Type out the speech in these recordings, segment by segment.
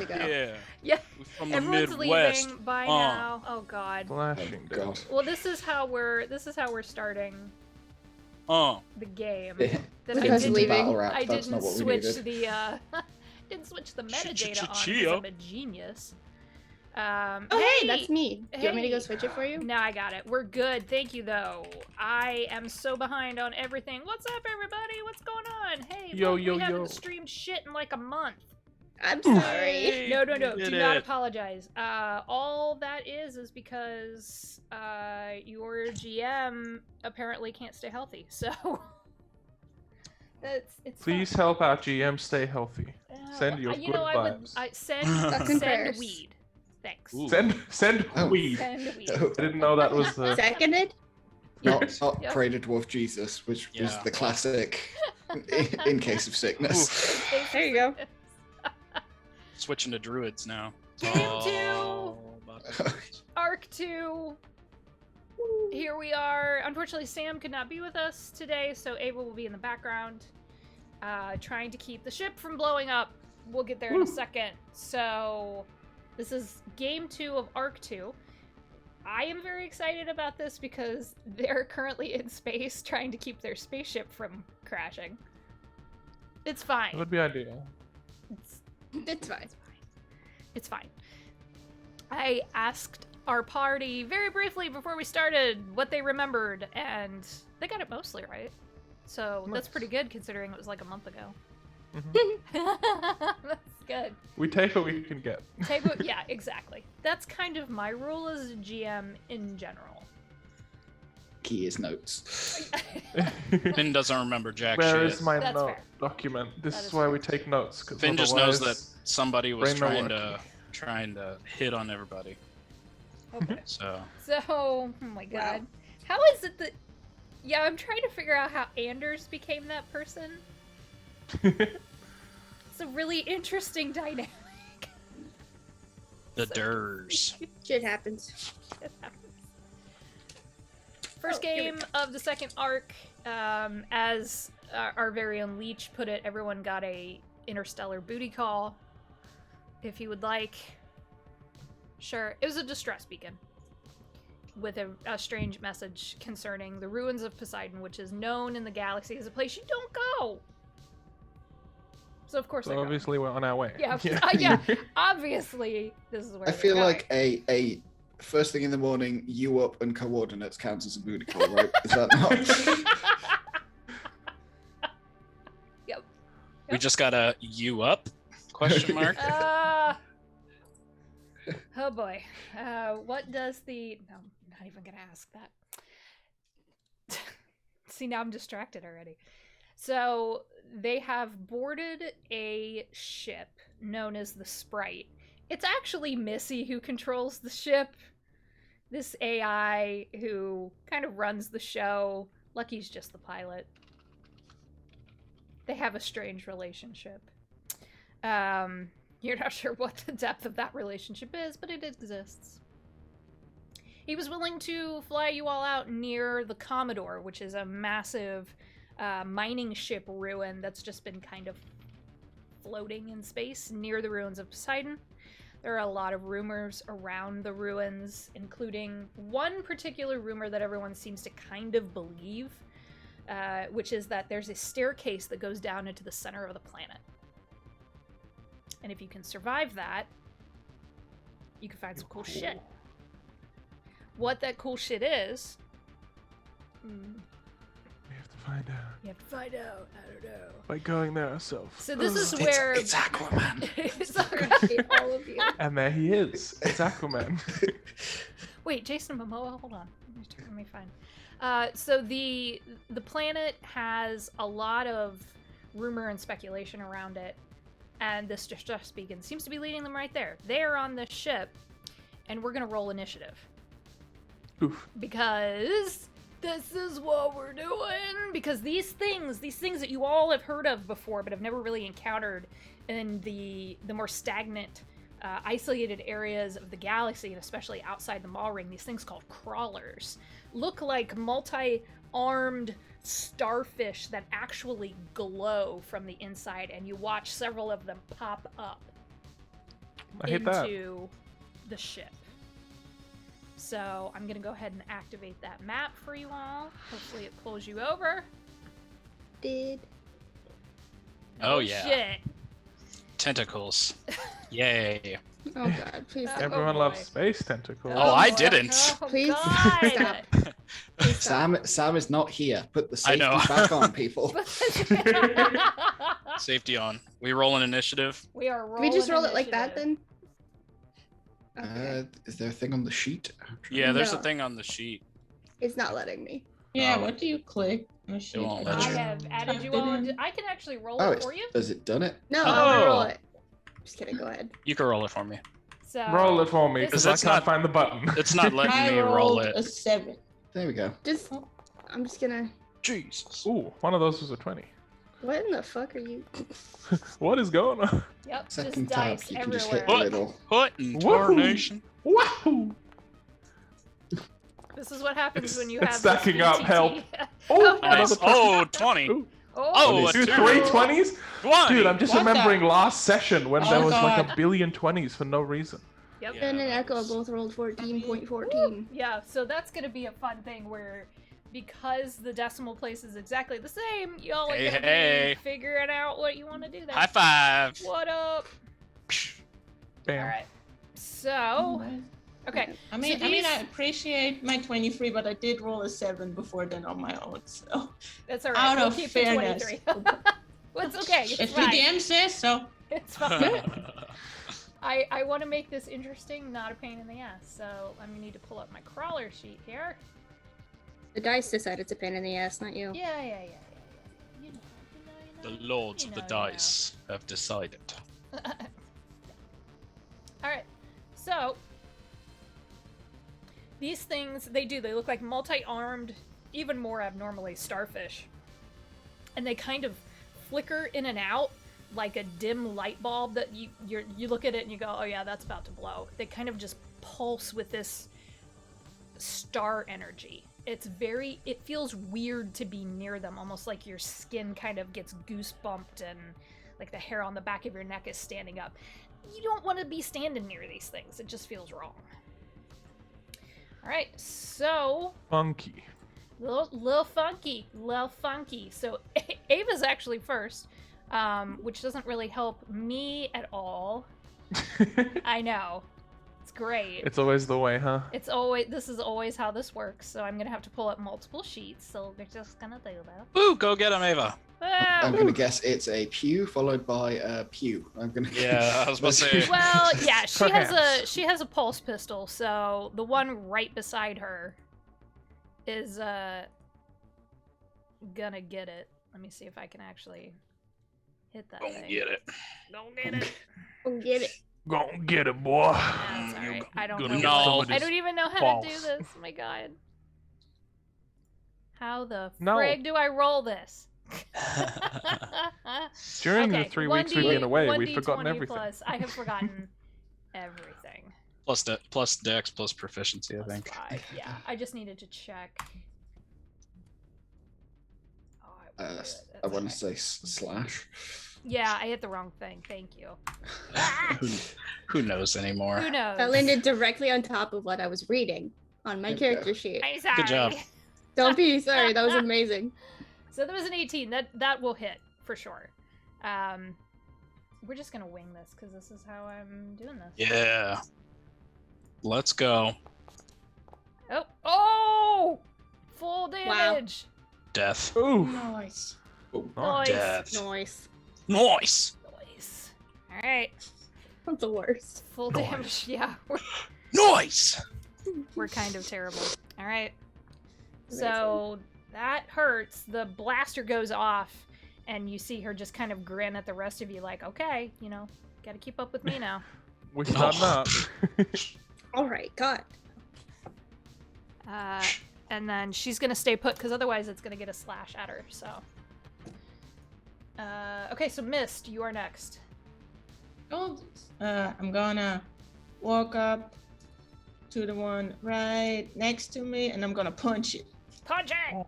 to go. Yeah. From the Everyone's Midwest. leaving by now. Oh god. Flashing God. Well, this is how we're starting the game. That Because I didn't, leaving. Battle rap, I that's didn't not what we switch needed. the didn't switch the metadata on because Ch-ch-ch-chia. I'm a genius. Oh, hey, that's me. Do you want me to go Hey. switch it for you? No, I got it. We're good. Thank you, though. I am so behind on everything. What's up, everybody? What's going on? Hey, look, we haven't streamed shit in like a month. I'm sorry. Hey, No. we Do did not it. apologize. All that is because your GM apparently can't stay healthy. So it's Please fine. help our GM stay healthy. Send your you good know, vibes. send prayers. weed. Thanks. Ooh. Send Oh. weed. Send weed. I didn't know that was the. Seconded? Not Yep. pray to dwarf Jesus, which was Yeah. the classic in case of sickness. There you go. Switching to druids now. Game Oh, about- Arc 2. Here we are. Unfortunately, Sam could not be with us today, so Ava will be in the background, trying to keep the ship from blowing up. We'll get there in a second. So, this is game 2 of Arc 2. I am very excited about this because they're currently in space trying to keep their spaceship from crashing. It's That fine. would be ideal. It's fine. It's fine. I asked our party very briefly before we started what they remembered, and they got it mostly right. So that's Nice. pretty good considering it was like a month ago. Mhm. That's good. We take what we can get. Yeah, exactly. That's kind of my rule as a GM in general. Key is notes. Finn doesn't remember jack Where shit. is my That's note fair. document? This That is is why fair. we take notes. 'Cause Finn just knows that otherwise- somebody was brain not trying to hit on everybody. Okay. So So, oh my god. Wow. How is it that... Yeah, I'm trying to figure out how Anders became that person. It's a really interesting dynamic. the Durs. Shit happens. It happens. First Oh, here we game of the second arc, as our very own Leech put it, everyone got a interstellar booty call. If you would like. Sure. It was a distress beacon with a strange message concerning the ruins of Poseidon, which is known in the galaxy as a place you don't go. So of course So they're going. obviously we're on our way. Yeah, obviously this is where I they're feel going. like a first thing in the morning, you up and coordinates counts as a booty call, right? Is that not? Yep. We just got a you up? Question mark. Oh boy. What does the... No, I'm not even gonna ask that. See, now I'm distracted already. So, they have boarded a ship known as the Sprite. It's actually Missy who controls the ship. This AI who kind of runs the show. Lucky's just the pilot. They have a strange relationship. You're not sure what the depth of that relationship is, but it exists. He was willing to fly you all out near the Commodore, which is a massive mining ship ruin that's just been kind of floating in space near the ruins of Poseidon. There are a lot of rumors around the ruins, including one particular rumor that everyone seems to kind of believe, which is that there's a staircase that goes down into the center of the planet. And if you can survive that, you can find some cool shit. What that cool shit is, We have to find out you have to find out. I don't know. by going there ourselves. So this is where... It's Aquaman. It's alright, all of you. And there he is. It's Aquaman. Wait, Jason Momoa? Hold on. Let me find. So the planet has a lot of rumor and speculation around it, and this distress beacon seems to be leading them right there. They are on this ship, and we're gonna roll initiative. Oof. Because this is what we're doing. Because these things that you all have heard of before but have never really encountered in the more stagnant, isolated areas of the galaxy, and especially outside the Maw Ring, these things called crawlers look like multi-armed starfish that actually glow from the inside, and you watch several of them pop up. I hate that. into the ship. So I'm gonna go ahead and activate that map for you all. Hopefully it pulls you over. Did. Oh, yeah. Shit. Tentacles. Yay. Oh god, please stop. Everyone boy. loves space tentacles. Oh, I boy. didn't. Oh, Please God. stop. Please stop. Sam is not here. Put the I safety know. back on, people. Safety on. We roll an initiative. We are Can rolling. we just roll it like that initiative. then? Okay. Is there a thing on the sheet? Yeah, there's a No. thing on the sheet. It's not letting me. Yeah, Oh. what do you click? Oh, shit, won't I let I you. have added you Typed it all. in. I can actually roll Oh, it for you. has it done it? No, I want to roll Oh. it. Just kidding. Go ahead. You can roll it for me. So Roll it for me, this because is- I it's can't not- find the button. It's not letting I me roll rolled it. a 7. There we go. Just. I'm just gonna. Jesus. Ooh, one of those was a 20. What in the fuck are you? What is going on? Yep, Second just tab, dice you can just everywhere. hit the What? little. What in Woohoo. tarnation? Wahoo! This is what happens It's- when you it's have stacking this up, help. VTT. Oh, Nice. another Oh, 20. Ooh. Oh, a Dude, 2. 3 20s? 20. Dude, I'm just What the- remembering last session when there Oh, was like God. a billion 20s for no reason. Yep. Yeah, Ben and that Echo was- both rolled 14.14. Yeah, so that's gonna be a fun thing where, because the decimal place is exactly the same, y'all are Hey, gonna hey. be figuring out what you want to do there. High five. What up? Bam. All right. So, okay. I mean, So I these- appreciate my 23, but I did roll a 7 before then on my own. So That's all right. out We'll of keep fairness, the 23. Well, it's okay. It's if the fine. DM says so. It's fine. I want to make this interesting, not a pain in the ass. So I'm gonna need to pull up my crawler sheet here. The dice decide it's a pain in the ass, not you. Yeah. You know. The lords of the dice have decided. Alright, so these things, they look like multi-armed, even more abnormally, starfish. And they kind of flicker in and out like a dim light bulb that you look at it and you go, oh yeah, that's about to blow. They kind of just pulse with this star energy. It feels weird to be near them, almost like your skin kind of gets goosebumped and like the hair on the back of your neck is standing up. You don't want to be standing near these things. It just feels wrong. All right, so Funky. little funky. So Ava's actually first, which doesn't really help me at all. I know, it's great. It's always the way, huh? This is always how this works. So I'm gonna have to pull up multiple sheets. So we're just gonna do that. Woo, go get him, Ava. I'm Ah, gonna guess it's a pew followed by a pew. I'm gonna. Yeah, I was about to say. well, yeah, Perhaps. she has a pulse pistol. So the one right beside her is gonna get it. Let me see if I can actually hit that Go thing. get it. Don't get it. Oh, get it. Go get it, boy. That's You alright. go- I don't gonna know. get I somebody's don't even know how to do balls. this. Oh my god. How the No. frig do I roll this? During the Okay, 3 weeks we've been away, we've 1d20 forgotten everything. Plus, I have forgotten everything. plus dex plus proficiency, I Plus think. 5. Yeah, I just needed to check. Oh, I won't do it. I That's want to okay. say slash. Yeah, I hit the wrong thing. Thank you. Who knows anymore? Who knows? That landed directly on top of what I was reading on my There you character sheet. I'm sorry. Good job. Don't be sorry. That was amazing. So there was an 18. That will hit for sure. We're just gonna wing this because this is how I'm doing this. Yeah. Let's go. Oh! Full damage. Death. Ooh. Nice. Oh, Nice. Death. Noise. Nice. Nice. All right. That's the worst. Full Nice. damage. Yeah, Nice. we're kind of terrible. All right. So that hurts. The blaster goes off, and you see her just kind of grin at the rest of you, like, okay, gotta keep up with me now. We've done that. All right, God. And then she's gonna stay put because otherwise it's gonna get a slash at her. So, okay, so Mist, you are next. Oh, I'm gonna walk up to the one right next to me, and I'm gonna punch it. Punch it!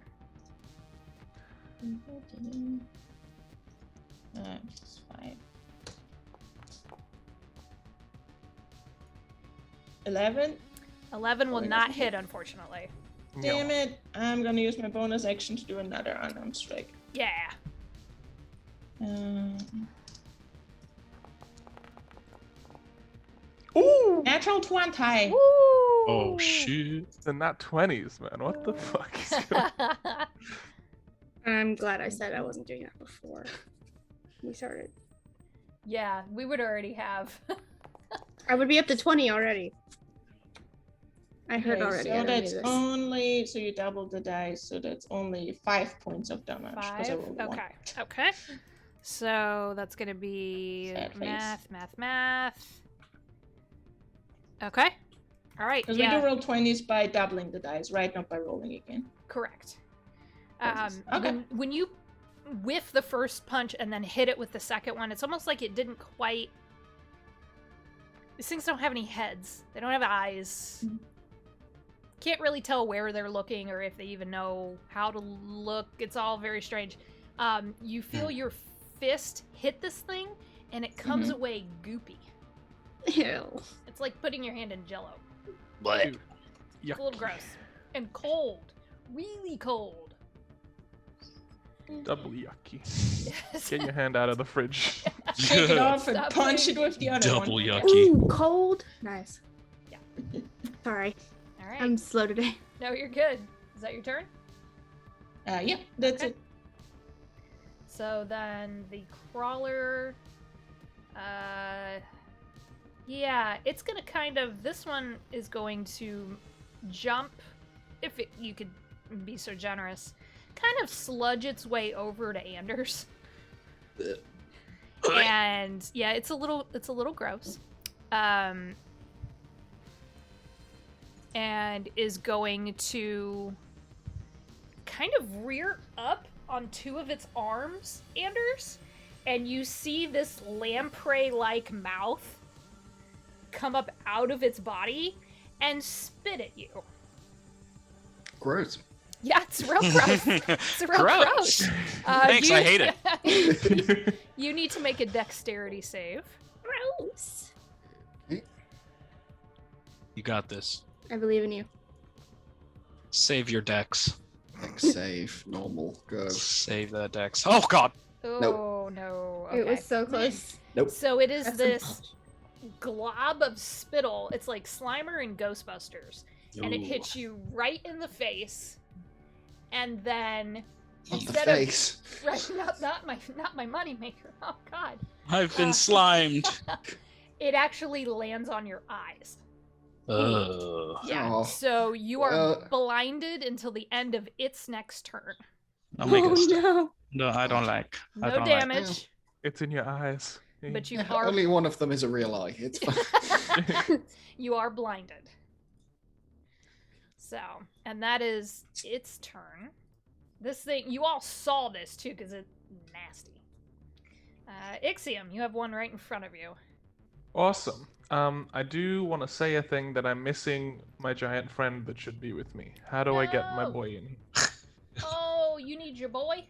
Just 5. 11. 11 will Oh, it not doesn't hit, hit. unfortunately. Damn it. I'm gonna use my bonus action to do another unarmed strike. Yeah. Ooh! Natural 20. Woo! Oh shit. They're not 20s, man. What the fuck is going on? I'm glad I said I wasn't doing that before we started. Yeah, we would already have. I would be up to 20 already. I heard Okay, already. I so don't that's do this. only, so you double the dice, so that's only 5 points of damage. 'cause I 5. rolled a one. Okay. Okay. So that's gonna be Sad face. math. Okay. All right. Because Yeah. we do roll 20s by doubling the dice, right? Not by rolling again. Correct. Jesus. Okay. When you whiff the first punch and then hit it with the second one, it's almost like it didn't quite. These things don't have any heads. They don't have eyes. Can't really tell where they're looking or if they even know how to look. It's all very strange. You feel your fist hit this thing, and it comes away goopy. Ew. It's like putting your hand in Jello. But Dude. It's a little gross and cold, really cold. Double yucky. Yes. Get your hand out of the fridge. Shake it off and Stop punch playing. it with the other double one. yucky. Ooh, cold. Nice. Yeah. Sorry, All right. I'm slow today. No, you're good. Is that your turn? Yeah, that's Okay. it. So then the crawler, yeah, it's gonna kind of, this one is going to jump, if you could be so generous, kind of sludge its way over to Anders. And yeah, it's a little gross. And is going to kind of rear up on 2 of its arms, Anders, and you see this lamprey-like mouth come up out of its body and spit at you. Gross. Yeah, it's real gross. It's real gross. Thanks, I hate it. You need to make a dexterity save. Gross. You got this. I believe in you. Save your dex. Like save, normal, go. Save that dex. Oh god. Oh, no. It Okay. was so close. Nope. So it is That's this glob of spittle. It's like Slimer and Ghostbusters. And it Ooh. hits you right in the face. And then Not the instead of face. right, not my moneymaker. Oh god. I've been slimed. It actually lands on your eyes. Ugh. Yeah. Oh, So you are well. blinded until the end of its next turn. I'll make Oh it stop. no. No, I don't like. I No don't damage, It's in your eyes. but you yeah, are only one of them is a real eye. It's fine. you are blinded. So, and that is its turn. This thing, you all saw this too, because it's nasty. Ixiom, you have one right in front of you. Awesome. I do want to say a thing that I'm missing my giant friend that should be with me. How do I get my No. boy in? Oh, you need your boy?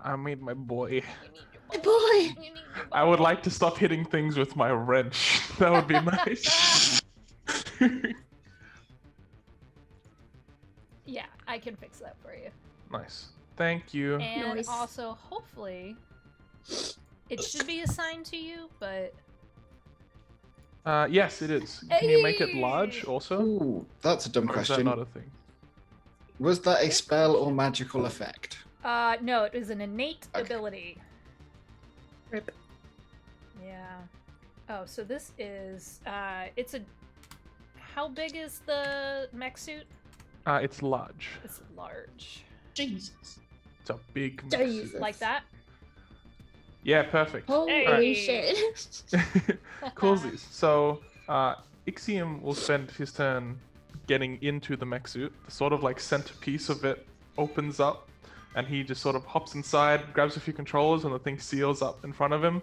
I made my boy. You need your Boy. You need your boy. I would like to stop hitting things with my wrench. That would be nice. Yeah, I can fix that for you. Nice. Thank you. And Nice. also, hopefully, it should be assigned to you, but Yes, it is. Can you make it large Hey! also? Ooh, that's a dumb Or is that question. not a thing? Was that a spell or magical effect? no, it is an innate Okay. ability. Rip. Yeah. Oh, so this is it's a how big is the mech suit? It's large. It's large. Jesus. It's a big Jesus. mess. Like that? Yeah, perfect. Holy Hey. shit. Coolsies. So, Ixiom will spend his turn getting into the mech suit. The sort of like centerpiece of it opens up, and he just sort of hops inside, grabs a few controllers, and the thing seals up in front of him.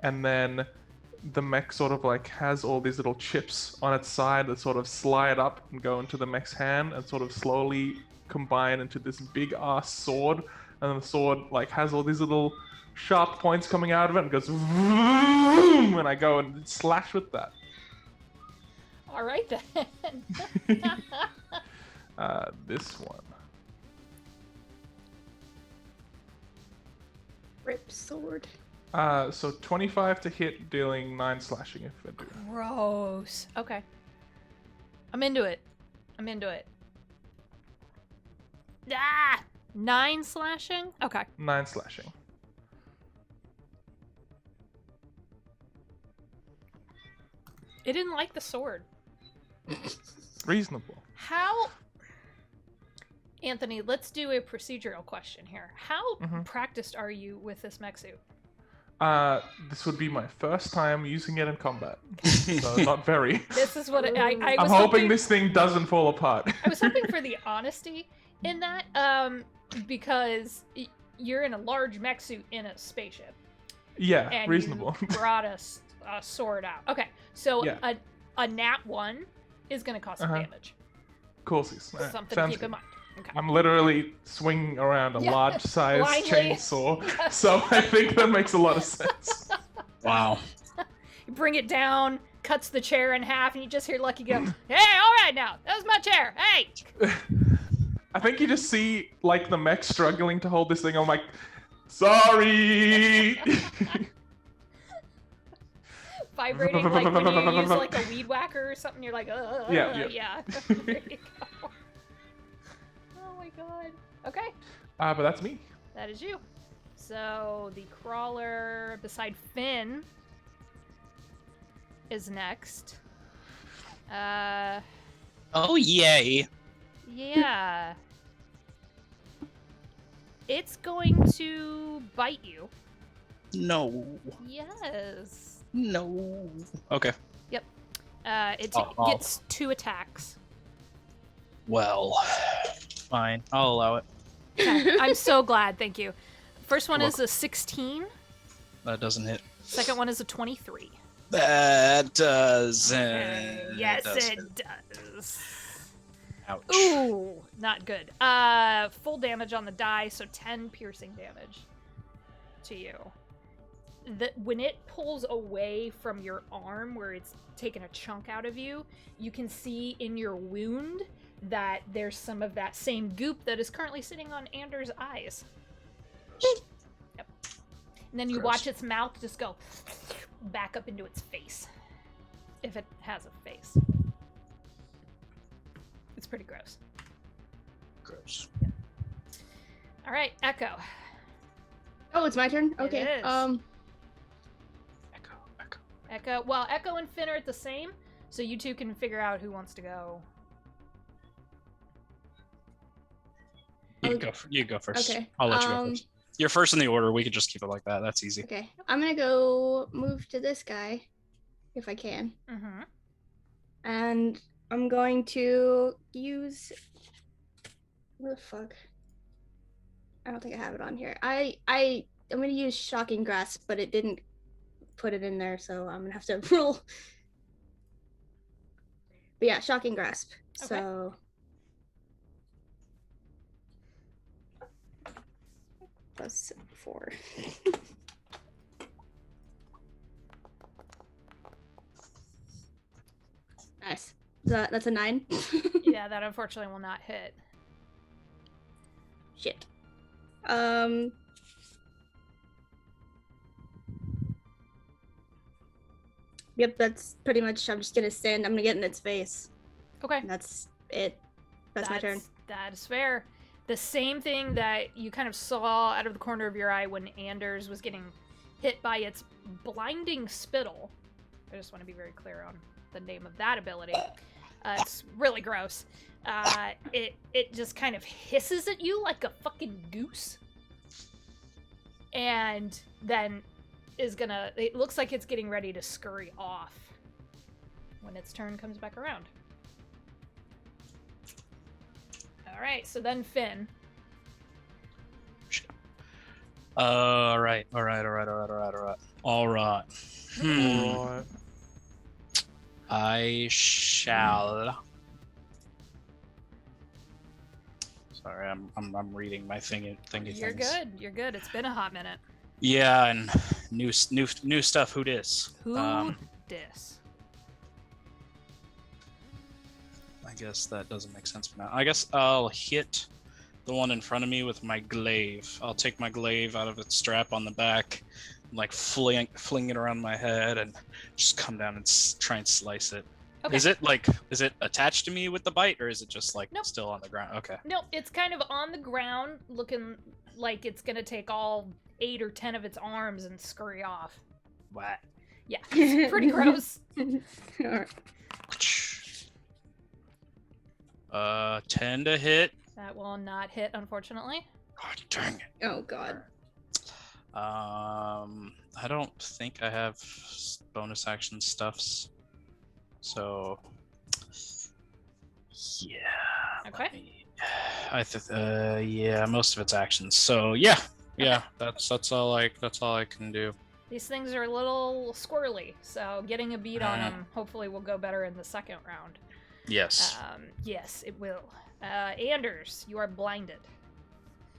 And then the mech sort of like has all these little chips on its side that sort of slide up and go into the mech's hand and sort of slowly combine into this big ass sword. And the sword like has all these little sharp points coming out of it and goes vroom, and I go and slash with that. All right then. This one. Rip sword. So 25 to hit, dealing 9 slashing if I do. Gross. Okay. I'm into it. Ah! 9 slashing? Okay. 9 slashing. It didn't like the sword. Reasonable. How... Anthony, let's do a procedural question here. How practiced are you with this mech suit? This would be my first time using it in combat. So not very. This is what I was I'm hoping this thing doesn't fall apart. I was hoping for the honesty in that, because you're in a large mech suit in a spaceship. Yeah, And reasonable. you brought a sword out. Okay, so Yeah. a nat 1 is going to cause some damage. Coursies. Something to Sounds keep good. in mind. Okay. I'm literally swinging around a Yeah, large-sized blindly. chainsaw, so I think that makes a lot of sense. Wow. You bring it down, cuts the chair in half, and you just hear Lucky go, "Hey, all right now, that was my chair. Hey!" I think you just see, like, the mech struggling to hold this thing. I'm like, sorry! Vibrating like when you use like a weed whacker or something. You're like, Yeah. yeah. There you go. Oh my god. Okay, But that's me. that is you. So the crawler beside Finn is next. Oh, yay. Yeah. It's going to bite you. No. Yes. No. Okay. It Oh. gets 2 attacks. Well, fine. I'll allow it. Okay, I'm so glad. Thank you. First one You're is a 16. That doesn't hit. Second one is a 23. That doesn't. Yes, doesn't. it does. Ouch. Ooh, not good. Full damage on the die, so 10 piercing damage to you. When it pulls away from your arm, where it's taken a chunk out of you, you can see in your wound that there's some of that same goop that is currently sitting on Anders' eyes. Yep. And then you Gross. watch its mouth just go back up into its face. If it has a face. It's pretty gross. Gross. All right, Echo. Oh, it's my turn? It Okay. is. Echo, echo. Echo. Well, Echo and Finn are at the same, so you two can figure out who wants to go. You go first. Okay. I'll let you go first. You're first in the order. We could just keep it like that. That's easy. Okay. I'm gonna go move to this guy, if I can. Mm-hmm. And I'm going to use... What the fuck? I don't think I have it on here. I'm gonna use Shocking Grasp, but it didn't put it in there, so I'm gonna have to roll. But yeah, Shocking Grasp. Okay. So plus 4. Nice. That's a 9. Yeah, that unfortunately will not hit. Shit. Yep, that's pretty much. I'm just gonna stand. I'm gonna get in its face. Okay. And that's it. That's my turn. That is fair. The same thing that you kind of saw out of the corner of your eye when Anders was getting hit by its blinding spittle. I just want to be very clear on the name of that ability. It's really gross. It just kind of hisses at you like a fucking goose. And then it looks like it's getting ready to scurry off when its turn comes back around. Alright, so then Finn. All right. Alright. I shall. Sorry, I'm reading my thingy You're things. good. You're good. It's been a hot minute. Yeah, and new stuff. Who dis? Who dis? I guess that doesn't make sense for now. I guess I'll hit the one in front of me with my glaive. I'll take my glaive out of its strap on the back, like fling it around my head, and just come down and try and slice it. Okay. Is it attached to me with the bite, or is it just like Nope. still on the ground? Okay. No, it's kind of on the ground, looking like it's gonna take all 8 or 10 of its arms and scurry off. What? Yeah, it's pretty gross. Alright. 10 to hit. That will not hit, unfortunately. God dang it. Oh god. I don't think I have bonus action stuffs. So, yeah. Okay. Yeah, most of it's actions. So yeah, that's all I can do. These things are a little squirrely, so getting a beat on them hopefully will go better in the second round. Yes. Yes, it will. Anders, you are blinded.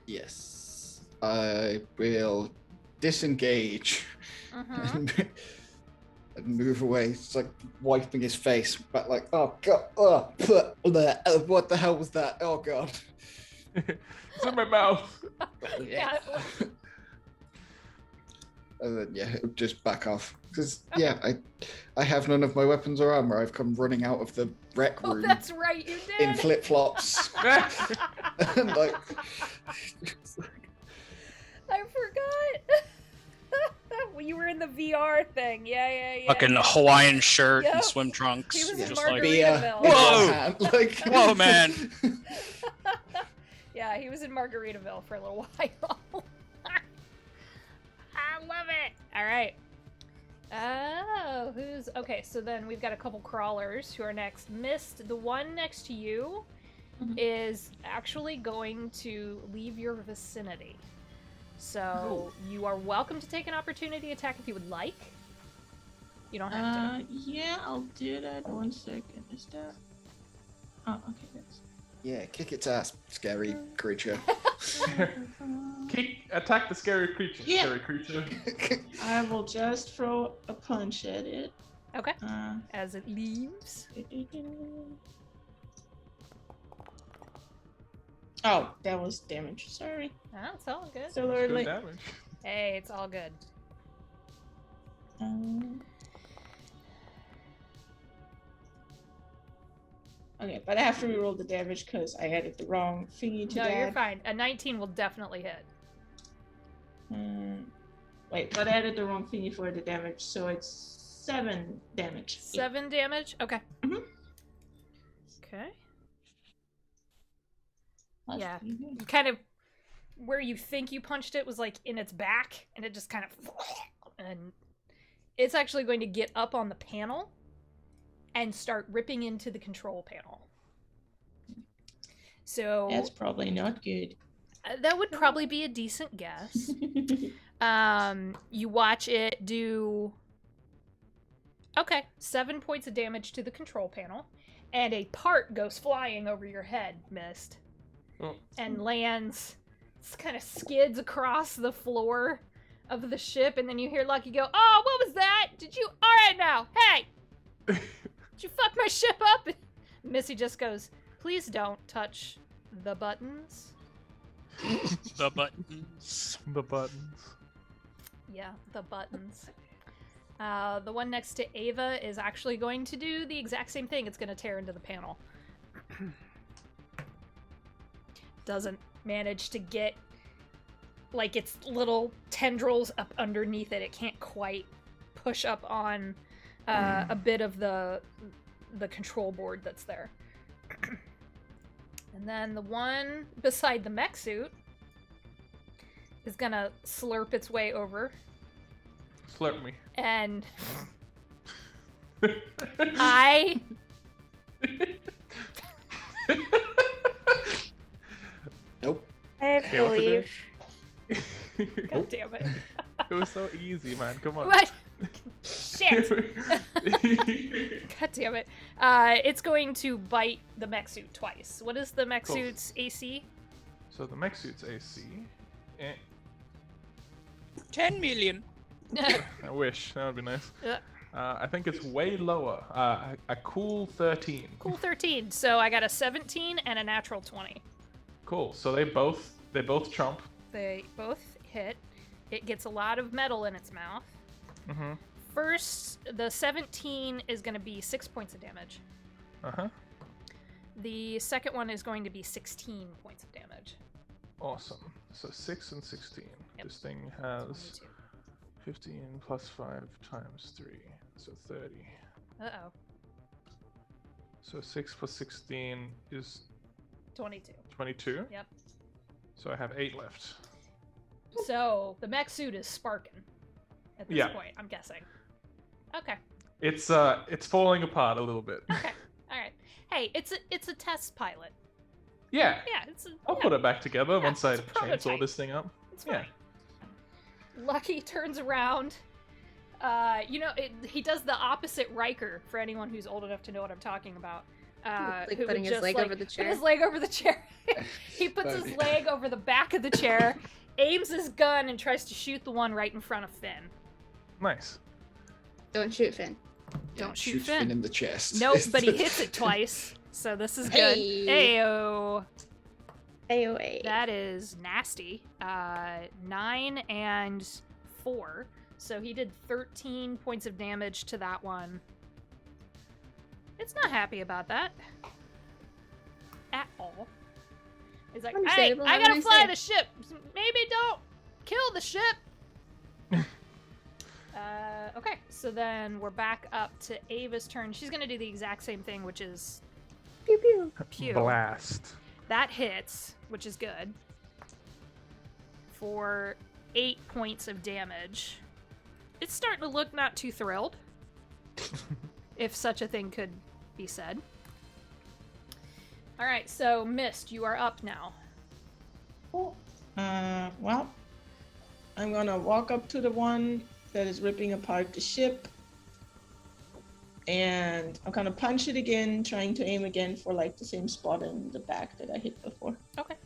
Yes. I will disengage Mm-hmm. and move away. It's like wiping his face, but like, oh god, what the hell was that? Oh god. It's in my mouth. Yeah. And then just back off because I have none of my weapons or armor. I've come running out of the rec Oh, room that's right, you did. in flip flops. And like, I forgot. Well, you were in the VR thing. Yeah. Fucking Hawaiian shirt Yep. and swim trunks. He was Yeah. in just like, Margaritaville. Whoa! like, Whoa, man. Yeah, he was in Margaritaville for a little while. I love it. All right. Oh, okay? So then we've got a couple crawlers who are next. Mist, the one next to you, is actually going to leave your vicinity. So you are welcome to take an opportunity attack if you would like. You don't have to. Yeah, I'll do that. 1 second. Is that? Oh, okay. That's. yeah, kick its ass, scary creature. Attack the scary creature. Yeah. Scary creature. I will just throw a punch at it. Okay. As it leaves. Oh, that was damage. Sorry. Oh, it's all good. So Good early. damage. Hey, it's all good. Okay, but I have to reroll the damage because I added the wrong thingy to No, that. you're fine. A 19 will definitely hit. Wait, but I added the wrong thingy for the damage, so it's 7 damage. 7 damage? Okay. Mhm. Okay. That's Yeah. pretty good. You kind of, where you think you punched it was like in its back, and it just kind of, and it's actually going to get up on the panel and start ripping into the control panel. So That's probably not good. that would probably be a decent guess. You watch it do, okay, 7 points of damage to the control panel, and a part goes flying over your head, Mist, Oh. and lands, kind of skids across the floor of the ship, and then you hear Lucky go, "Oh, what was that? Did you? All right now, hey, did you fuck my ship up?" And Missy just goes, "Please don't touch the buttons." The buttons. The buttons. Yeah, the buttons. The one next to Ava is actually going to do the exact same thing. It's going to tear into the panel. Doesn't manage to get, like, its little tendrils up underneath it. It can't quite push up on a bit of the control board that's there. And then the one beside the mech suit is gonna slurp its way over. Slurp me. And I Nope. I Yeah, what's it believe. God damn it. It was so easy, man. Come on. What? Shit. God damn it. It's going to bite the mech suit twice. What is the mech Cool. suit's AC? So the mech suit's AC. 10 million. I wish. That would be nice. I think it's way lower. A cool 13. Cool 13. So I got a 17 and a natural 20. Cool. So they both chomp. They both hit. It gets a lot of metal in its mouth. Mm-hmm. First, the 17 is going to be 6 points of damage. Uh-huh. The second one is going to be 16 points of damage. Awesome. So 6 and 16. Yep. This thing has 22. 15 plus 5 times 3. So 30. Uh-oh. So 6 plus 16 is 22. 22. Yep. So I have 8 left. So the mech suit is sparking at this point, I'm guessing. Okay. It's falling apart a little bit. Okay. All right. Hey, it's a test pilot. Yeah. Yeah, I'll put it back together once I it's a chainsaw prototype. this thing up. It's fine. Lucky turns around. He does the opposite Riker, for anyone who's old enough to know what I'm talking about. Like who putting would his just, leg over the Put chair. his leg over the chair. He puts his leg over the back of the chair, aims his gun, and tries to shoot the one right in front of Finn. Nice. Don't shoot Finn. Don't shoot Finn. Finn in the chest. Nope, but he hits it twice, so this is good. Hey. Ayo. AOA. That is nasty. 9 and 4. So he did 13 points of damage to that one. It's not happy about that. At all. He's like, hey, Understandable, I have a gotta nice fly day." the ship. Maybe don't kill the ship. Okay, so then we're back up to Ava's turn. She's gonna do the exact same thing, which is Pew pew. pew. Blast. That hits, which is good. For 8 points of damage. It's starting to look not too thrilled. If such a thing could be said. Alright, so Mist, you are up now. Cool. Well, I'm gonna walk up to the one that is ripping apart the ship. And I'm gonna punch it again, trying to aim again for like the same spot in the back that I hit before. Okay.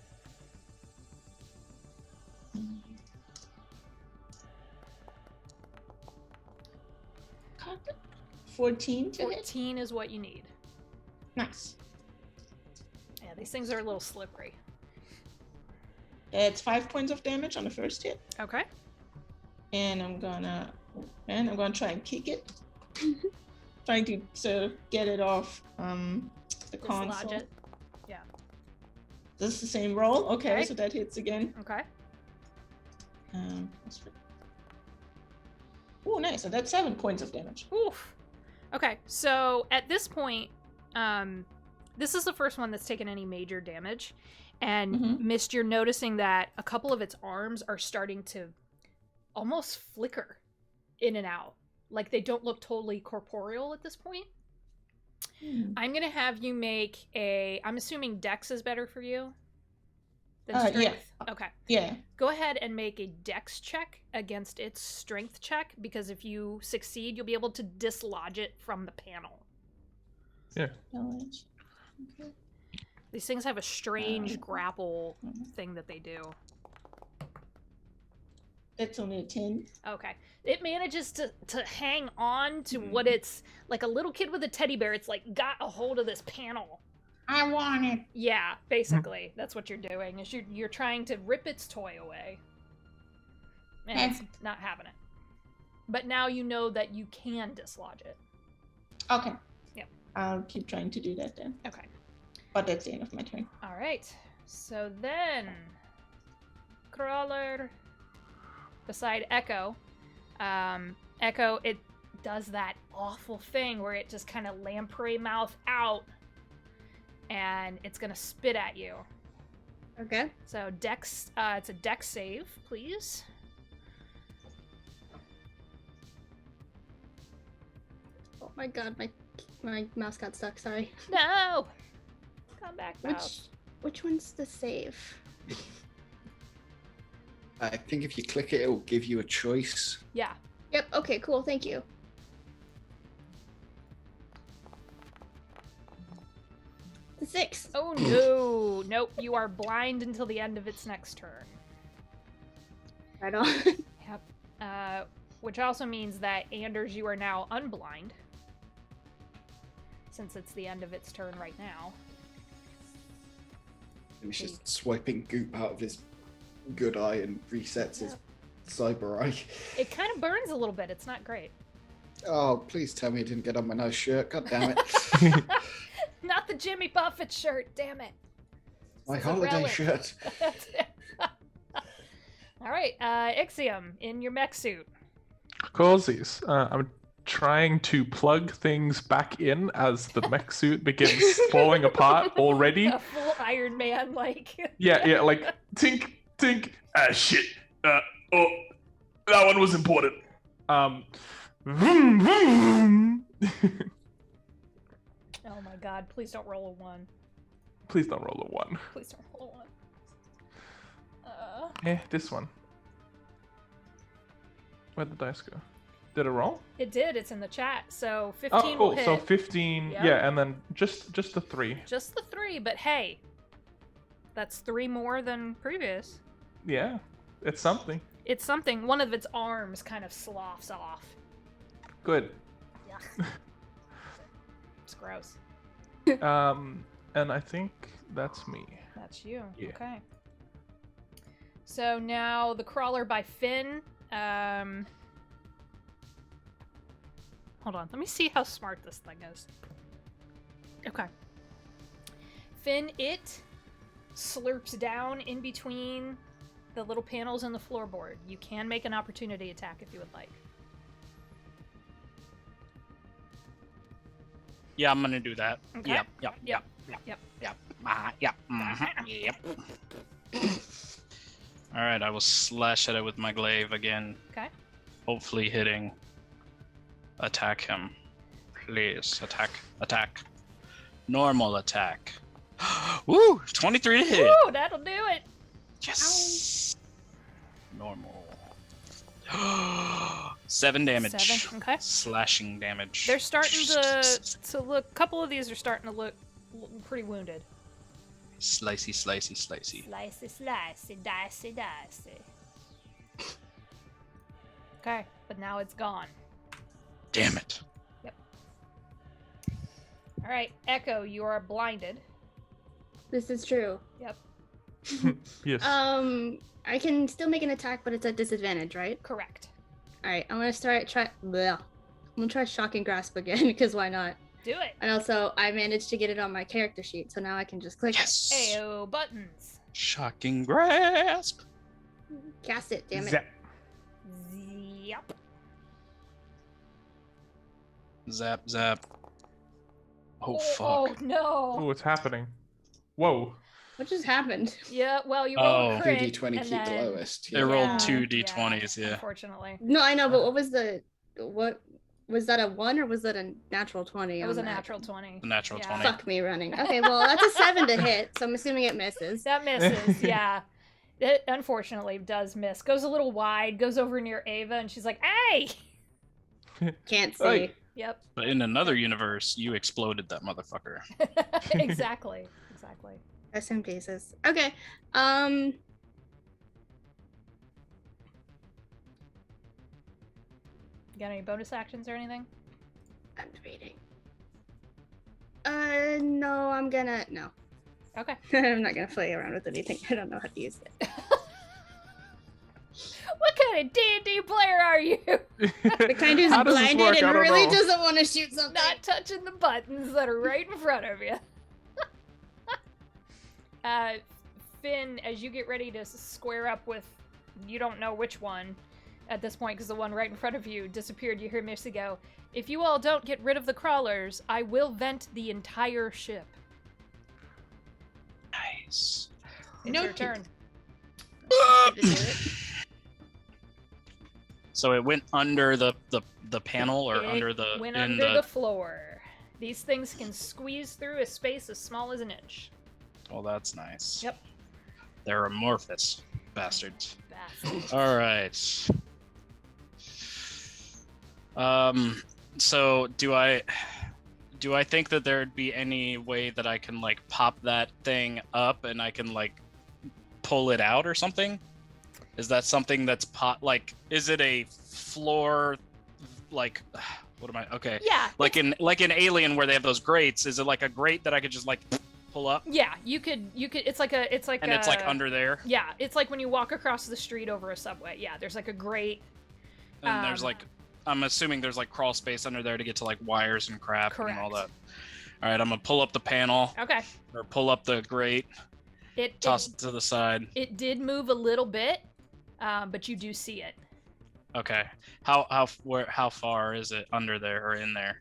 Got it. 14 to hit. 14 is what you need. Nice. Yeah, these things are a little slippery. It's 5 points of damage on the first hit. Okay. And I'm gonna try and kick it. Trying to sort of get it off the console. Dislodge it. Yeah. This is the same roll. Okay, Okay. so that hits again. Okay. Oh, nice. So that's 7 points of damage. Oof. Okay, so at this point, this is the first one that's taken any major damage. And Mhm. Mist, you're noticing that a couple of its arms are starting to almost flicker in and out. Like they don't look totally corporeal at this point. I'm going to have you make I'm assuming Dex is better for you than Yeah. Strength? Okay. Yeah. Go ahead and make a Dex check against its Strength check, because if you succeed, you'll be able to dislodge it from the panel. Yeah. Knowledge. Okay. These things have a strange grapple thing that they do. That's only a 10. Okay. It manages to hang on to what it's like a little kid with a teddy bear. It's like got a hold of this panel. I want it. Yeah, basically. That's what you're doing. Is you're trying to rip its toy away. And it's not having it. But now you know that you can dislodge it. Okay. Yep. I'll keep trying to do that then. Okay. But that's the end of my turn. All right. So then, Crawler beside Echo. Echo, it does that awful thing where it just kind of lamprey mouth out, and it's gonna spit at you. Okay. So Dex, it's a Dex save, please. Oh my god, my mouse got stuck. Sorry. No. Come back, mouse. Which one's the save? I think if you click it, it will give you a choice. Yeah. Yep. Okay. Cool. Thank you. The 6. Oh no. Nope. You are blind until the end of its next turn. Right on. Yep. which also means that Anders, you are now unblind. Since it's the end of its turn right now. He's just swiping goop out of his good eye and resets his cyber eye. It kind of burns a little bit. It's not great. Oh, please tell me it didn't get on my nice shirt. God damn it. Not the Jimmy Buffett shirt, damn it. My This is a holiday relic. shirt. All right, Ixiom, in your mech suit. Causies. I'm trying to plug things back in as the mech suit begins falling apart already. A full Iron Man, like. Yeah, like tink, tink. Ah, shit. Oh, that one was important. Vroom, vroom. Oh my god, please don't roll a 1. Please don't roll a 1. Please don't roll a 1. This one. Where'd the dice go? Did it roll? It did, it's in the chat. So 15 Oh, will cool. hit. So 15, Yep. yeah, and then just the 3. Just the 3, but hey. That's 3 more than previous. Yeah, it's something. It's something. One of its arms kind of sloughs off. Good. Yeah. It's gross. And I think that's me. That's you. Yeah. Okay. So now the crawler by Finn. Hold on. Let me see how smart this thing is. Okay. Finn, it slurps down in between the little panels in the floorboard. You can make an opportunity attack if you would like. Yeah, I'm gonna do that. Okay. Yep. Yep. Yep. All right, I will slash at it with my glaive again. Okay. Hopefully hitting. Attack him. Please, attack. Normal attack. Woo! 23 to hit. Woo, that'll do it. Yes. Normal. 7 damage. 7, okay. Slashing damage. They're starting to look. A couple of these are starting to look pretty wounded. Slicey. Slicey, dicey. Okay, but now it's gone. Damn it. All right, Echo, you are blinded. This is true. Yep, Yes. I can still make an attack, but it's at disadvantage, right? correct. All right, I'm gonna I'm gonna try shocking grasp again because why not? Do it. And also, I managed to get it on my character sheet, so now I can just click Yes. Ayo, buttons. Shocking grasp. it. Cast it, damn it. Zap. Yep. Zap. Oh, Oh fuck. no. Oh, it's happening. Whoa. What just happened? Yeah, well, you rolled Oh. a crit. 2d20 and keep the then- lowest. They Yeah. rolled Yeah, 2 d20s, yeah. Unfortunately. No, I know, but what was that, a 1 or was that a natural 20? It was a on that? natural 20. The natural Yeah. 20. Fuck me running. Okay, well, that's a 7 to hit, so I'm assuming it misses. That misses, yeah. It unfortunately does miss. Goes a little wide, goes over near Ava, and she's like, hey! Can't see. Hey. Yep. But in another universe, you exploded that motherfucker. Exactly. Rest in pieces. Okay. You got any bonus actions or anything? I'm reading. No, no. Okay. I'm not gonna play around with anything. I don't know how to use it. What kind of D&D player are you? The kind who's How does this blinded work? I and don't really know. doesn't want to shoot something. Not touching the buttons that are right in front of you. Finn, as you get ready to square up with, you don't know which one at this point because the one right in front of you disappeared, you hear Missy go, if you all don't get rid of the crawlers, I will vent the entire ship. Nice. It's your Noted. turn. So it went under the panel or It under the went in under the floor. These things can squeeze through a space as small as an inch. Well, that's nice. Yep. They're amorphous bastards. Bastard. All right. So do I think that there'd be any way that I can like pop that thing up and I can like pull it out or something? Is that something that's like? Is it a floor? Like, what am I? Okay. Yeah. Like in Alien where they have those grates. Is it like a grate that I could just like pull up? Yeah, you could. It's like it's like under there. Yeah, it's like when you walk across the street over a subway. Yeah, there's like a grate. And there's like, I'm assuming there's like crawl space under there to get to like wires and crap and all that. All right, I'm gonna pull up the panel. Okay. Or pull up the grate. Toss it to the side. It did move a little bit, but you do see it. Okay. How far is it under there or in there?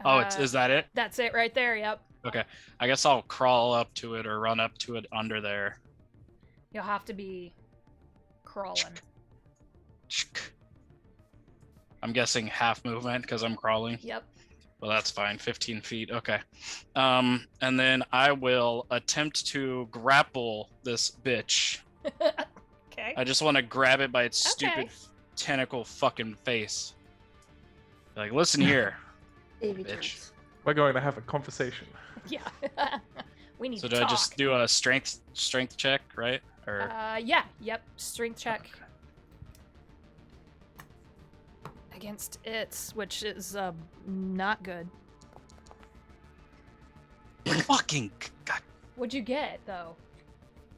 Oh, is that it? That's it right there. Yep. Okay. I guess I'll crawl up to it or run up to it under there. You'll have to be crawling. I'm guessing half movement because I'm crawling. Yep. Well, that's fine. 15 feet. Okay. And then I will attempt to grapple this bitch. Okay. I just want to grab it by its stupid tentacle fucking face. Like, listen here, Baby bitch. turns. We're going to have a conversation. Yeah. We need So to do talk. I just do a strength check, right? Or Yeah. Yep. Strength check. Against its, which is not good. fucking God. What'd you get though?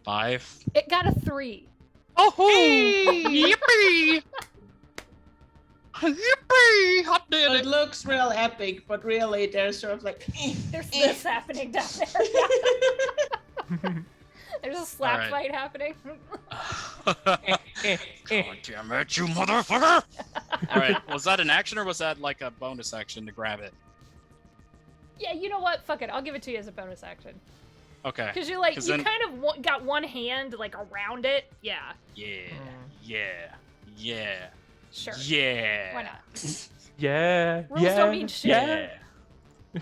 5. It got a 3. Oh, yippee! Yippee! Hot So did it it! looks real epic, but really there's sort of like. There's this happening down there. There's a slap Alright. fight happening. God damn it, you motherfucker! Alright, was that an action or was that like a bonus action to grab it? Yeah, you know what? Fuck it. I'll give it to you as a bonus action. Okay. Because you like, 'Cause you then- kind of got one hand like around it. Yeah. Yeah. Sure. Yeah. Why not? Yeah. Rules yeah. don't mean shit. Yeah.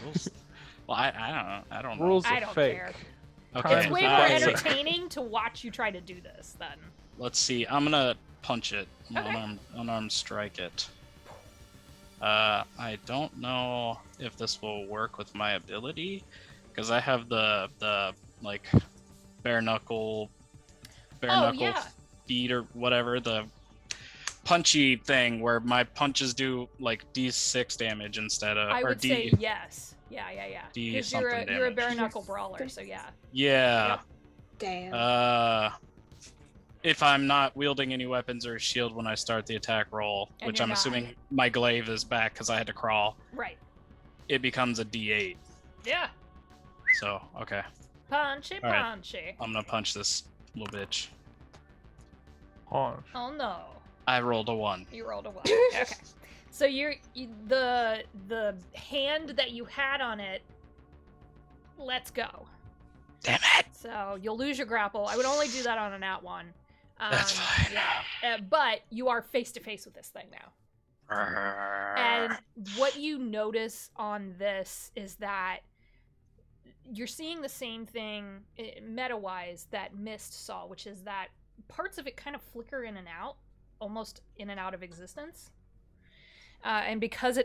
Rules- well, I don't know. Rules are I don't fake. care. Okay. It's way more Fine. entertaining to watch you try to do this than. Let's see. I'm gonna punch it. Okay. Unarmed strike it. I don't know if this will work with my ability, because I have the like bare knuckle yeah. feet or whatever, the punchy thing where my punches do like D6 damage instead of I or would D. say yes. Yeah. D Because you're a something you're a damage. bare knuckle brawler, so yeah. Yeah. Damn. If I'm not wielding any weapons or shield when I start the attack roll, And which you're I'm not. assuming my glaive is back because I had to crawl, Right. it becomes a D8. Yeah. So, okay. Punchy, All right. punchy. I'm gonna punch this little bitch. Harsh. Oh no. I rolled a 1. You rolled a 1. Okay. So the hand that you had on it lets go. Damn it! So you'll lose your grapple. I would only do that on an at one. That's fine. Yeah. But you are face to face with this thing now. And what you notice on this is that you're seeing the same thing meta-wise that Mist saw, which is that parts of it kind of flicker in and out, almost in and out of existence. And because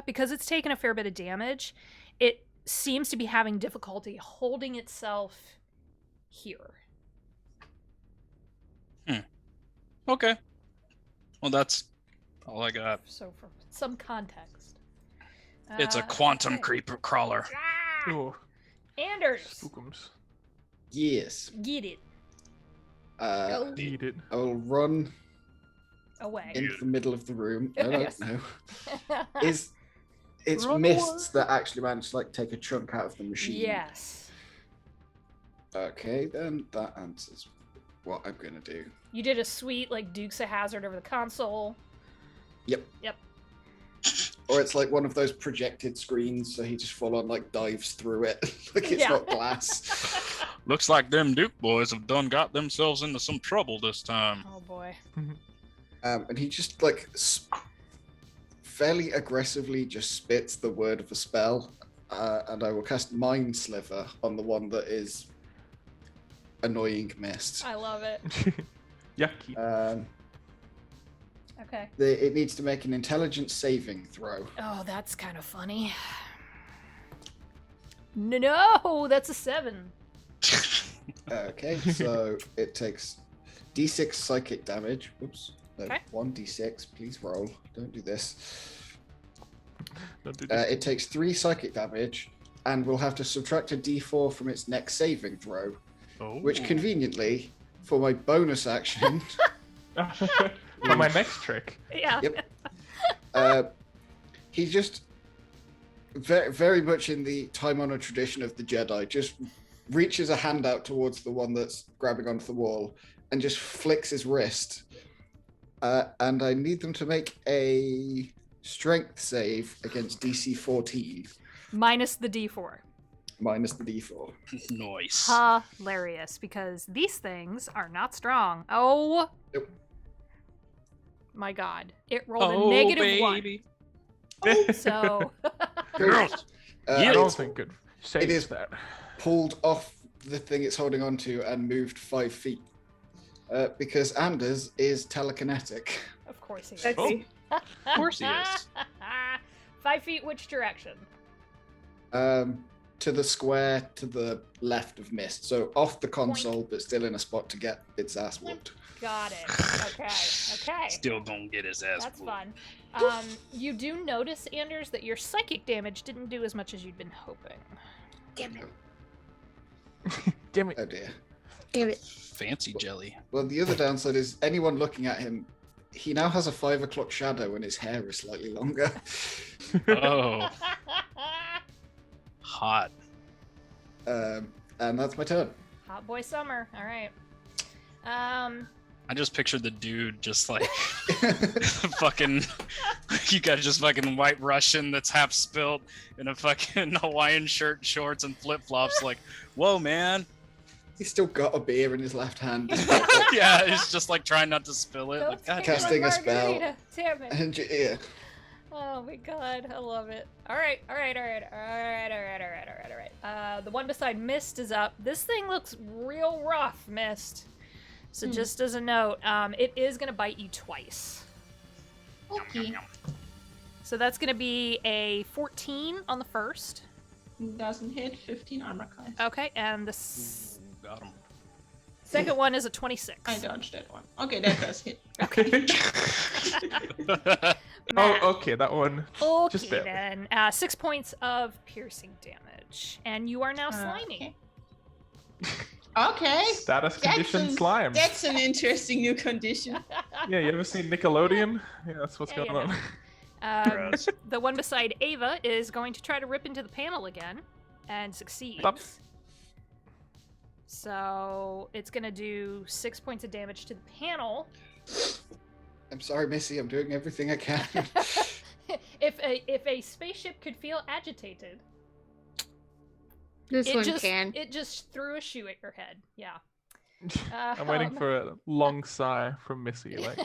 because it's taken a fair bit of damage, it seems to be having difficulty holding itself here. Okay. Well, that's all I got. So for some context. It's a quantum okay. creeper crawler. Ah! Oh, Anders, spookums. Yes. get it Eat it. I will run away. into the middle of the room. I Yes. don't know. It's Run mists that actually managed to like take a chunk out of the machine. Yes. Okay, then that answers what I'm gonna do. You did a sweet like Dukes of Hazzard over the console. Yep. Yep. Or it's like one of those projected screens, so he just full on like dives through it, like it's Yeah. not glass. Looks like them Duke boys have done got themselves into some trouble this time. Oh boy. And he just like fairly aggressively just spits the word of a spell, and I will cast Mind Sliver on the one that is annoying Mist. I love it. Yucky. Okay. It needs to make an intelligence saving throw. Oh, that's kind of funny. No, that's a 7. Okay, so it takes D6 psychic damage. Oops. No, Okay. 1d6. Please roll. Don't do this. Don't do this. It takes 3 psychic damage, and we'll have to subtract a d4 from its next saving throw, Oh. which conveniently, for my bonus action, For my next trick. Yeah. Yep. He just very, very much in the time-honored tradition of the Jedi, just reaches a hand out towards the one that's grabbing onto the wall and just flicks his wrist. And I need them to make a strength save against DC 14 Minus the D4. minus the D4. Nice. Hilarious, because these things are not strong. Oh. Nope. My God. It rolled a negative baby. 1. So. Girls. I don't think it It saves is- that. Pulled off the thing it's holding onto and moved 5 feet. Because Anders is telekinetic. Of course he is. Sexy. Of course he is. 5 feet, which direction? To the square to the left of Mist. So off the console, but still in a spot to get its ass whooped. Got it. Okay. Okay. Still gonna get his ass That's whooped. fun. You do notice, Anders, that your psychic damage didn't do as much as you'd been hoping. Damn it. Damn it. Oh dear. Damn it. Fancy jelly. Well, the other downside is anyone looking at him, he now has a 5 o'clock shadow and his hair is slightly longer. Oh, hot. And that's my turn. Hot boy summer. All right. I just pictured the dude just like fucking. You got just fucking white Russian that's half spilt in a fucking Hawaiian shirt, shorts, and flip flops. Like, whoa, man. He's still got a beer in his left hand. Yeah, he's just like trying not to spill it. Don't Like, God, spill Casting my a spell. margarita. Damn it. And yeah. Oh my God, I love it. All right. The one beside Mist is up. This thing looks real rough, Mist. So just as a note, it is gonna bite you twice. Okay. So that's gonna be a 14 on the first. Doesn't hit. 15 armor class. Okay, and the got him. second one is a 26. I dodged that one. Okay, that does hit. Matt. Oh, okay, that one. Just Okay barely. then. 6 points of piercing damage, and you are now slimy. Okay. Status condition slime. That's an interesting new condition. Yeah, you ever seen Nickelodeon? Yeah, that's what's Yeah, going you on. Gross. The one beside Ava is going to try to rip into the panel again, and succeeds. Stop. So it's gonna do 6 points of damage to the panel. I'm sorry, Missy. I'm doing everything I can. If a spaceship could feel agitated, This one just can. it just threw a shoe at your head. Yeah. I'm waiting for a long sigh from Missy. Like,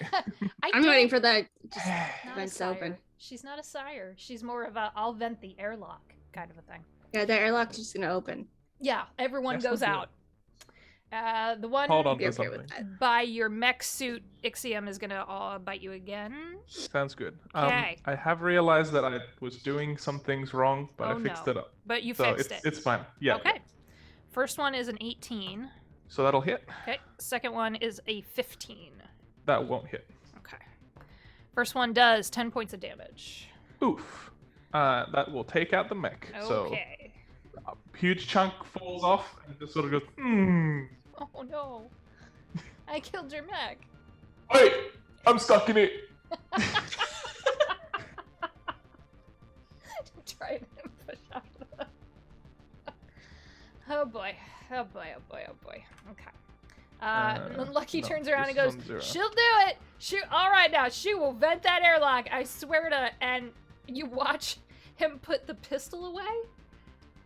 I'm waiting for that. Just Not a vents sire. open. She's not a sire. She's more of a I'll vent the airlock kind of a thing. Yeah, the airlock's just gonna open. Yeah, everyone Yes, goes we'll do out. The one hold on Be to okay something. with that. by your mech suit, Ixiom, is gonna bite you again. Sounds good. Okay. I have realized that I was doing some things wrong, but Oh, I fixed no. it up. But you So fixed it's it. it's fine. Yeah. Okay. First one is an 18. So that'll hit. Okay. Second one is a 15. That won't hit. Okay. First one does 10 points of damage. Oof. That will take out the mech. So Okay. a huge chunk falls off and just sort of goes, hmm. Oh no. I killed your mech. Wait! I'm stuck in it! Try to push out. Oh boy. Oh boy. Oh boy. Oh boy. Okay. And then Lucky no, turns around this and is goes, on 0. "She'll do it. She all right now. She will vent that airlock. I swear to." And you watch him put the pistol away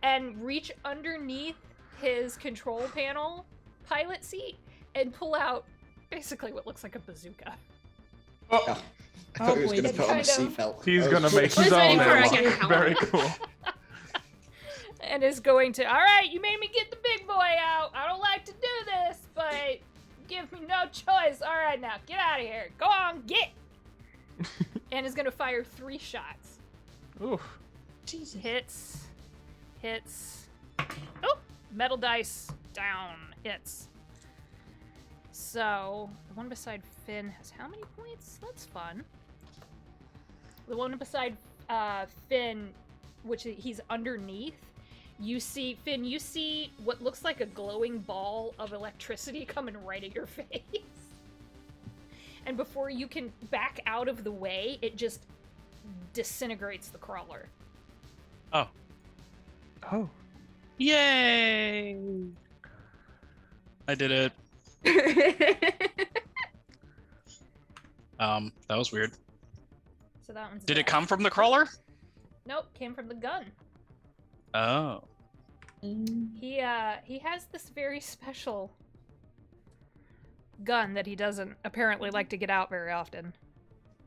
and reach underneath his control panel pilot seat and pull out basically what looks like a bazooka. Oh, I thought he was boy, going to it's put on a kind of- seatbelt. he's I gonna was- make I was his own waiting for a airlock. second. Very cool. And is going to, all right, you made me get the big boy out. I don't like to do this, but give me no choice. All right, now get out of here. Go on, get. And is going to fire 3 shots. Oof. Jesus. Hits. Oh, metal dice down. Hits. So, the one beside Finn has how many points? That's fun. The one beside Finn, which he's underneath, you see, Finn, you see what looks like a glowing ball of electricity coming right at your face. And before you can back out of the way, it just disintegrates the crawler. Oh. Oh. Yay! I did it. That was weird. So that one's Did dead. it come from the crawler? Nope, came from the gun. Oh. He has this very special gun that he doesn't apparently like to get out very often.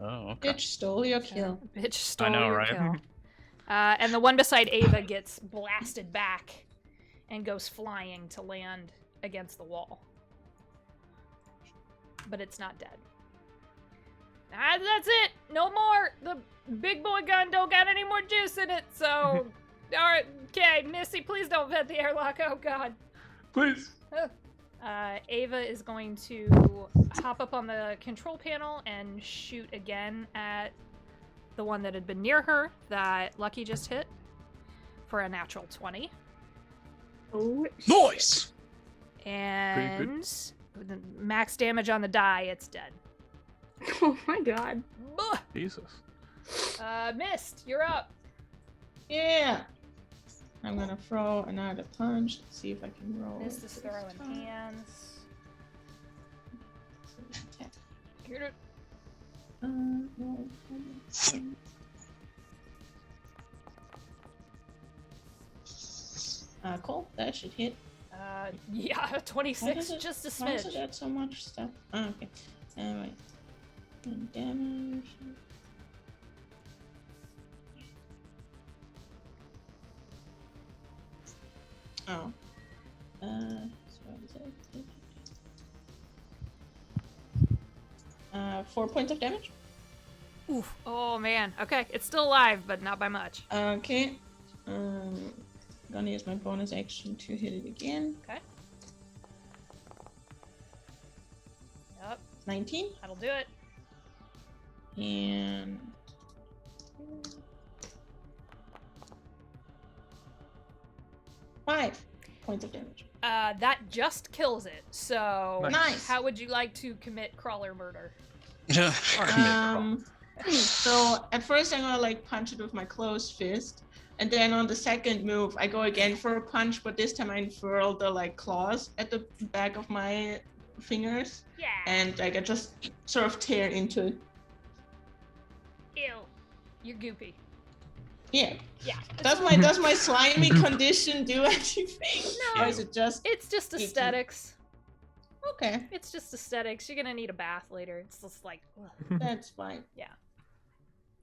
Oh, okay. Bitch stole your kill. Bitch stole know, your right? kill. And the one beside Ava gets blasted back and goes flying to land against the wall. But it's not dead. That's it! No more! The big boy gun don't got any more juice in it, so... Alright, okay, Missy, please don't vent the airlock, oh god. Please. Ava is going to hop up on the control panel and shoot again at the one that had been near her that Lucky just hit for a natural 20. Oh, Nice! And with the max damage on the die, it's dead. Oh my god. Buh! Jesus. Mist, you're up. Yeah. I'm gonna throw another punch. Let's see if I can roll. Mist is throwing hands. Get it. No. Cool. That should hit. Yeah, Why 26, does it- just a Why does it smidge. add so much stuff? Oh, okay. Anyway. And damage. Oh. So what is it? 4 points of damage. Oof. Oh man. Okay, it's still alive, but not by much. Okay. Gonna use my bonus action to hit it again. Okay. Yep, 19. that'll do it. And 5 points of damage. That just kills it. So, Nice. how would you like to commit crawler murder? So at first I'm gonna like punch it with my closed fist, and then on the second move I go again for a punch, but this time I unfurl the like claws at the back of my fingers, Yeah. and like I just sort of tear into it. Ew. You're goopy. Yeah. Yeah. Does my slimy condition do anything? No. Or is it just It's just Icky. aesthetics. okay? It's just aesthetics. You're gonna need a bath later. It's just like, ugh. That's fine. Yeah.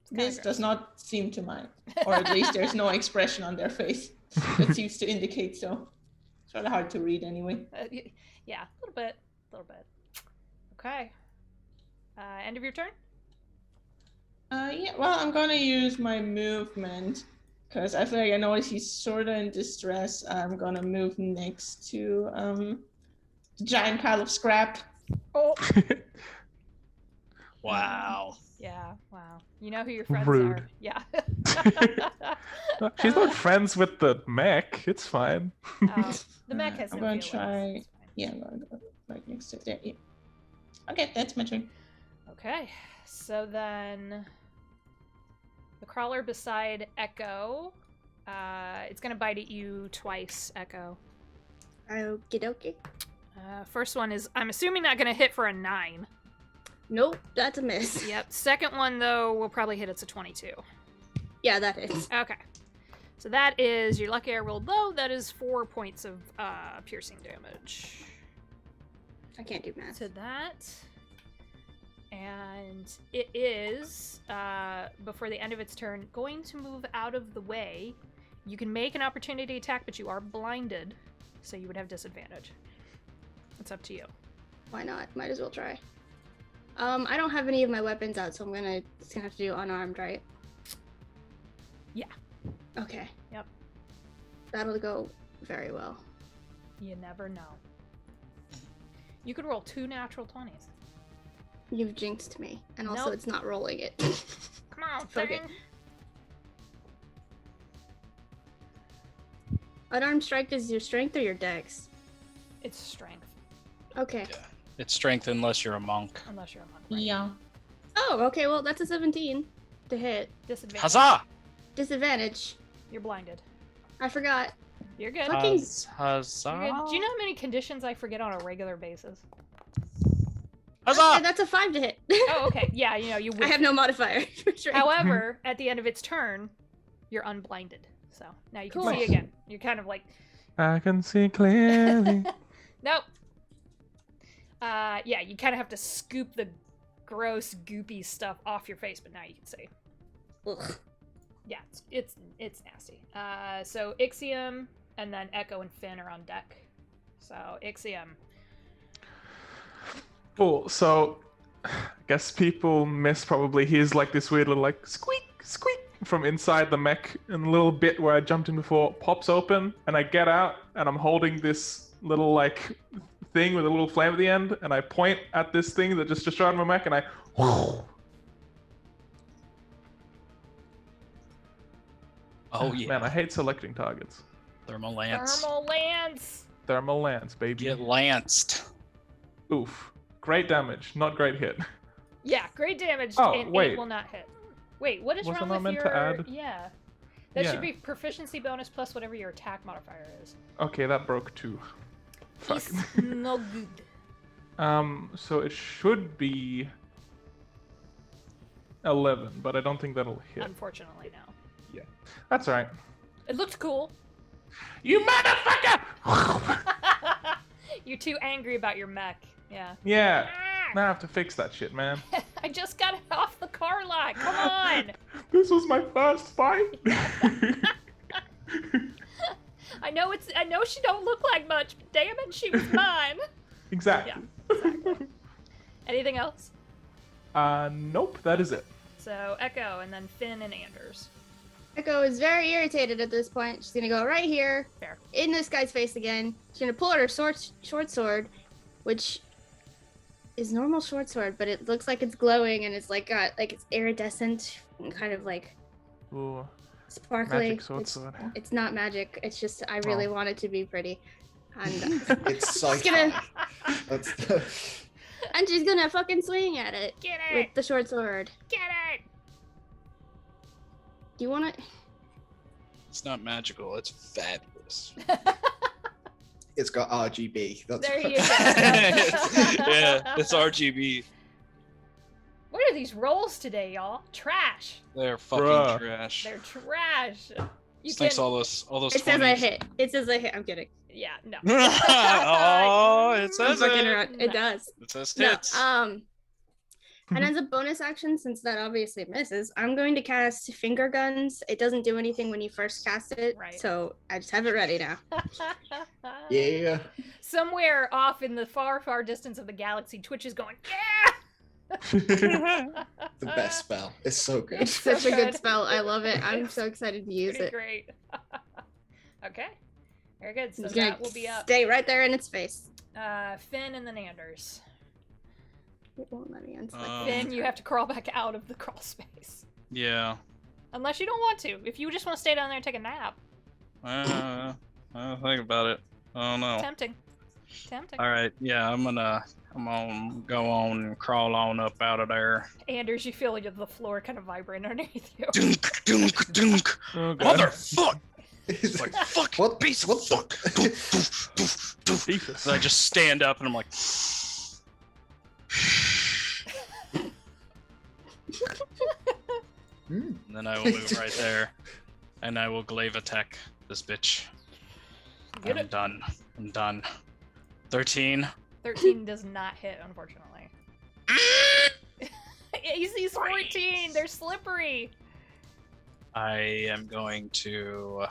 It's kinda This gross. does not seem to mind, or at least there's no expression on their face that seems to indicate so. It's rather hard to read anyway. Yeah, a little bit. Okay. End of your turn? Yeah, well, I'm gonna use my movement because I feel like I notice he's sort of in distress. I'm gonna move next to the giant pile of scrap. Oh. Wow. Yeah, wow. You know who your friends Rude. are. Yeah. She's not friends with the mech. It's fine. The mech has I'm no gonna feelings. try. It's fine. Yeah, I'm gonna go right next to there. Yeah. Okay, that's my turn. Okay, so then the crawler beside Echo, it's gonna bite at you twice, Echo. Okie dokie. First one is, I'm assuming, not gonna hit for a 9. Nope, that's a miss. Yep. Second one, though, will probably hit. It's a 22. Yeah, that is. Okay. So that is, you're lucky I rolled low, that is 4 points of piercing damage I can't do math. to that. And it is, before the end of its turn, going to move out of the way. You can make an opportunity attack, but you are blinded, so you would have disadvantage. It's up to you. Why not? Might as well try. I don't have any of my weapons out, so it's gonna have to do unarmed, right? Yeah. Okay. Yep. That'll go very well. You never know. You could roll 2 natural 20s. You've jinxed me, and also Nope. it's not rolling it. Come on, Okay. thing. Unarmed strike is your strength or your dex? It's strength, Okay. Yeah. It's strength unless you're a monk. unless you're a monk. Right? Yeah. Oh, okay. Well, that's a 17 to hit. Disadvantage. Huzzah! Disadvantage. You're blinded. I forgot. You're good. Fucking- Huzzah! You're good. Do you know how many conditions I forget on a regular basis? Okay, Huzzah! that's a 5 to hit. Oh, okay. Yeah, you know, you I would. have no modifier. for sure. However, at the end of its turn, you're unblinded. So now you can Cool. see again. You're kind of like, I can see clearly. nope. Yeah, you kind of have to scoop the gross, goopy stuff off your face, but now you can see. Ugh. Yeah, it's nasty. So Ixiom and then Echo and Finn are on deck. So Ixiom. Cool. So, I guess people miss probably here's like this weird little like squeak, squeak from inside the mech, and the little bit where I jumped in before pops open, and I get out, and I'm holding this little like thing with a little flame at the end, and I point at this thing that just destroyed my mech, and I. Oh yeah. Man, I hate selecting targets. Thermal lance. Thermal Lance! Thermal lance, baby. Get lanced. Oof. Great damage, not great hit. Yeah, great damage, Oh, and 8 wait. will not hit. Wait, what is Wasn't wrong I with meant your... to add? Yeah. That Yeah. should be proficiency bonus plus whatever your attack modifier is. Okay, that broke too. Fuck. It's no good. So it should be 11, but I don't think that'll hit. Unfortunately, no. That's alright. It looked cool. You motherfucker! You're too angry about your mech. Yeah. Yeah, Ah! now I have to fix that shit, man. I just got it off the car lot. Come on. This was my first fight. I know she don't look like much, but damn it, she was mine. Exactly. Anything else? Nope, that is it. So Echo and then Finn and Anders. Echo is very irritated at this point. She's gonna go right here, Fair. in this guy's face again. She's gonna pull out her short sword, which is normal short sword, but it looks like it's glowing and it's like got like it's iridescent and kind of like Ooh, sparkly. magic sword. It's not magic. It's just I really Oh. want it to be pretty, and It's Just sci-fi. gonna- That's and she's gonna fucking swing at it Get with it! the short sword. Get it! Do you want to? It's not magical. It's fabulous. it's got RGB. That's There what- you go. Yeah, it's RGB. What are these rolls today, y'all? Trash. They're fucking Bruh. trash. They're trash. You This makes can. all those It says I 20s. hit. It says I hit. I'm kidding. Yeah, no. Oh, it I'm says fucking it. around. It does. It says No. tits. And as a bonus action, since that obviously misses, I'm going to cast Finger Guns. It doesn't do anything when you first cast it, Right. so I just have it ready now. Yeah. Somewhere off in the far, far distance of the galaxy, Twitch is going, yeah! The best spell. It's so good. It's such a good good. spell. I love it. I'm so excited to use Pretty it. great. Okay. Very good. So It's gonna that will be up. stay right there in its face. Finn and then Anders. It won't let me unselect it. Finn, you have to crawl back out of the crawl space. Yeah. Unless you don't want to. If you just want to stay down there and take a nap. I don't think about it. I don't know. Tempting. Tempting. All right. Yeah, I'm gonna go on and crawl on up out of there. Anders, you feel the floor kind of vibrate underneath you. Dunk, dunk, dunk. Oh, God. Motherfuck! It's like fuck, What- piece of what the- fuck. Doof, doof, doof, doof. Jesus. And I just stand up and I'm like, Mm. and then I will move right there, and I will glaive attack this bitch. Get I'm it. done. I'm done. 13. 13 does not hit, unfortunately. AC's 14! They're slippery! I am going to.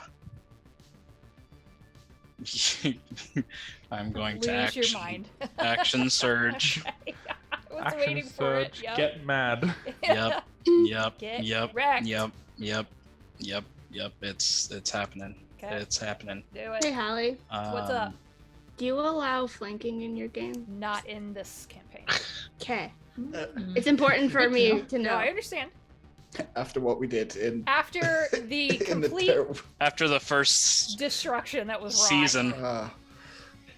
I'm going to Lose your action, mind. action surge. Okay. I was Action waiting for it. surge, Yep. get mad. Yep. Yep. Get Yep. wrecked. Yep. Yep. Yep. Yep. It's happening. Okay. It's happening. Do Hey, it. Hallie. What's up? Do you allow flanking in your game? Not in this campaign. Okay. Mm. It's important for Good to me know. to No, know. I understand. After what we did in After the in the complete terrible After the first destruction that was wrought. season.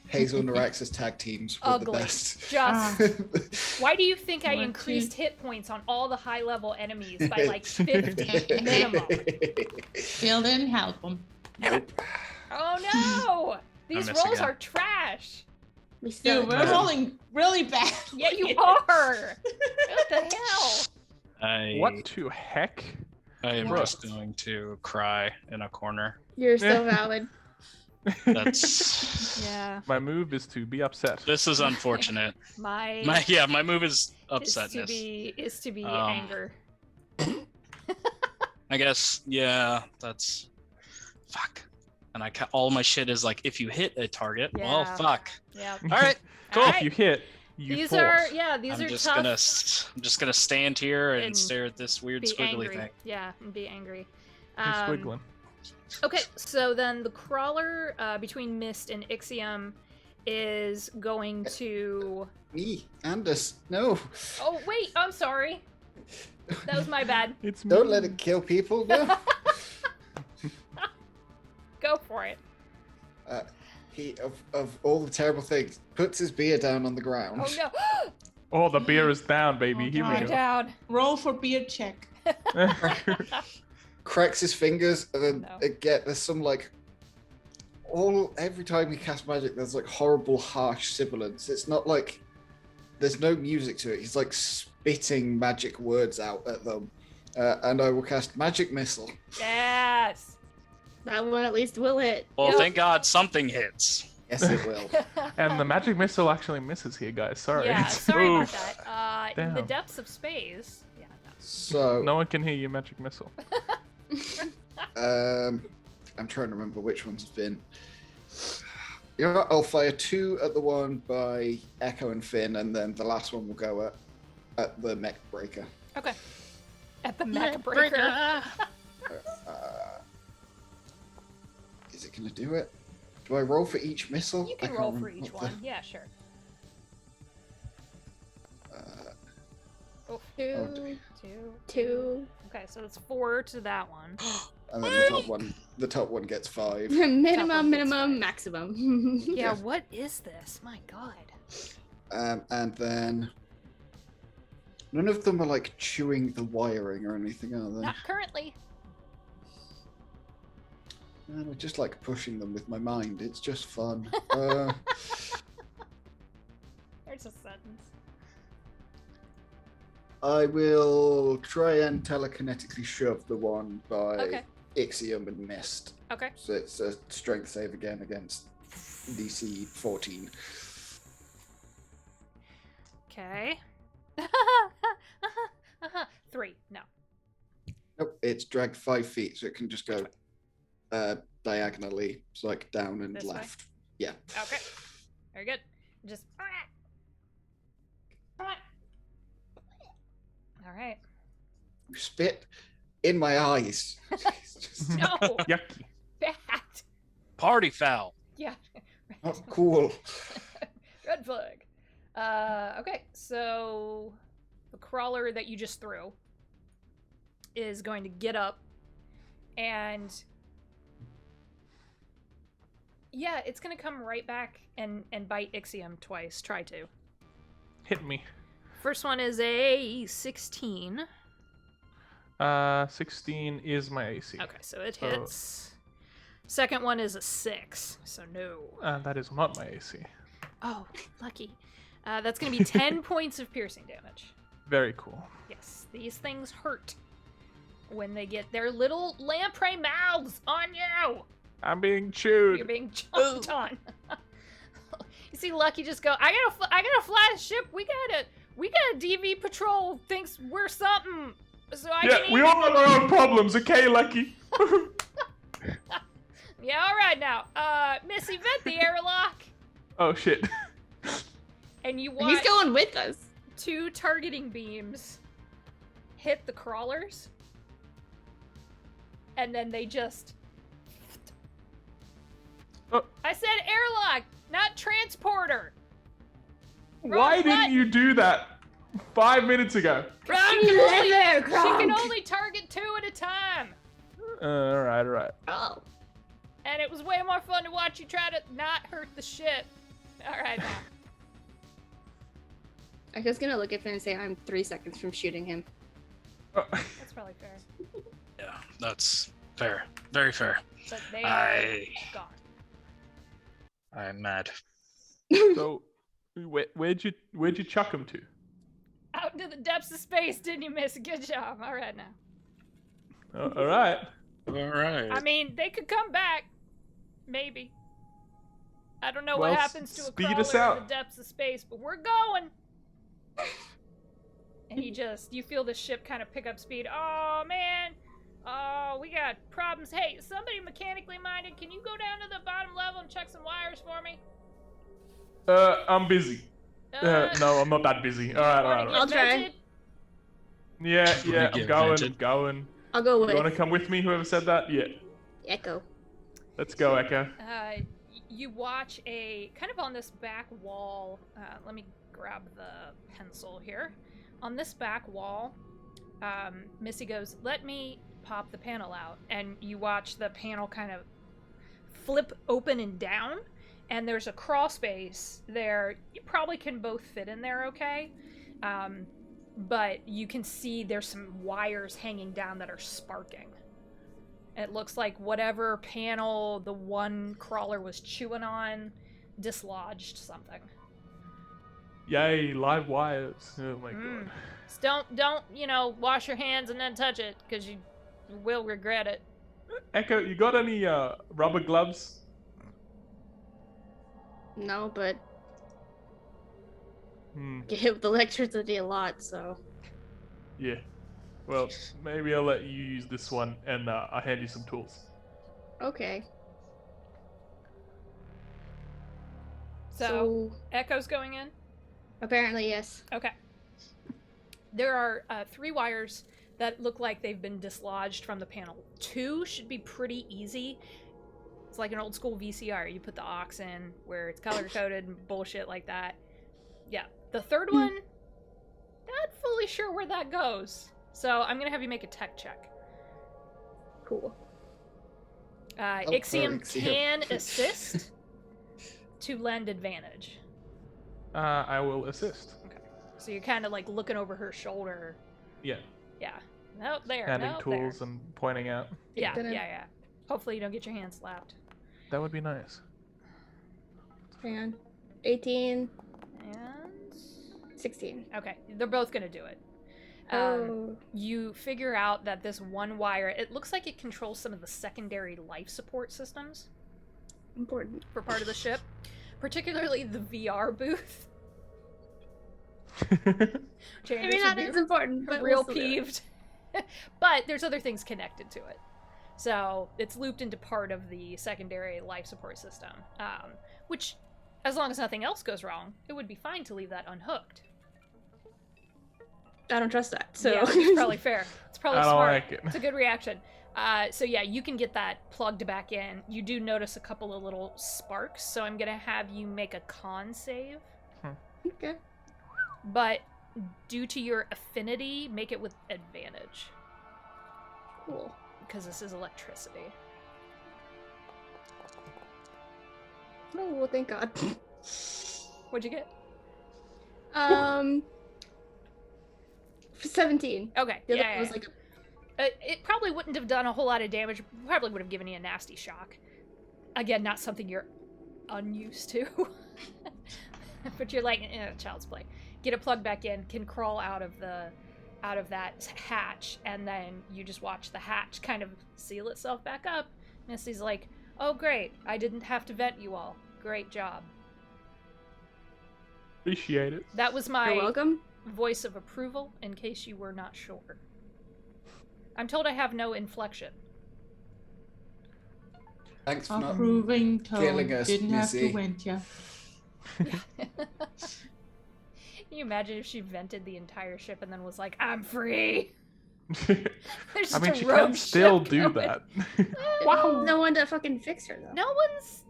Hazel and Arax's tag teams were the Ugly. best. Just why do you think I What increased to- hit points on all the high level enemies by like 50 minimum? Still didn't help them. Nope. Oh no! These miss rolls again. are trash. We still Dude, we're rolling really bad. Yeah, you are. What the hell? What to heck? I am What? just going to cry in a corner. You're so valid. That's Yeah, My move is to be upset. this is unfortunate. my My move is is to upsetness. be Um, anger. I guess that's fuck. And all my shit is like if you hit a target, well Yeah. fuck. Yeah. All right, cool. All If right. you hit, you These force. are these I'm are just tough. I'm just gonna stand here and, And stare at this weird Be squiggly angry. thing. Yeah, and be angry. You're squiggling. Okay, so then the crawler between Mist and Ixiom is going to. Me, Anders, no. Oh wait, I'm sorry. That was my bad. It's me. Don't let it kill people. No. Go for it. He of all the terrible things puts his beer down on the ground. Oh no! Oh, the beer is down, baby. Oh, Here God, we go. down. Roll for beer check. Cracks his fingers and then No. there's some like every time he casts magic there's like horrible harsh sibilance. It's not like there's no music to it. He's like spitting magic words out at them. And I will cast magic missile. Yes. That one at least will hit. Well, Yep. thank God something hits. Yes, it will. And the magic missile actually misses here, guys. Sorry. Yeah, sorry about Oof. that. In the Damn. depths of space. Yeah. No. So No one can hear your magic missile. I'm trying to remember which one's been. You know what? I'll fire 2 at the one by Echo and Finn, and then the last one will go at the mech breaker. Okay. At the mech breaker. Is it going to do it? Do I roll for each missile? You I can can't roll for remember each what the- one. Yeah, sure. Two, dear. 2. two. Okay, so it's 4 to that one. And then the top one gets 5. Minimum, gets five. maximum. Yeah, what is this? My God. And then none of them are like chewing the wiring or anything, are they? Not currently. And I just like pushing them with my mind. It's just fun. There's a sentence. I will try and telekinetically shove the one by Okay. Ixiom and Mist. Okay. So it's a strength save again against DC 14. Okay. 3. No. Nope, it's dragged 5 feet, so it can just go diagonally, so like down and This way? left. Yeah. Okay. Very good. Just. All right. You spit in my eyes. It's just No. Yucky. Bad. Party foul. Yeah. not cool. Red flag. Okay, so the crawler that you just threw is going to get up and yeah, it's gonna come right back and bite Ixiom twice. Try to. Hit me. First one is a 16. 16 is my AC. Okay, so it So- hits. Second one is a 6, so no. That is not my AC. Oh, lucky. That's gonna be 10 points of piercing damage. Very cool. Yes, these things hurt when they get their little lamprey mouths on you. I'm being chewed. You're being chomped on. You see Lucky just go, I gotta fly the ship. We got DV patrol thinks we're something. So I Yeah, can we eat. all have our own problems, okay, Lucky? Yeah, all right now. Missy, vent the airlock, Oh shit. and you watch He's going with us. 2 targeting beams hit the crawlers, and then they just. Oh. I said airlock. not transporter. Why didn't you do that 5 minutes ago? Wrong lever, She can Gronk. only target 2 at a time. Alright. Oh. And it was way more fun to watch you try to not hurt the ship. Alright, now. I was gonna look at him and say I'm 3 seconds from shooting him. That's probably fair. Yeah, that's fair. Very fair. But they are gone. I'm mad. So, where'd you chuck him to? Out into the depths of space, didn't you, miss? Good job. Alright, now. Alright. Alright. I mean, they could come back. Maybe. I don't know Well, what happens to a speed crawler us in out. the depths of space, but we're going. And you feel the ship kind of pick up speed. Oh, man. Oh, we got problems. Hey, somebody mechanically minded, can you go down to the bottom level and check some wires for me? I'm busy. No, I'm not that busy. Alright. I'll try. Yeah, Get I'm vented. going. I'll go with You wanna come with me, whoever said that? Yeah. Echo. Let's go, Echo. You watch kind of on this back wall. Let me grab the pencil here. On this back wall, Missy goes, "Let me pop the panel out." And you watch the panel kind of flip open and down. And there's a crawl space there. You probably can both fit in there okay. But you can see there's some wires hanging down that are sparking. It looks like whatever panel the one crawler was chewing on dislodged something. Yay, live wires. Oh my god. So don't, wash your hands and then touch it, because you will regret it. Echo, you got any rubber gloves? No, but Hmm. get hit with electricity a lot, so. Yeah. Well, maybe I'll let you use this one, and I'll hand you some tools. Okay. So, Echo's going in? Apparently, yes. Okay. There are 3 wires that look like they've been dislodged from the panel. 2 should be pretty easy. It's like an old school VCR. You put the aux in where it's color coded and bullshit like that. Yeah. The third one, not fully sure where that goes. So I'm gonna have you make a tech check. Cool. Ixiom Ixiom. can assist to lend advantage. I will assist. So you're kind of like looking over her shoulder. Yeah. Yeah. Nope, there. Handing nope, tools there. and pointing out. Yeah, Gonna- yeah. Hopefully you don't get your hand slapped. That would be nice. Hang on. 18, And 16. okay, they're both gonna do it. You figure out that this one wire, it looks like it controls some of the secondary life support systems Important. for part of the ship, particularly the VR booth. Maybe not as important, but real we'll still do it. peeved. But there's other things connected to it. So it's looped into part of the secondary life support system, which, as long as nothing else goes wrong, it would be fine to leave that unhooked. I don't trust that, so. Yeah, it's probably fair. It's probably I don't smart. like it. It's a good reaction. So yeah, you can get that plugged back in. You do notice a couple of little sparks, so I'm gonna have you make a con save. Okay. But due to your affinity, make it with advantage. Cool. Because this is electricity. Oh, well, thank God. What'd you get? 17. Okay, The other yeah, one was like it probably wouldn't have done a whole lot of damage. Probably would have given you a nasty shock. Again, not something you're unused to. But you're like, child's play. Get it plugged back in, can crawl out of that hatch, and then you just watch the hatch kind of seal itself back up. Missy's like, "Oh great, I didn't have to vent you all. Great job." Appreciate it. That was You're my welcome. voice of approval, in case you were not sure. I'm told I have no inflection. Thanks for not. Approving killing tone. us, Didn't have to Missy. went ya. Can you imagine if she vented the entire ship and then was like, "I'm free"? There's I just mean, a she rogue can still ship do going. that. Wow. No one to fucking fix her, though. No one's.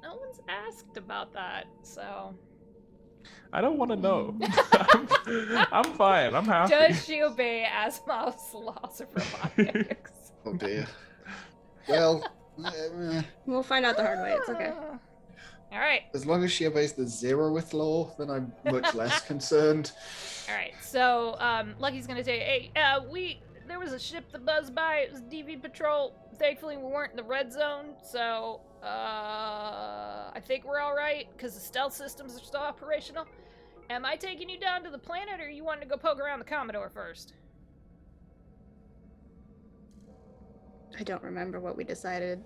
No one's asked about that, so. I don't want to know. I'm fine. I'm happy. Does she obey Asimov's laws of robotics? Oh dear. Well, We'll find out the hard way. It's okay. All right. as long as she obeys the zeroth law, then I'm much less concerned. All right. So, Lucky's gonna say, "Hey, there was a ship that buzzed by. It was DV patrol. Thankfully, we weren't in the red zone, so I think we're all right because the stealth systems are still operational. Am I taking you down to the planet, or you wanting to go poke around the Commodore first?" I don't remember what we decided.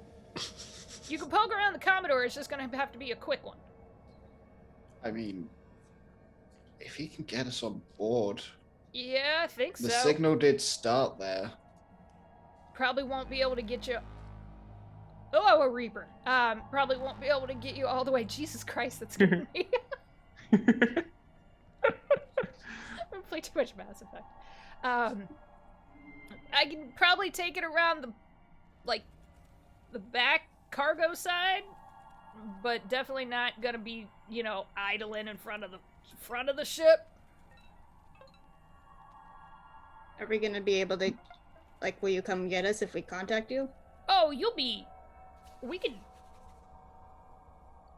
You can poke around the Commodore. It's just gonna have to be a quick one. I mean, if he can get us on board, Yeah, I think so. the signal did start there. Probably won't be able to get you. Oh, a Reaper. Probably won't be able to get you all the way. Jesus Christ, that's gonna be. I'm gonna play too much Mass Effect. I can probably take it around the back cargo side, but definitely not gonna be, idling in front of the ship. Are we gonna be able to, will you come get us if we contact you? Oh, we could.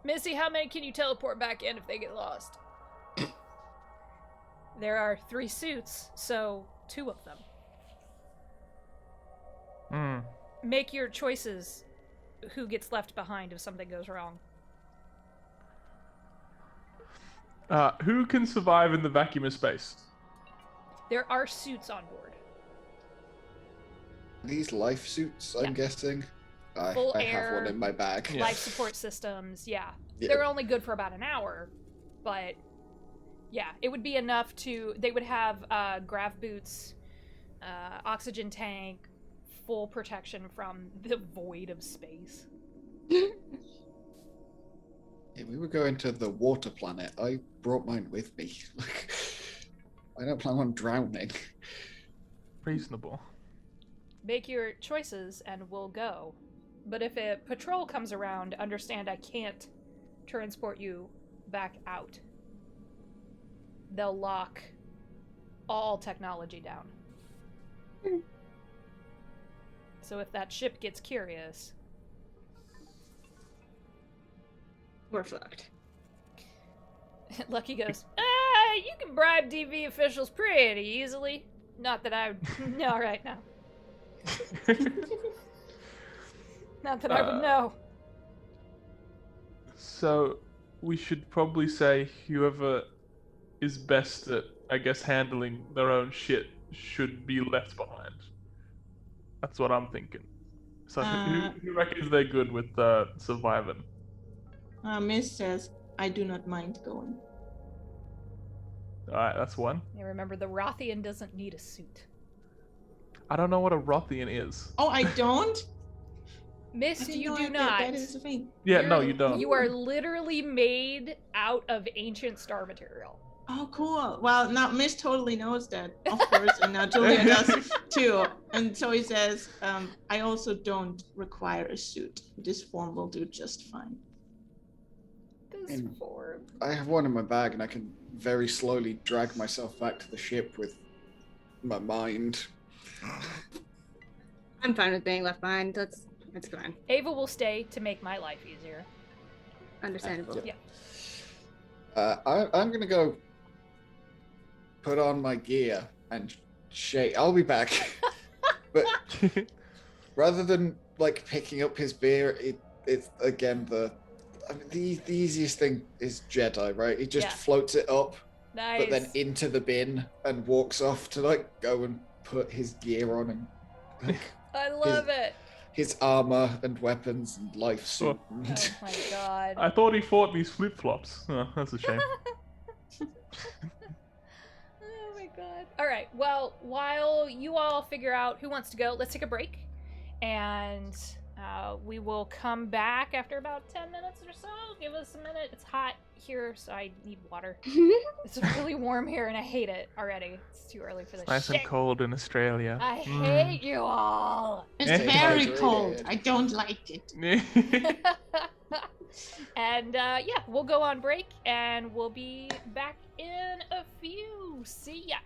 Missy, how many can you teleport back in if they get lost? There are 3 suits, so 2 of them. Make your choices. Who gets left behind if something goes wrong? Who can survive in the vacuum of space? There are suits on board. These life suits, I'm Yeah. guessing. Full I air, have one in my bag. Yeah. Life support systems, yeah. Yeah. They're only good for about an hour, but yeah, it would be enough to. They would have grav boots, oxygen tank, full protection from the void of space. Yeah, we were going to the water planet. I brought mine with me. I don't plan on drowning. Reasonable. Make your choices and we'll go. But if a patrol comes around, understand I can't transport you back out. They'll lock all technology down. So if that ship gets curious... We're fucked. Lucky goes, you can bribe DV officials pretty easily. Not that I would know right now. Not that I would know. So, we should probably say whoever is best at, I guess, handling their own shit should be left behind. That's what I'm thinking. So, who reckons they're good with surviving? Miss says, I do not mind going. Alright, that's one. Yeah, remember, the Rothian doesn't need a suit. I don't know what a Rothian is. Oh, I don't? Miss, I didn't you know do that not. That is a thing. Yeah, no, you don't. You are literally made out of ancient star material. Oh, cool. Well, now Miss totally knows that, of course, and now Julia does too. And so he says, I also don't require a suit. This form will do just fine. This form. I have one in my bag, and I can very slowly drag myself back to the ship with my mind. I'm fine with being left behind. That's fine. Ava will stay to make my life easier. Understandable. Yeah. Yeah. I'm gonna go put on my gear and shake. I'll be back. But rather than picking up his beer, it's again the easiest thing is Jedi, right? He just floats it up, Nice. but then into the bin and walks off to go and put his gear on and I love it. his armor and weapons and life suit. Oh my god. I thought he fought these flip-flops. Oh, that's a shame. Oh my god. Alright, well, while you all figure out who wants to go, let's take a break. And we will come back after about 10 minutes or so. Give us a minute. It's hot here, so I need water. It's really warm here, and I hate it already. It's too early for this Nice shit. and cold in Australia. I hate you all. It's Stay very hydrated. cold. I don't like it. And yeah, we'll go on break, and we'll be back in a few. See ya.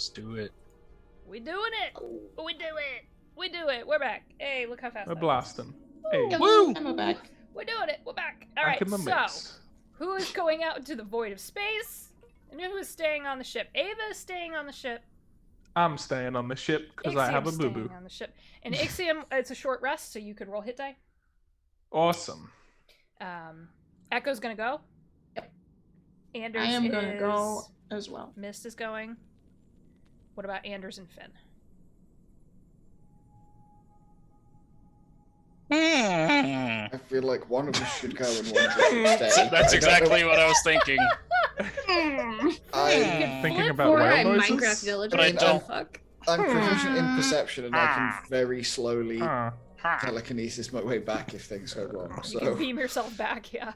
Let's do it. We doing it. We do it. We do it. We're back. Hey, look how fast We're that blasting. was. Hey, Woo! I'm back. We're doing it. We're back. All back right. in the So, mix. who is going out into the void of space, and who is staying on the ship? Ava is staying on the ship. I'm staying on the ship because I have a Ixiom's boo boo. staying on the ship, and Ixiom, it's a short rest, so you could roll hit die. Awesome. Echo's gonna go. Yep. Anders I am is... gonna go as well. Mist is going. What about Anders and Finn? I feel like one of us should go and one of us should stay. That's I don't know. exactly what I was thinking. I, Thinking about Or whale a noises? Minecraft villager. But I don't- Fuck. I'm proficient in perception and I can very slowly Huh. telekinesis my way back if things go wrong. You can So beam yourself back, yeah.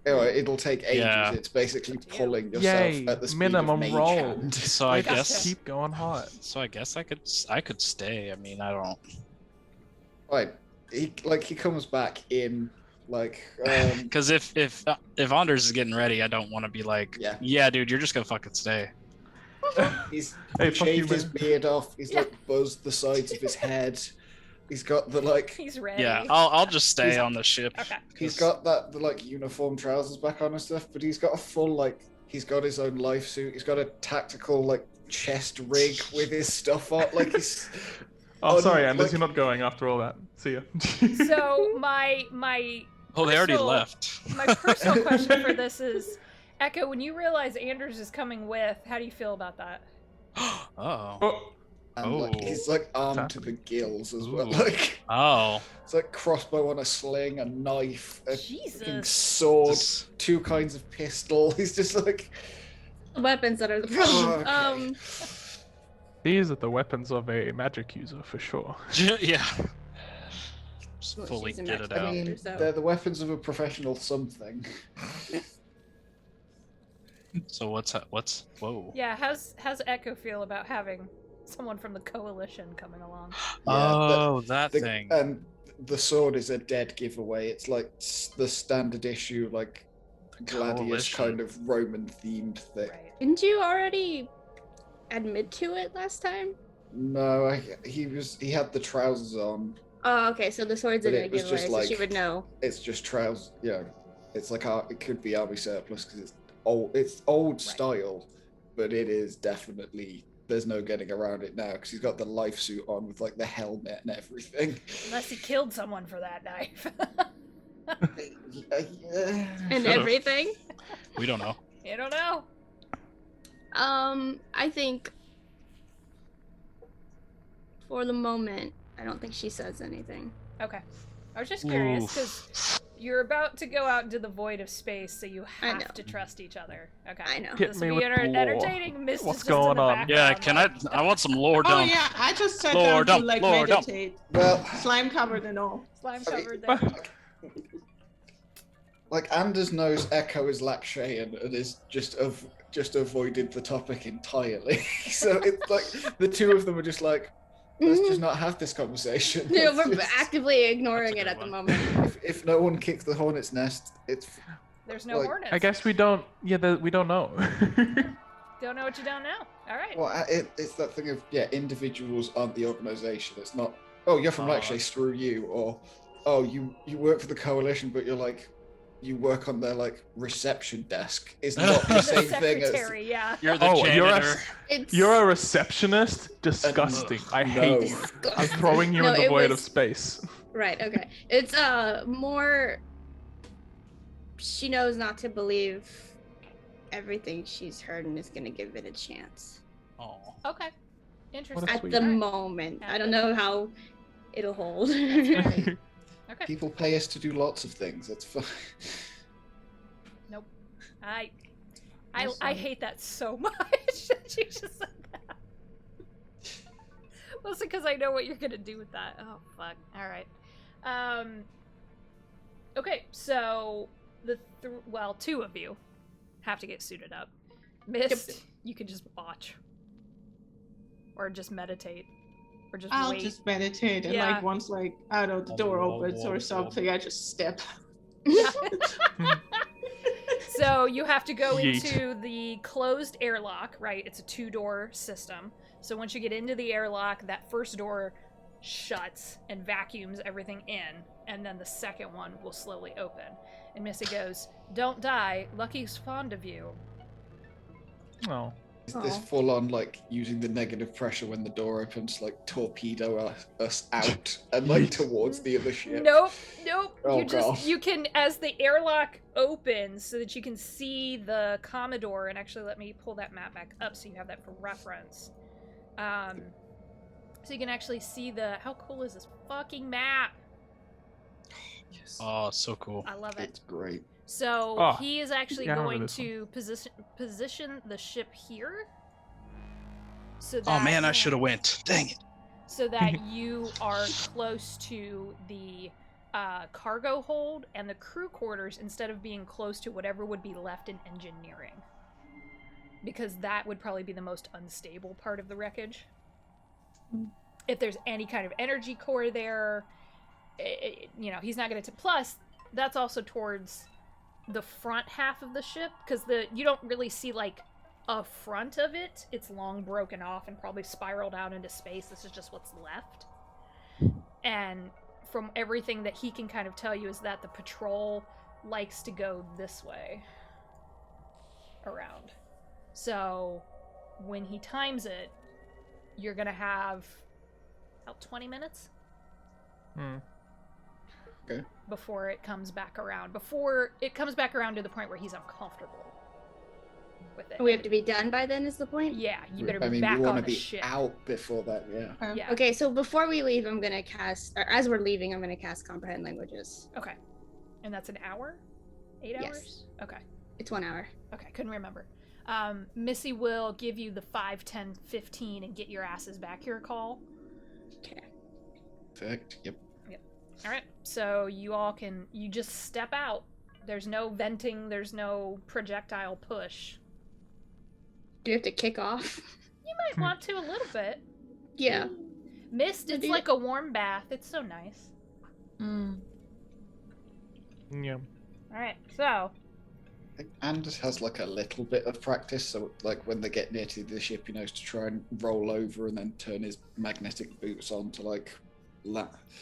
anyway, it'll take ages. Yeah. It's basically pulling yourself Yay, at the speed minimum of mage roll. hand. So I Gotcha. guess. Keep going hot. So I guess I could stay. I mean, I don't. Right. He comes back in like Because if Anders is getting ready, I don't want to be like, Yeah. dude, you're just gonna fucking stay. he's Hey, fuck you, shaved his man. beard off. He's Yeah. like buzzed the sides of his head. He's got the like He's ready. Yeah, I'll just stay He's- on the ship. Okay. he's got the like uniform trousers back on and stuff, but he's got a full like he's got his own life suit. He's got a tactical like chest rig with his stuff on. Like he's Oh, sorry, Anders, like- you're not going after all that. See ya. So my Oh, they already personal- left. my personal question for this is, Echo, when you realize Anders is coming with, how do you feel about that? Oh. Oh, and like Oh. he's like armed to the gills as well. Ooh. Like Oh. it's like crossbow on a sling, a knife, a fucking Jesus. sword, Just- 2 kinds of pistol. He's just like Weapons that are the problem. okay. these are the weapons of a magic user for sure. Yeah. Just Well, fully she's a get it magic out. I mean, so- they're the weapons of a professional something. So what's whoa? Yeah, how's Echo feel about having someone from the coalition coming along? Oh, that The- thing. And the sword is a dead giveaway. It's like the standard issue, like gladius Coalition. kind of Roman themed thing. Right. Didn't you already admit to it last time? No, he had the trousers on. Oh, okay. So the sword's a But it good was giveaway, just so she like- would know. It's just trousers. It's like it could be army surplus because it's old. It's old style, but it is definitely. There's no getting around it now because he's got the life suit on with like the helmet and everything. Unless he killed someone for that knife. And Should've. everything. We don't know. You don't know. I think for the moment, I don't think she says anything. Okay. I was just curious because you're about to go out into the void of space, so you I know. have to trust each other. Okay. I know. Hit This me will be with the lore. entertaining. Mist What's is just in going the on? background, Yeah, can like, I want some lore Oh dump. yeah, I just sat Lore down dump, to like lore dump. meditate. Well, Slime covered and all. slime I mean, covered there. like Anders knows Echo is Lakshayan and is just avoided the topic entirely. So it's like the two of them are just like, let's just not have this conversation. Yeah, Let's we're just- actively ignoring That's it a at the good moment. if no one kicks the hornet's nest, it's There's no like- hornets. I guess we don't. Yeah, we don't know. Don't know what you don't know. All right. well, it's that thing of individuals aren't the organization. It's not. Oh, you're from Oh. Lakshay, screw you, or oh, you work for the coalition, but you're like. You work on their like reception desk. Is not the same thing as Secretary, yeah. You're the Oh, janitor. It's You're a receptionist? Disgusting. I hate you. I'm throwing you No, in the it void of was- space. right. Okay. It's more. She knows not to believe everything she's heard and is gonna give it a chance. Oh. Okay. Interesting. a At sweet- the All right. moment, I don't know how it'll hold. Okay. people pay us to do lots of things. That's fine. Nope. I Awesome. hate that so much that you just said that. Mostly because I know what you're gonna do with that. Oh fuck. All right. Okay, so two of you have to get suited up. Mist, you can just watch, or just meditate, or just I'll wait. just meditate and Yeah. like once like I don't know the door opens or something, I just step. So you have to go Yeet. into the closed airlock, right? It's a 2-door system. So once you get into the airlock, that first door shuts and vacuums everything in, and then the second one will slowly open. And Missy goes, "Don't die. Lucky's fond of you." Oh. Is this full on like using the negative pressure when the door opens, like torpedo us out and like towards the other ship? Nope. Oh, You can, as the airlock opens so that you can see the Commodore, and actually let me pull that map back up so you have that for reference. So you can actually see how cool is this fucking map? Yes. Oh, so cool. I love it. It's great. So he is actually yeah, I remember going this to position the ship here. So Oh that, man, I should have went. Dang it. So that you are close to the cargo hold and the crew quarters instead of being close to whatever would be left in engineering. Because that would probably be the most unstable part of the wreckage. If there's any kind of energy core there, he's not going to... Plus, that's also towards the front half of the ship, because you don't really see, like, a front of it. It's long broken off and probably spiraled out into space. This is just what's left. And from everything that he can kind of tell you is that the patrol likes to go this way around. So when he times it, you're going to have about 20 minutes Okay. before it comes back around. Before it comes back around to the point where he's uncomfortable with it. We have to be done by then is the point? Yeah, you better I be mean, back we want on to the be ship. out before that, yeah. Yeah. Okay, so before we leave, I'm going to cast, or as we're leaving, I'm going to cast Comprehend Languages. Okay. And that's an hour? 8 Yes. hours? Okay. It's 1 hour. Okay, couldn't remember. Missy will give you the 5, 10, 15 and get your asses back here call. Okay. Perfect. Yep. All right, so you just step out. There's no venting, there's no projectile push. Do you have to kick off? You might want to a little bit. Yeah. Mist, it's like a warm bath. It's so nice. Yeah. All right, so I think Anders has like a little bit of practice, so like when they get near to the ship, he knows to try and roll over and then turn his magnetic boots on to like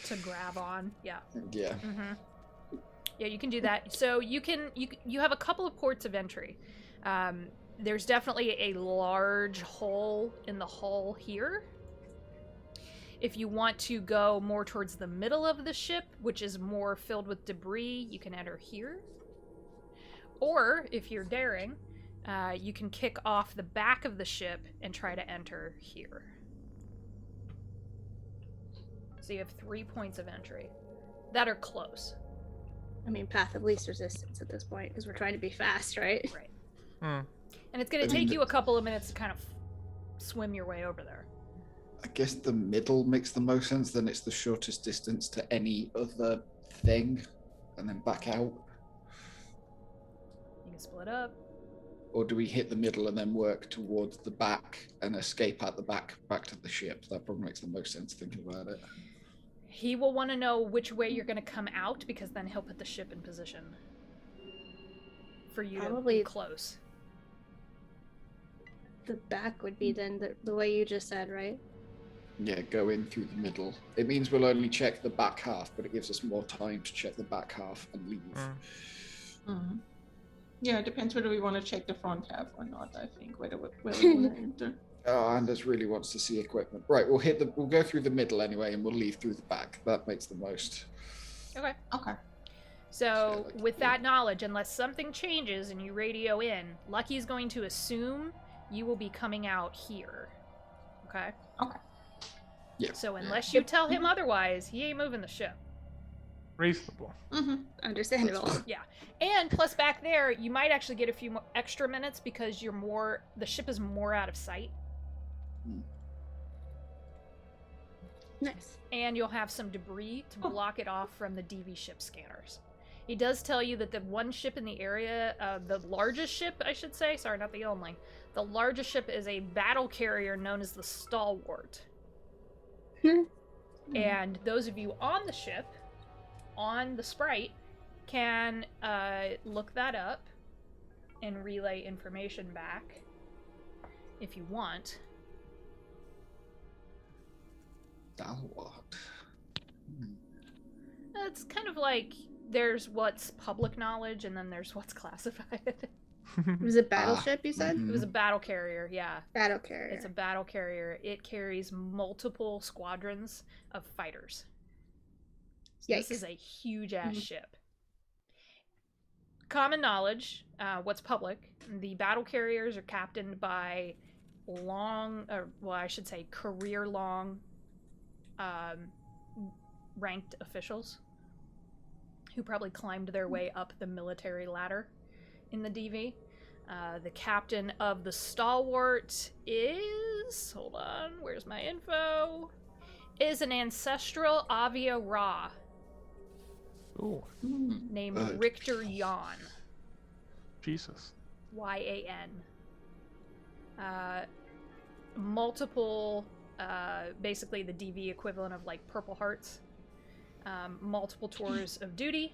to grab on, yeah. Yeah. Yeah, you can do that. So you have a couple of ports of entry. There's definitely a large hole in the hull here. If you want to go more towards the middle of the ship, which is more filled with debris, you can enter here. Or, if you're daring, you can kick off the back of the ship and try to enter here. So you have 3 points of entry that are close. I mean, path of least resistance at this point, because we're trying to be fast, right? Right. Hmm. And it's going to take you a couple of minutes to kind of swim your way over there. I guess the middle makes the most sense, then it's the shortest distance to any other thing, and then back out. You can split up. Or do we hit the middle and then work towards the back and escape out the back to the ship? That probably makes the most sense thinking about it. He will want to know which way you're going to come out, because then he'll put the ship in position for you to be close. The back would be then the way you just said, right? Yeah, go in through the middle. It means we'll only check the back half, but it gives us more time to check the back half and leave. Yeah, it depends whether we want to check the front half or not, I think, whether we want to enter. Oh, Anders really wants to see equipment. Right, we'll go through the middle anyway, and we'll leave through the back. That makes the most. Okay. Okay. So, with that knowledge, unless something changes and you radio in, Lucky's going to assume you will be coming out here. Okay? Okay. Yeah. So, unless you tell him otherwise, he ain't moving the ship. Reasonable. Understandable. Yeah. And plus back there, you might actually get a few more extra minutes because the ship is more out of sight. Nice. And you'll have some debris to block it off from the DV ship scanners. He does tell you that the one ship in the area, the largest ship, I should say, sorry, not the only, the largest ship is a battle carrier known as the Stalwart. And those of you on the ship, on the Sprite, can look that up and relay information back if you want. Now what? It's kind of like there's what's public knowledge and then there's what's classified. It was a battleship, you said? It was a battle carrier, yeah. Battle carrier. It's a battle carrier. It carries multiple squadrons of fighters. So this is a huge ass ship. Common knowledge, what's public, the battle carriers are captained by career-long ranked officials who probably climbed their way up the military ladder in the DV. The captain of the Stalwart is... Hold on, where's my info? Is an ancestral Avia Ra. Ooh, Named Richter Yan. Jesus. Y-A-N. Multiple, basically the DV equivalent of like Purple Hearts. Multiple tours of duty.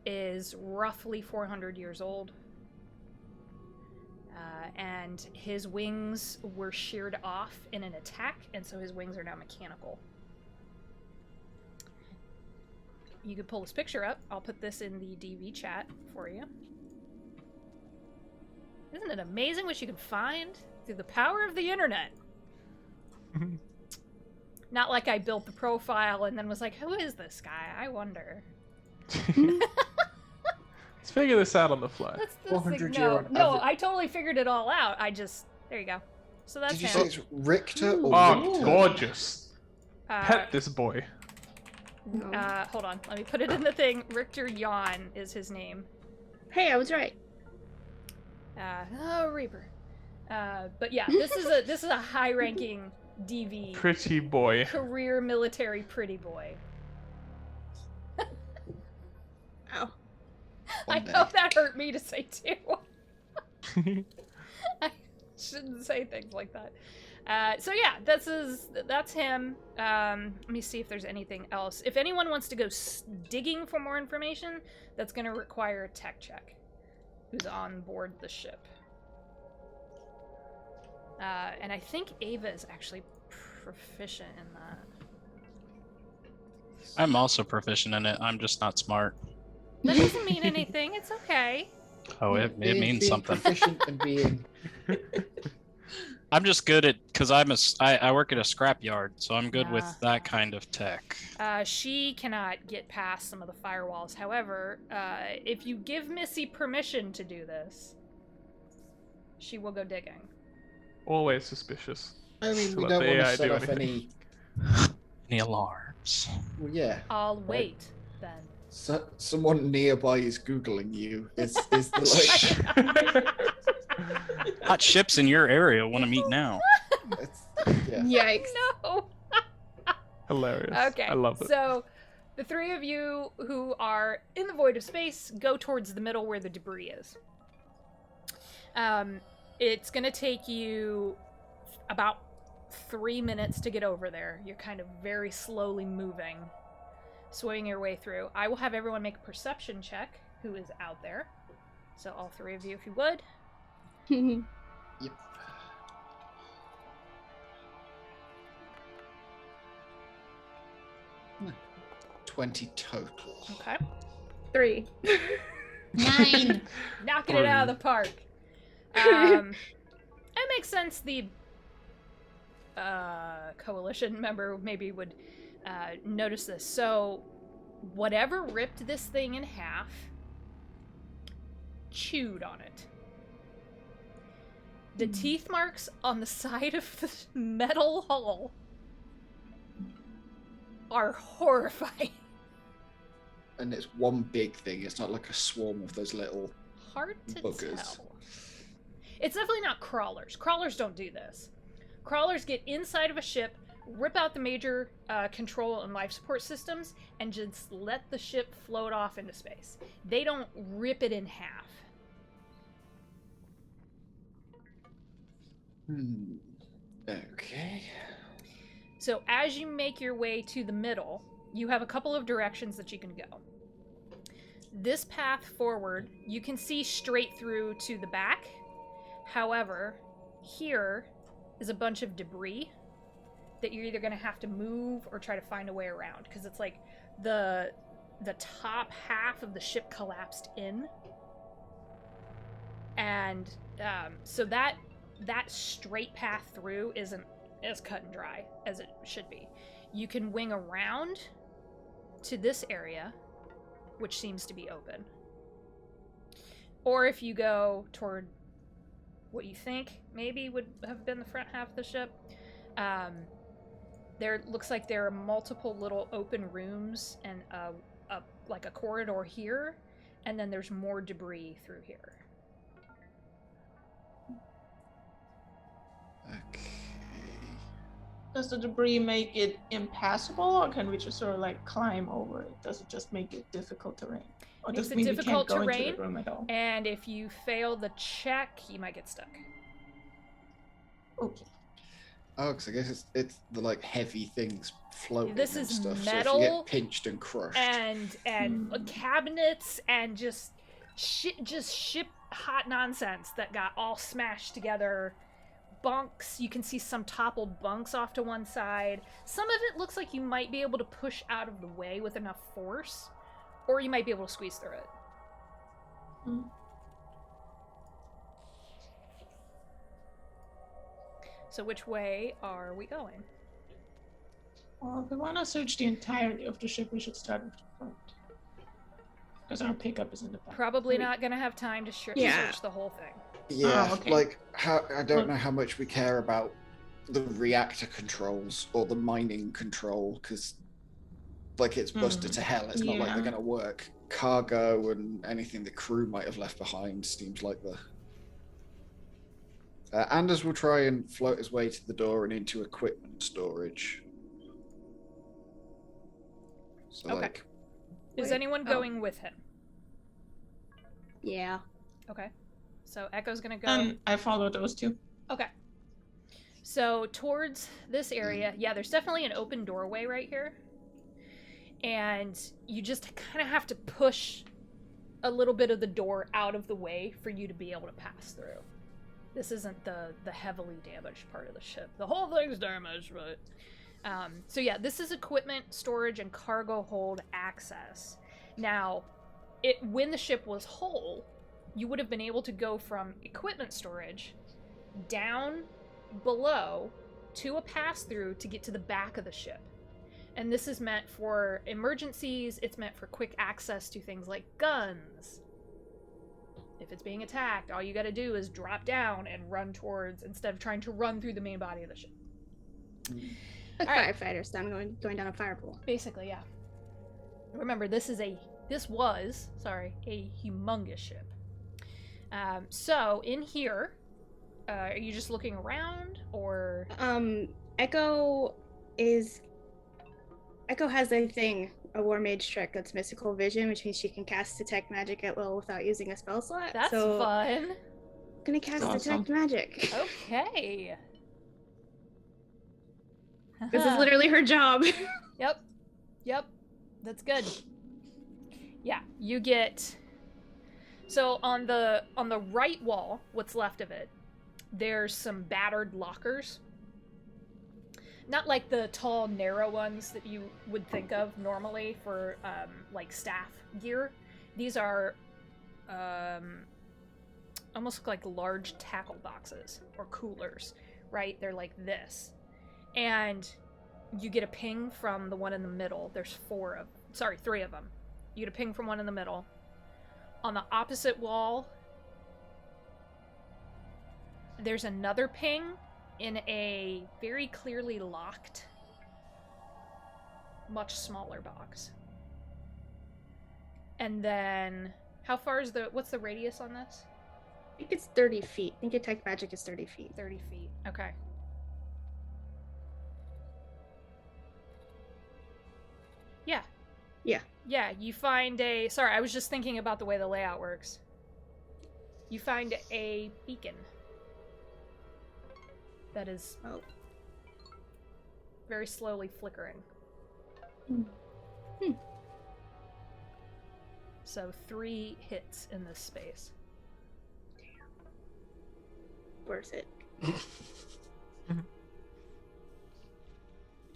Is roughly 400 years old. And his wings were sheared off in an attack, and so his wings are now mechanical. You could pull this picture up. I'll put this in the DV chat for you. Isn't it amazing what you can find through the power of the internet? Not like I built the profile and then was like, who is this guy? I wonder. Let's figure this out on the fly. That's 400-year-old no, I totally figured it all out. There you go. So that's Did you him. say it's Richter or Oh, Richter? gorgeous. Uh, Pet this boy. No. Hold on. Let me put it in the thing. Richter Yan is his name. Hey, I was right. Reaper. But yeah, this is a high-ranking DV Pretty boy. career military pretty boy. Ow. I know that hurt me to say too. I shouldn't say things like that. So yeah, that's him. Let me see if there's anything else. If anyone wants to go digging for more information, that's going to require a tech check. Who's on board the ship? And I think Ava is actually proficient in that. I'm also proficient in it. I'm just not smart. That doesn't mean anything. It's okay. Oh, it Being means something. Proficient and being. I'm just good at, because I work at a scrapyard, so I'm good with Ah. that kind of tech. She cannot get past some of the firewalls. However, if you give Missy permission to do she will go digging. Always suspicious. I mean, we Let don't the want to AI set do off any. Any alarms? Well, yeah. I'll wait then. So, someone nearby is googling you. Is the like? Hot ships in your area want to meet now. Yeah. Yikes. No. Hilarious. Okay. I love it. So, the three of you who are in the void of space go towards the middle where the debris is. It's gonna take you about 3 minutes to get over there. You're kind of very slowly moving, swinging your way through. I will have everyone make a perception check who is out there. So all three of you, if you would. Yep. Hmm. 20 total. Okay. 3. 9. Knocking it out of the park. It makes sense the coalition member maybe would notice this. So whatever ripped this thing in half chewed on it. The teeth marks on the side of the metal hull are horrifying. And it's one big thing. It's not like a swarm of those little. Hard to Buggers. tell. It's definitely not crawlers. Crawlers don't do this. Crawlers get inside of a ship, rip out the major control and life support systems, and just let the ship float off into space. They don't rip it in half. Okay. So as you make your way to the middle, you have a couple of directions that you can go. This path forward, you can see straight through to the back. However, here is a bunch of debris that you're either going to have to move or try to find a way around, because it's like the top half of the ship collapsed in, and so that straight path through isn't as cut and dry as it should be. You can wing around to this area, which seems to be open, or if you go toward what you think maybe would have been the front half of the ship, there looks like there are multiple little open rooms and like a corridor here, and then there's more debris through here. Okay. Does the debris make it impassable, or can we just sort of like climb over it? Does it just make it difficult terrain? Or does Makes it it mean we difficult can't go terrain, into the room at all? and if you fail the check, you might get stuck. Okay. Oh, because I guess it's the like heavy things floating This and is stuff. metal So if you get pinched and crushed. and cabinets and just ship hot nonsense that got all smashed together. Bunks, you can see some toppled bunks off to one side. Some of it looks like you might be able to push out of the way with enough force, or you might be able to squeeze through it. Mm. So which way are we going? Well, if we want to search the entirety of the ship, we should start with the front. Because our pickup is in the back. Probably not gonna have time to Yeah. search the whole thing. Yeah, Oh, okay. like I don't know how much we care about the reactor controls or the mining control, because like it's busted to hell. It's not like Yeah. they're gonna work. Cargo and anything the crew might have left behind seems like the. Anders will try and float his way to the door and into equipment storage. So Okay. like, Is Wait, anyone oh. going with him? Yeah. Okay. So Echo's gonna go. I follow those two. Okay. So towards this area, yeah, there's definitely an open doorway right here. And you just kind of have to push a little bit of the door out of the way for you to be able to pass through. This isn't the heavily damaged part of the ship. The whole thing's damaged, but... so yeah, this is equipment, storage, and cargo hold access. Now, when the ship was whole, you would have been able to go from equipment storage down below to a pass-through to get to the back of the ship. And this is meant for emergencies, it's meant for quick access to things like guns. If it's being attacked, all you gotta do is drop down and run towards, instead of trying to run through the main body of the ship. Like All right. firefighters down going down a fire pool. Basically, yeah. Remember, this was a humongous ship. So in here, are you just looking around, or? Echo has a war mage trick that's mystical vision, which means she can cast detect magic at will without using a spell slot. That's so fun. I'm gonna cast Awesome. detect magic. Okay. This is literally her job. Yep. That's good. Yeah, you get. So on the right wall, what's left of it, there's some battered lockers. Not like the tall, narrow ones that you would think of normally for like staff gear. These are almost look like large tackle boxes or coolers, right? They're like this. And you get a ping from the one in the middle. There's 3 of them. You get a ping from one in the middle. On the opposite wall, there's another ping in a very clearly locked, much smaller box. And then, how far is what's the radius on this? I think it's 30 feet. I think detect magic is 30 feet. 30 feet. Okay. Yeah. Yeah. Yeah, you find sorry, I was just thinking about the way the layout works. You find a beacon that is very slowly flickering. So 3 hits in this space. Worth it.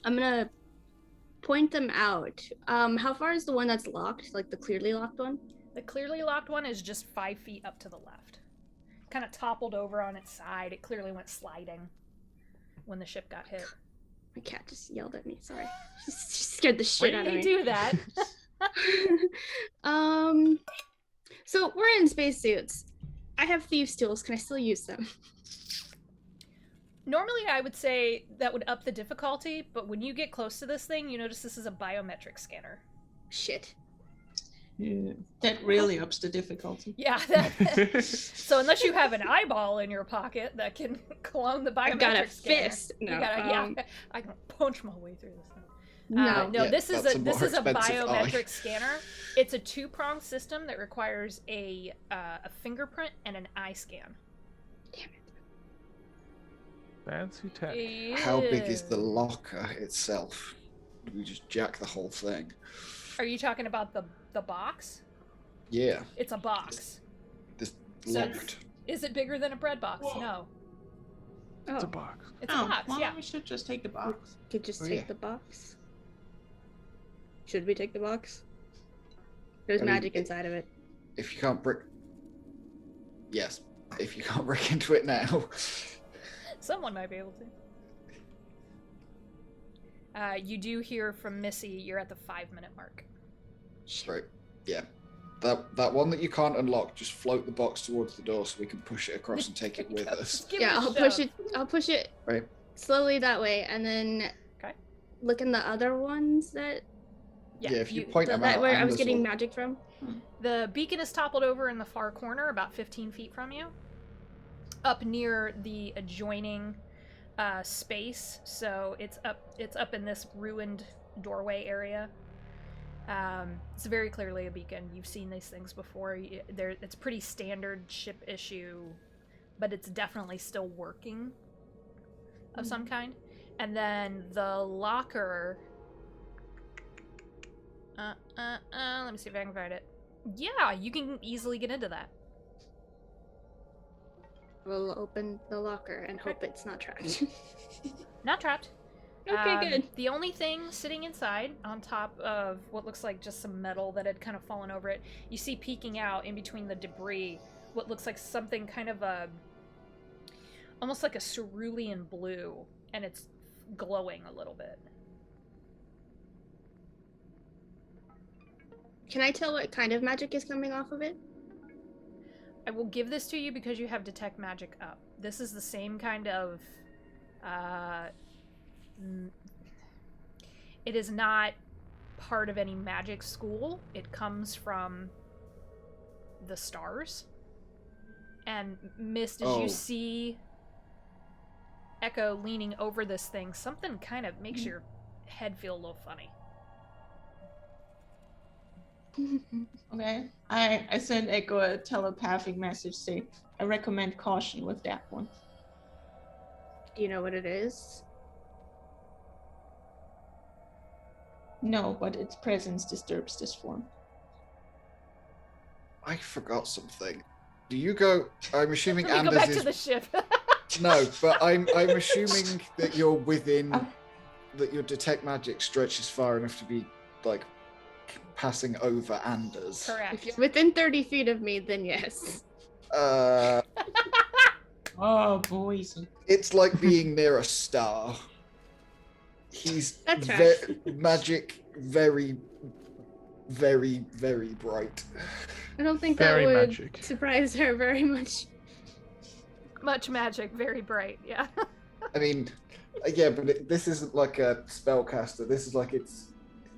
I'm gonna point them out. How far is the one that's locked? Like the clearly locked one? The clearly locked one is just 5 feet up to the left. Kind of toppled over on its side. It clearly went sliding when the ship got hit. My cat just yelled at me. Sorry, she scared the shit out of me. Do that. So we're in spacesuits. I have thieves' tools. Can I still use them? Normally, I would say that would up the difficulty, but when you get close to this thing, you notice this is a biometric scanner. Shit. Yeah, that really ups the difficulty. Yeah. So unless you have an eyeball in your pocket that can clone the biometric I've got a scanner, fist. you No, gotta, I can punch my way through this thing. No. No, Yeah, this is that's a a more expensive biometric eye. scanner. It's a 2-pronged system that requires a fingerprint and an eye scan. Damn it. Fancy tech. How big is the locker itself? Do we just jack the whole thing? Are you talking about the box? Yeah, It's a box. this So locked. Is it bigger than a bread box? No. It's a Oh, box. It's a box, well, yeah. we should just take the box. could just Oh, take yeah. the box. Should we take the box? There's I mean, magic inside of it. If you can't break, yes. If you can't break into it now, Someone might be able to. You do hear from Missy, you're at the 5-minute mark. right? Yeah. That one that you can't unlock, just float the box towards the door so we can push it across and take it with us. Just give Yeah, it a I'll push shove. it. I'll push it Right. slowly that way, and then Okay. look in the other ones that Yeah, Yeah, if you point them that out, where I and was as getting well- magic from. The beacon is toppled over in the far corner, about 15 feet from you, up near the adjoining space. So it's up in this ruined doorway area. It's very clearly a beacon. You've seen these things before. It's pretty standard ship issue, but it's definitely still working of some kind. And then the locker. Let me see if I can find it. Yeah, you can easily get into that. We'll open the locker and hope it's not trapped. Not trapped. Okay, good. The only thing sitting inside, on top of what looks like just some metal that had kind of fallen over it, you see peeking out in between the debris what looks like something kind of almost like a cerulean blue, and it's glowing a little bit. Can I tell what kind of magic is coming off of it? I will give this to you because you have detect magic up. This is the same kind of it is not part of any magic school. It comes from the stars. And Mist, as you see Echo leaning over this thing, something kind of makes your head feel a little funny. Okay. I send Echo a telepathic message saying, I recommend caution with that one. Do you know what it is? No, but its presence disturbs this form. I forgot something. Do you go? I'm assuming Let me go Anders back is to the ship. no, but I'm assuming that you're within that your detect magic stretches far enough to be like passing over Anders. Correct. If you're within 30 feet of me, then yes. Oh, boys. It's like being near a star. He's That's right. magic, very, very, very bright. I don't think Very that would magic. surprise her very much. Much magic, very bright, yeah. I mean, yeah, but this isn't like a spellcaster. This is like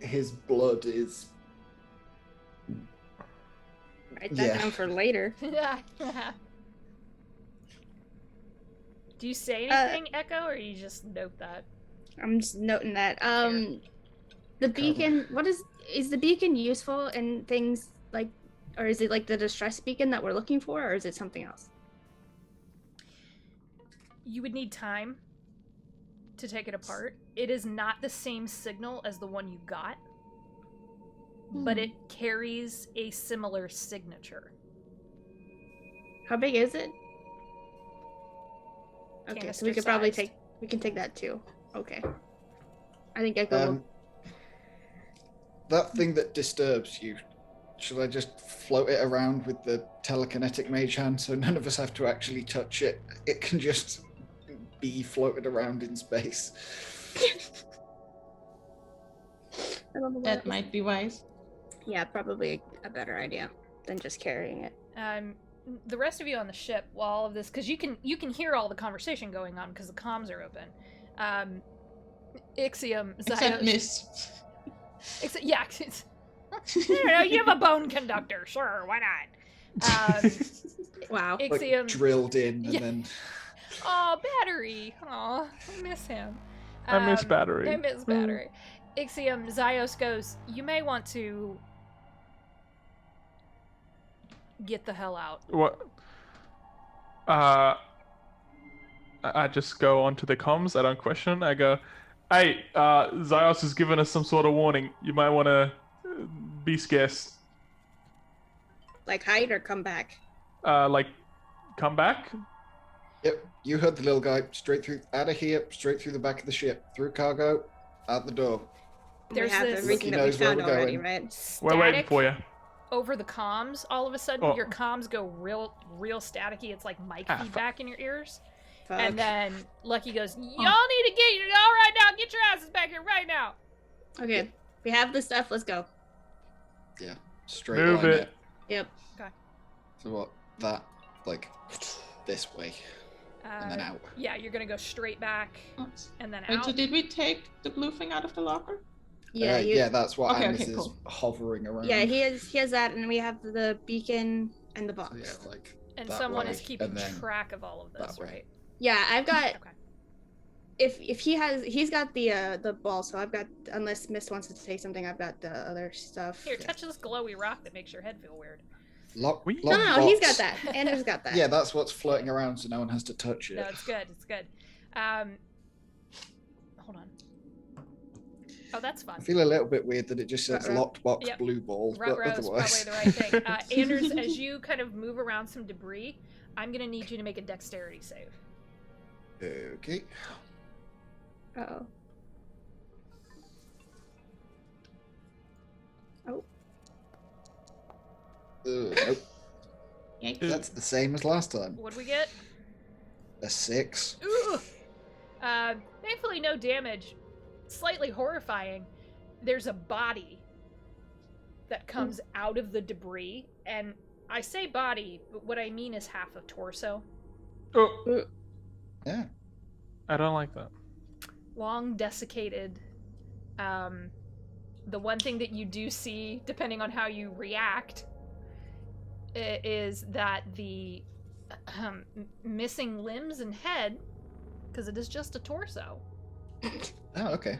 his blood is. Write that Yeah. down for later. Do you say anything, Echo, or you just note that? I'm just noting that. The beacon. What is the beacon useful in things like, or is it like the distress beacon that we're looking for, or is it something else? You would need time to take it apart. It is not the same signal as the one you got. but it carries a similar signature. How big is it? Okay, so we could probably Canister-sized. we can take that too. Okay. I think Echo will. That thing that disturbs you, should I just float it around with the telekinetic mage hand so none of us have to actually touch it? It can just be floated around in space. I don't know That might be wise. Yeah, probably a better idea than just carrying it. The rest of you on the ship, while all of this, because you can hear all the conversation going on because the comms are open. Ixiom, Except Zyos, Miss. yeah, you know, you have a bone conductor, sure, why not? Wow. Ixiom, Like drilled in and Yeah. then oh, Battery, oh, I miss him. I miss Battery. I miss Battery. Ixiom, Zyos goes, you may want to get the hell out. What? I just go onto the comms. I don't question. I go, hey, Zyos has given us some sort of warning. You might want to be scarce. Like hide or come back? Like, come back? yep, you heard the little guy straight through out of here, straight through the back of the ship, through cargo, out the door. There's we have this- everything He that we knows where found we're already, going. right? We're waiting for you. Over the comms, all of a sudden Oh. your comms go real staticky. It's like mic Ah, feedback in your ears. Fuck. And then Lucky goes, y'all need to get you all right now. Get your asses back here right now. Okay, we have the stuff. Let's go. Yeah, straight Move line it. Yep. So what? That like this way and then out. Yeah, you're gonna go straight back and then Wait, out. so did we take the blue thing out of the locker? Yeah. Yeah, that's what Okay, Agnes okay, is cool. hovering around. Yeah, he has that, and we have the beacon and the box. Yeah, like and that someone way, is keeping and then track of all of this, that way. right? Yeah, I've got. Okay. If he's got the ball, so I've got. Unless Mist wants to say something, I've got the other stuff. Here, touch this glowy rock that makes your head feel weird. lock. We- No, lock he's box. got that. Andrew's got that. Yeah, that's what's floating around, so no one has to touch it. No, it's good. It's good. Hold on. Oh, that's fun. I feel a little bit weird that it just says Ruh-roh. locked box Yep. blue ball, but Ruh-roh's otherwise. probably the right thing. Anders, as you kind of move around some debris, I'm gonna need you to make a dexterity save. Okay. Oh. Oh. Nope. Yikes. That's the same as last time. What'd we get? A 6. Ooh. Thankfully, no damage. Slightly horrifying. There's a body that comes out of the debris, and I say body, but what I mean is half a torso. Oh, Yeah. I don't like that. Long, desiccated. The one thing that you do see, depending on how you react, is that the missing limbs and head, because it is just a torso. Oh, okay.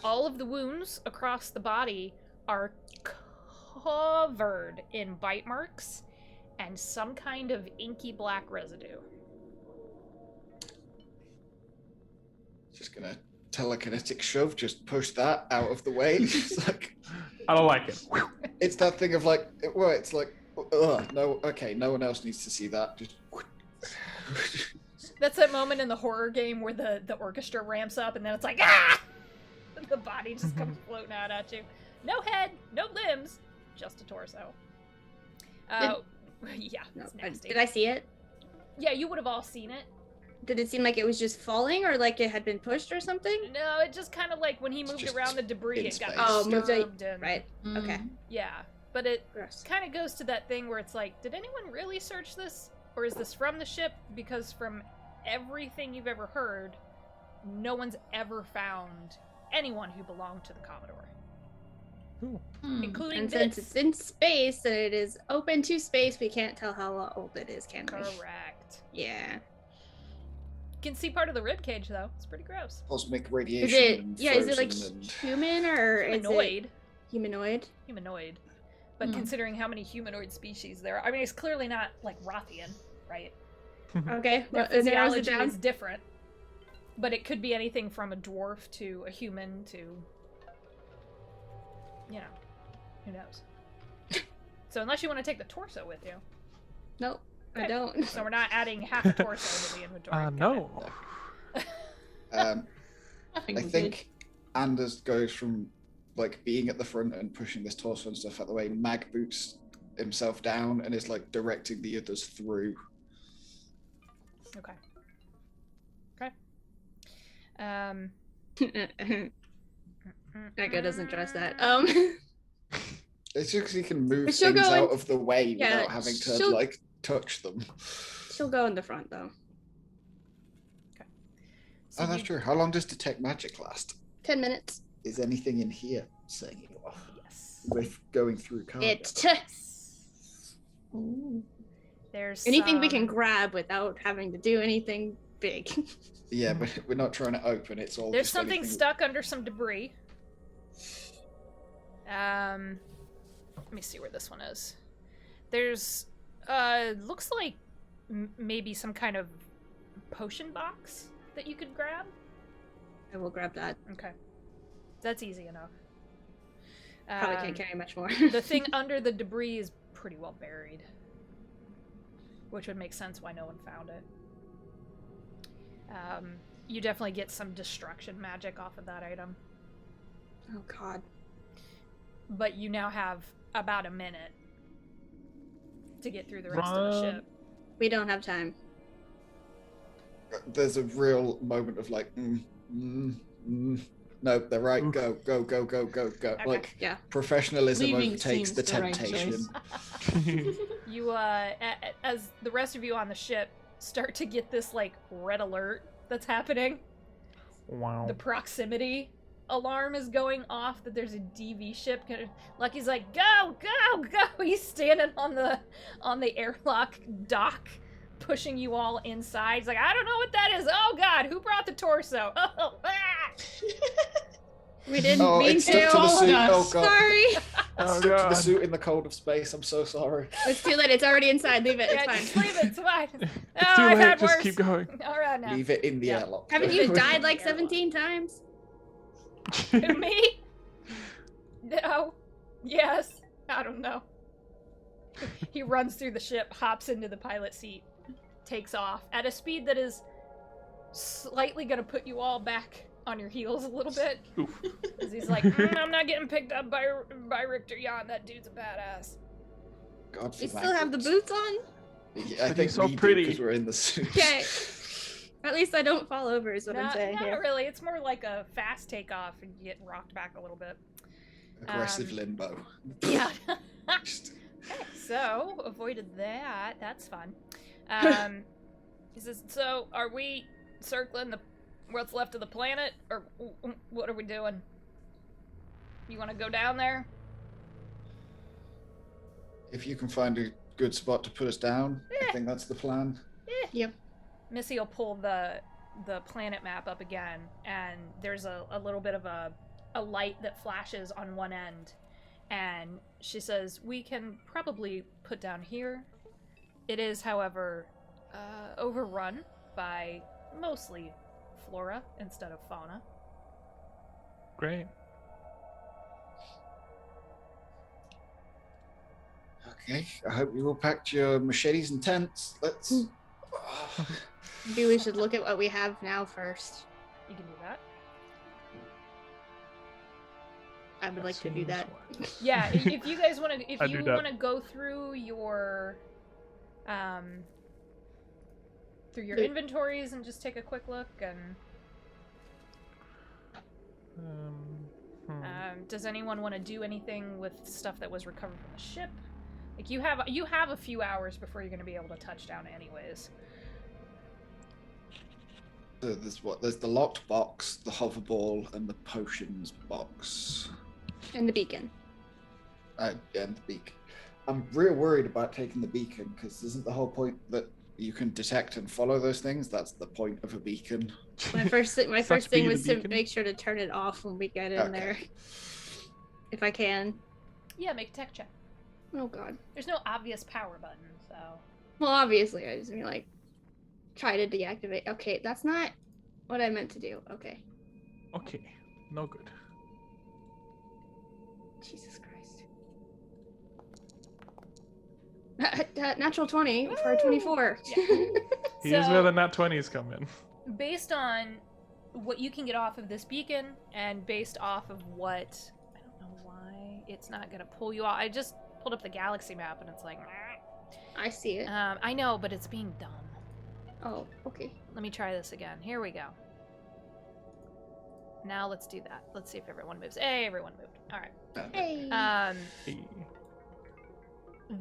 All of the wounds across the body are covered in bite marks and some kind of inky black residue. Just gonna telekinetic shove, just push that out of the way. It's like I don't like it. it's that thing of like, well, it's like, no, okay, no one else needs to see that. Just That's that moment in the horror game where the orchestra ramps up and then it's like, ah! The body just comes floating out at you. No head, no limbs, just a torso. Yeah, No, it's nasty. did I see it? Yeah, you would have all seen it. Did it seem like it was just falling, or like it had been pushed or something? No, it just kind of like when he moved just around the debris, in it got space. Oh, moved it- disturbed and Right. Okay. yeah. But it Gross. kind of goes to that thing where it's like, did anyone really search this, or is this from the ship? Because from everything you've ever heard, no one's ever found anyone who belonged to the Commodore, including And this. since it's in space and it is open to space, we can't tell how old it is, can we? Correct. Yeah. You can see part of the rib cage though. It's pretty gross. cosmic Is radiation. it? and Yeah. Is it like frozen and- human or is it Humanoid. humanoid? Humanoid. But Hmm. considering how many humanoid species there are, I mean, it's clearly not like Rothian, right? Okay. Their Well, it narrows it physiology down. is different. But it could be anything from a dwarf to a human to you know, who knows? So unless you want to take the torso with you. Nope, I Okay. don't. So we're not adding half a torso to the inventory. Got No. I think I we're think Anders goes from like being at the front and pushing this torso and stuff out the way. Mag boots himself down and is like directing the others through. Okay. Okay. Echo doesn't trust that. It's just 'cause he can move But she'll things go out in- of the way Yeah, without having to she'll- like touch them. She'll go in the front though. So Oh, that's you- true. How long does detect magic last? 10 minutes. Is anything in here setting you off Yes. with going through cargo? Ooh. There's Anything we can some- grab without having to do anything big. Yeah, but we're not trying to open. It's all. There's just something anything- stuck under some debris. Let me see where this one is. There's looks like maybe some kind of potion box that you could grab. I will grab that. Okay. That's easy enough. Probably can't carry much more. The thing under the debris is pretty well buried. Which would make sense why no one found it. You definitely get some destruction magic off of that item. Oh god. But you now have about a minute to get through the rest of the Run. ship. We don't have time. There's a real moment of like, no, they're right. Oof. Go, go, go, go, go, go. Okay. Like Yeah. professionalism Leaving overtakes seems the the right temptation. choice. You, as the rest of you on the ship start to get this, like, red alert that's happening, Wow. the proximity alarm is going off that there's a DV ship. Lucky's like, go, go, go! He's standing on the airlock dock, pushing you all inside. He's like, I don't know what that is. Oh god, who brought the torso? Oh, ah! We didn't Oh, mean it's stuck to the to. suit. us. Oh god, Sorry. Oh, stuck to the God. suit in the cold of space. I'm so sorry. It's too late. It's already inside. Leave it. Yeah, It's just fine. leave it. It's fine. It's Oh, too I've late. had Just worse. keep going. All right now. Leave it in the Yeah. airlock. Haven't you Don't- died like Airlock. 17 times? Me? No. Yes. I don't know. He runs through the ship, hops into the pilot seat, takes off at a speed that is slightly gonna put you all back on your heels a little bit. Oof. Because he's like, I'm not getting picked up by Richter Jan. That dude's a badass. God, for You still that. have the boots on? Yeah, I But think he's so we pretty. because we're in the suit. Okay. At least I don't fall over, is what I'm saying Not here. really. It's more like a fast takeoff and you get rocked back a little bit. Aggressive limbo. Yeah. Just- Okay, so avoided that. That's fun. He says, so are we circling the what's left of the planet, or what are we doing? You want to go down there? if you can find a good spot to put us down, Yeah. I think that's the plan. Missy will pull the planet map up again, and there's a little bit of a light that flashes on one end, and she says, we can probably put down here. It is, however, overrun by mostly flora instead of fauna. Great. Okay, I hope you all packed your machetes and tents. Let's. Maybe we should look at what we have now first. You can do that. I would like to do Seems that. wise. Yeah, if you guys want to, if I you do that. want to go through your Loot. inventories and just take a quick look, and does anyone want to do anything with stuff that was recovered from the ship? Like you have a few hours before you're going to be able to touch down, anyways. So there's what? There's the locked box, the hover ball, and the potions box. And the beacon. And the beacon. I'm real worried about taking the beacon because isn't the whole point that you can detect and follow those things? That's the point of a beacon. My first thing Such was be the to beacon. make sure to turn it off when we get in Okay. there. If I can. Yeah, make a tech check. Oh god. There's no obvious power button, so Well, obviously, I just mean like try to deactivate. Okay, that's not what I meant to do. Okay. Okay. No good. Jesus Christ. Natural 20 for a 24. Here's where the nat 20s come in. Based on what you can get off of this beacon, and based off of what... I don't know why it's not going to pull you off. I just pulled up the galaxy map, and it's like... I see it. I know, but it's being dumb. Oh, okay. Let me try this again. Here we go. Now let's do that. Let's see if everyone moves. Hey, everyone moved. All right. Hey.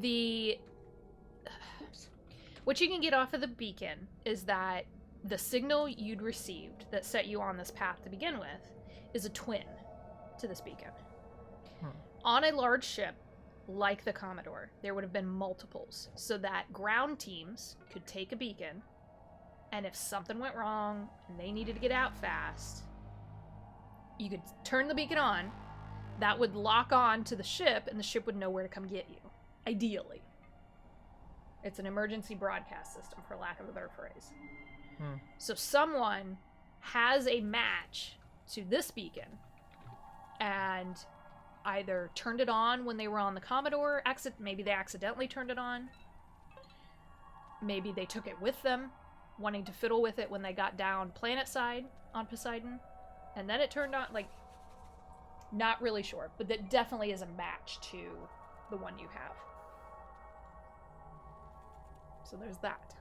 The what you can get off of the beacon is that the signal you'd received that set you on this path to begin with is a twin to this beacon. On a large ship like the Commodore, there would have been multiples, so that ground teams could take a beacon, and if something went wrong and they needed to get out fast, you could turn the beacon on, that would lock on to the ship, and the ship would know where to come get you. Ideally. It's an emergency broadcast system, for lack of a better phrase. So someone has a match to this beacon, and either turned it on when they were on the Commodore, maybe they accidentally turned it on, maybe they took it with them, wanting to fiddle with it when they got down planet side on Poseidon, and then it turned on, like, not really sure, but that definitely is a match to the one you have. So there's that.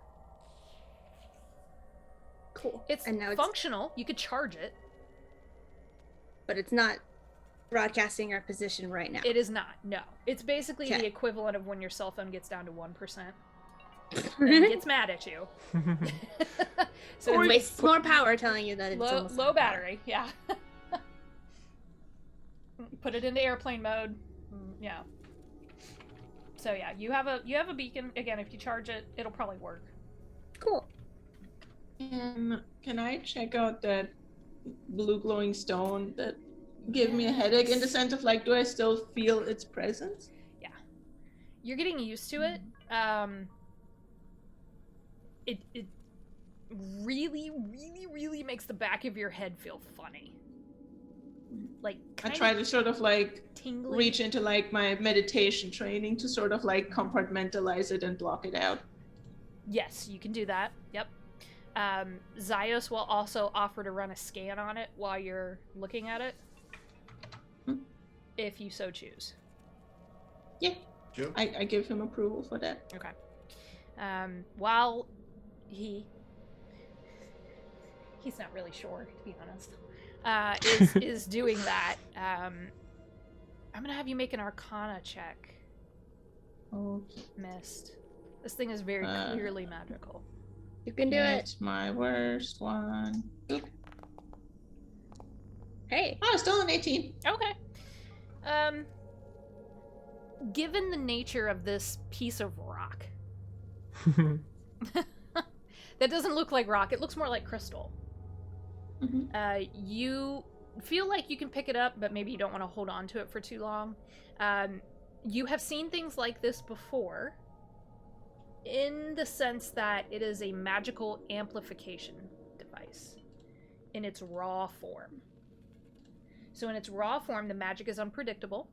Cool. It's and now functional. You could charge it. But it's not broadcasting our position right now. It is not, no. It's basically Okay. the equivalent of when your cell phone gets down to 1%. And gets mad at you. So It wastes more power telling you that it's almost low battery, yeah. Put it into airplane mode. Yeah. So yeah, you have a beacon. Again, if you charge it, it'll probably work. Cool. Can I check out that blue glowing stone that gave me a headache, in the sense of, like, do I still feel its presence? Yeah. You're getting used to it. It really, really, really makes the back of your head feel funny. Like, I try to sort of, like, tingly. reach into, like, my meditation training to sort of, like, compartmentalize it and block it out. Yes, you can do that. Yep. Zyos will also offer to run a scan on it while you're looking at it, if you so choose. Yeah. Sure. I give him approval for that. Okay. While he's not really sure, to be honest, is doing that, I'm gonna have you make an Arcana check. Oh, Missed. This thing is very clearly magical. You can do it. it's my worst one. Oop. Hey. Oh, still an 18. Okay. Given the nature of this piece of rock, that doesn't look like rock, it looks more like crystal. Mm-hmm. You feel like you can pick it up, but maybe you don't want to hold on to it for too long. You have seen things like this before, in the sense that it is a magical amplification device in its raw form. So in its raw form, the magic is unpredictable.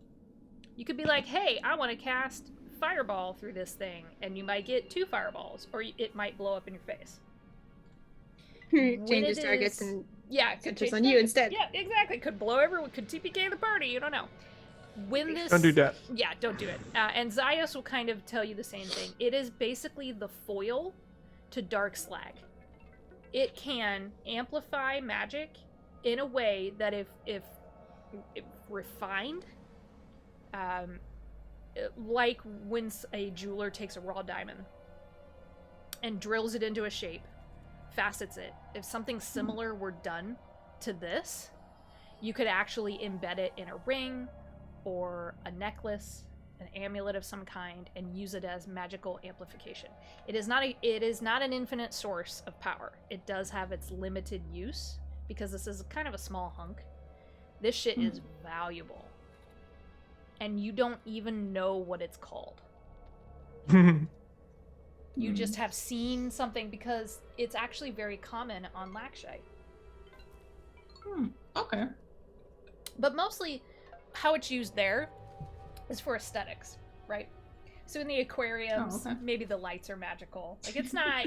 You could be like, hey, I want to cast fireball through this thing, and you might get 2 fireballs, or it might blow up in your face. Changes targets and could centers change on you instead. Yeah, exactly. Could blow everyone, could TPK the party, you don't know. When this... Don't do that. Yeah, don't do it. And Zyos will kind of tell you the same thing. It is basically the foil to Dark Slag. It can amplify magic in a way that if refined, like when a jeweler takes a raw diamond and drills it into a shape, facets it. If something similar were done to this, you could actually embed it in a ring or a necklace, an amulet of some kind, and use it as magical amplification. It is not an infinite source of power. It does have its limited use, because this is kind of a small hunk. This shit is valuable. And you don't even know what it's called. You just have seen something, because it's actually very common on Lakshite. Okay. But mostly, how it's used there is for aesthetics, right? So in the aquariums, maybe the lights are magical. Like, it's not,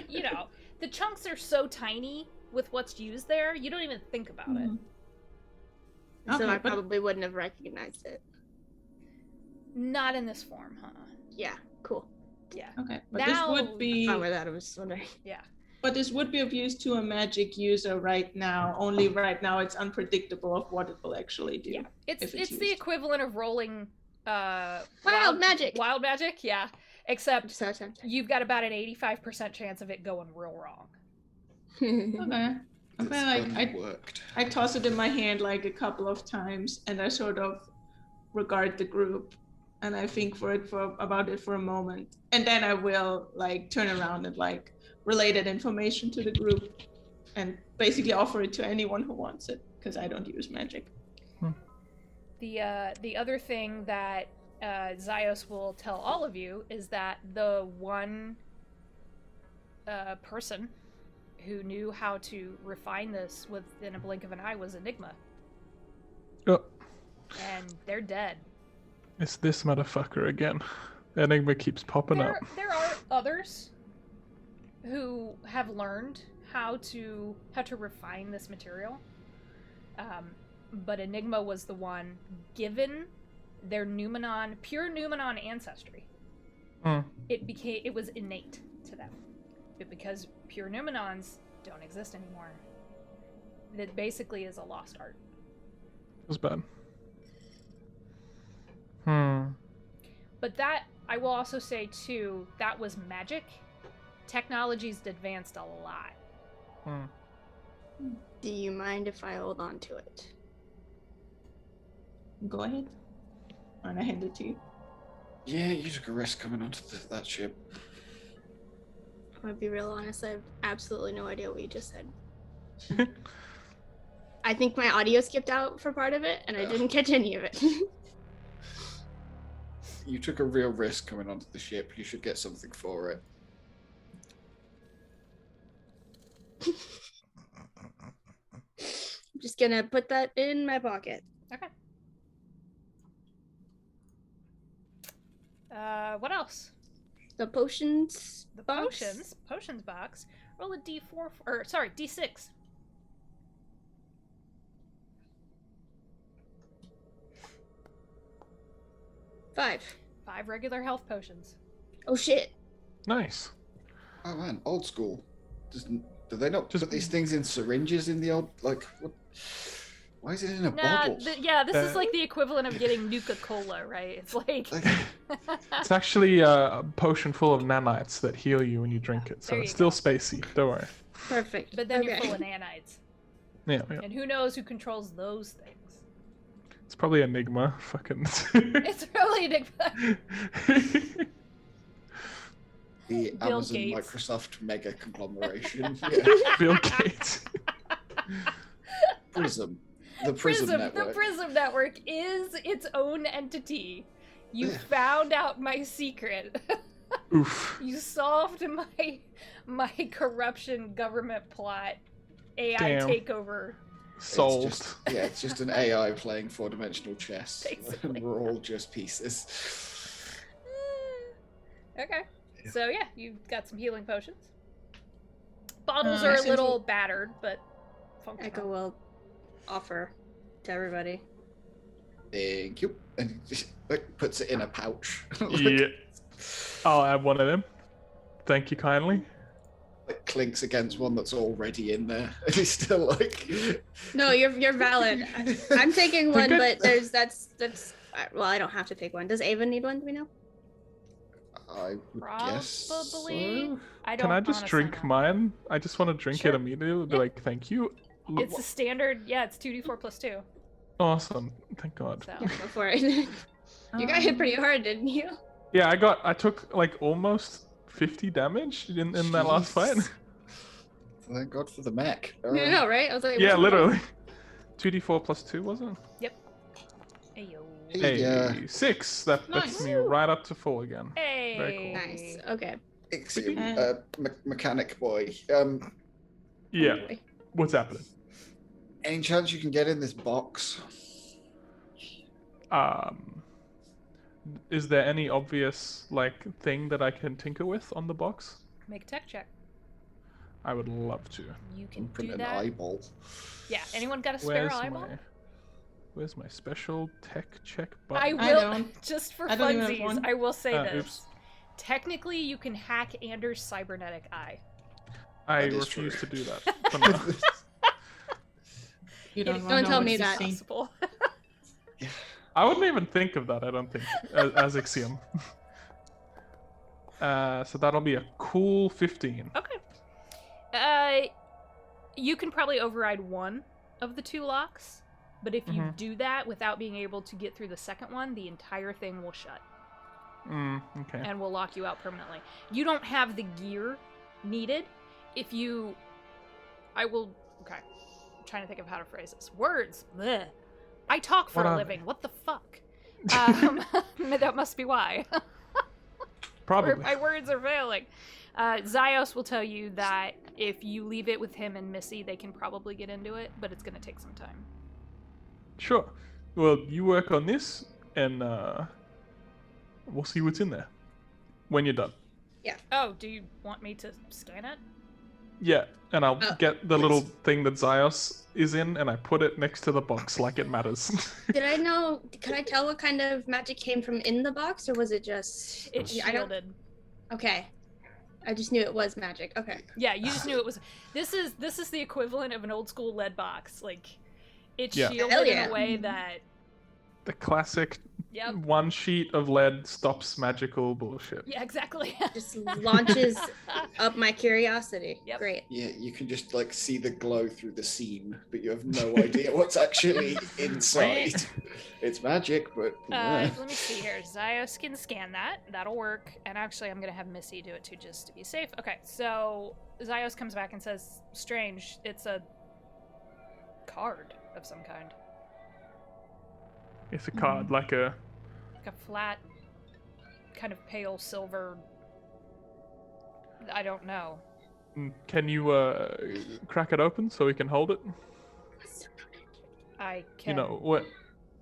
the chunks are so tiny with what's used there, you don't even think about it. So I probably wouldn't have recognized it. Not in this form, huh? Yeah, cool. Yeah. Okay, but Now, this would be... Fine with that, I was wondering. Yeah. But this would be of use to a magic user right now. Only right now it's unpredictable of what it will actually do. Yeah, it's the equivalent of rolling wild magic. Wild magic, yeah. Except So you've got about an 85% chance of it going real wrong. Okay. Worked. I toss it in my hand like a couple of times, and I sort of regard the group, and I think about it for a moment, and then I will like turn around and like relay that information to the group, and basically offer it to anyone who wants it, because I don't use magic. The other thing that Zyos will tell all of you is that the one person who knew how to refine this within a blink of an eye was Enigma. Oh. And they're dead. It's this motherfucker again. Enigma keeps popping up. There are others who have learned how to refine this material. But Enigma was the one, given their pure Numenon ancestry. It was innate to them. But because pure Numenons don't exist anymore, it basically is a lost art. It was bad. But that, I will also say too, that was magic. Technology's advanced a lot. Do you mind if I hold on to it? Go ahead. And I hand it to you. Yeah, you took a risk coming onto that ship. I'm gonna be real honest, I have absolutely no idea what you just said. I think my audio skipped out for part of it, and I didn't catch any of it. You took a real risk coming onto the ship. You should get something for it. I'm just gonna put that in my pocket. Okay. What else? The potions The box? potions box. Roll a D4, or sorry, D6. Five regular health potions. Oh shit. Nice. Oh man, old school. Do they not put these things in syringes in the old, like, what? Why is it in a bottle? This is like the equivalent of getting Nuka-Cola, right? It's like... It's actually a potion full of nanites that heal you when you drink it, so it's still spacey. Don't worry. Perfect. But then you're full of nanites. Yeah. And who knows who controls those things? It's probably Enigma. Fucking. It's probably Enigma. The Bill Amazon Gates. Microsoft mega conglomeration. Bill Gates. Prism. The Prism Network. The Prism Network is its own entity. You found out my secret. Oof. You solved my corruption government plot AI takeover. Solved. It's just an AI playing four-dimensional chess. Basically. We're all just pieces. Okay. So yeah, you've got some healing potions. Bottles are a little battered, but functional. Echo will offer to everybody. Thank you. And he just puts it in a pouch. Yeah. I'll add one of them. Thank you kindly. It clinks against one that's already in there. And he's still like... No, you're valid. I'm taking one, but that's well, I don't have to take one. Does Ava need one? Do we know? I would guess Probably. so. Can I just drink mine? I just want to drink it immediately. Be like, thank you. It's a standard. Yeah, it's 2d4 plus 2. Awesome. Thank God. So. Go for it. You got hit pretty hard, didn't you? Yeah, I took like almost 50 damage in that last fight. Thank God for the mech. I know, right? I was like, yeah, literally. 2d4 plus 2, was it? Yep. Ayo. Hey, 6. That puts me right up to full again. Hey. Very cool. Nice. Okay. Ixiom, mechanic boy. Yeah. What's happening? Any chance you can get in this box? Is there any obvious thing that I can tinker with on the box? Make a tech check. I would love to. You can Print do an that. eyeball. Yeah. Anyone got a spare eyeball? Where's my special tech check button? I I will, don't. just for I don't even have funsies, one. I will say this. Oops. Technically, you can hack Anders' cybernetic eye. I That is refuse true. to do that. For now. You don't, Don't know tell what me to that. see. Possible. I wouldn't even think of that, I don't think, as Ixiom. So that'll be a cool 15. Okay. You can probably override one of the two locks, but if you do that without being able to get through the second one, the entire thing will shut Okay. and will lock you out permanently. You don't have the gear needed. Okay. I'm trying to think of how to phrase this. Words. Bleh. I talk for What a are living. What the fuck? That must be why. Probably. My words are failing. Zyos will tell you that if you leave it with him and Missy, they can probably get into it, but it's going to take some time. Sure. Well, you work on this, and we'll see what's in there when you're done. Oh, do you want me to scan it? Yeah, and I'll get the yes. little thing that Zyos is in, and I put it next to the box like it matters. Could I tell what kind of magic came from in the box, or was it just... It's I don't- shielded. Okay. I just knew it was magic. Okay. Yeah, you just knew it was. This is the equivalent of an old school lead box. Like, it's Yeah. shielded Hell in yeah. a way that. The classic Yep. one sheet of lead stops magical bullshit. Yeah, exactly. Just launches up my curiosity. Yep. Great. Yeah, you can just see the glow through the seam, but you have no idea what's actually inside. It's magic, but Let me see here. Zyos can scan that. That'll work. And actually, I'm going to have Missy do it too, just to be safe. Okay, so Zyos comes back and says, strange, it's a card of some kind. It's a card, like a... Like a flat, kind of pale silver. I don't know. Can you crack it open so we can hold it? I You can know, what?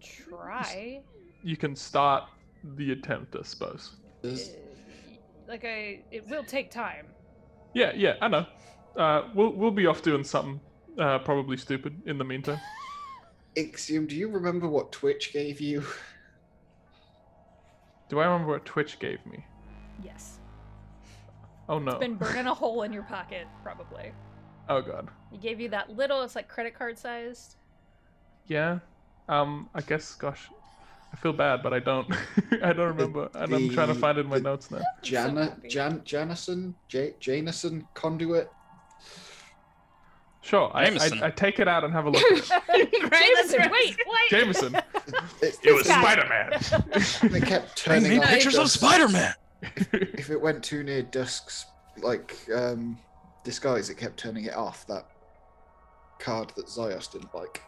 try. You can start the attempt, I suppose. It will take time. Yeah, I know. We'll be off doing something probably stupid in the meantime. Ixiom, do you remember what Twitch gave you? Do I remember what Twitch gave me? Yes. Oh no. It's been burning a hole in your pocket, probably. Oh god. He gave you that little, it's like credit card sized. Yeah. I guess, gosh, I feel bad, but I don't. I don't remember, and I'm trying to find it in my notes now. Janison conduit. Sure, Jameson. I take it out and have a look at it. Jameson, wait! Jameson. It was guy. Spider-Man. They kept Bring turning me off pictures of Dusk's- Spider-Man. If it went too near Dusk's disguise, it kept turning it off. That card that Zyos didn't like.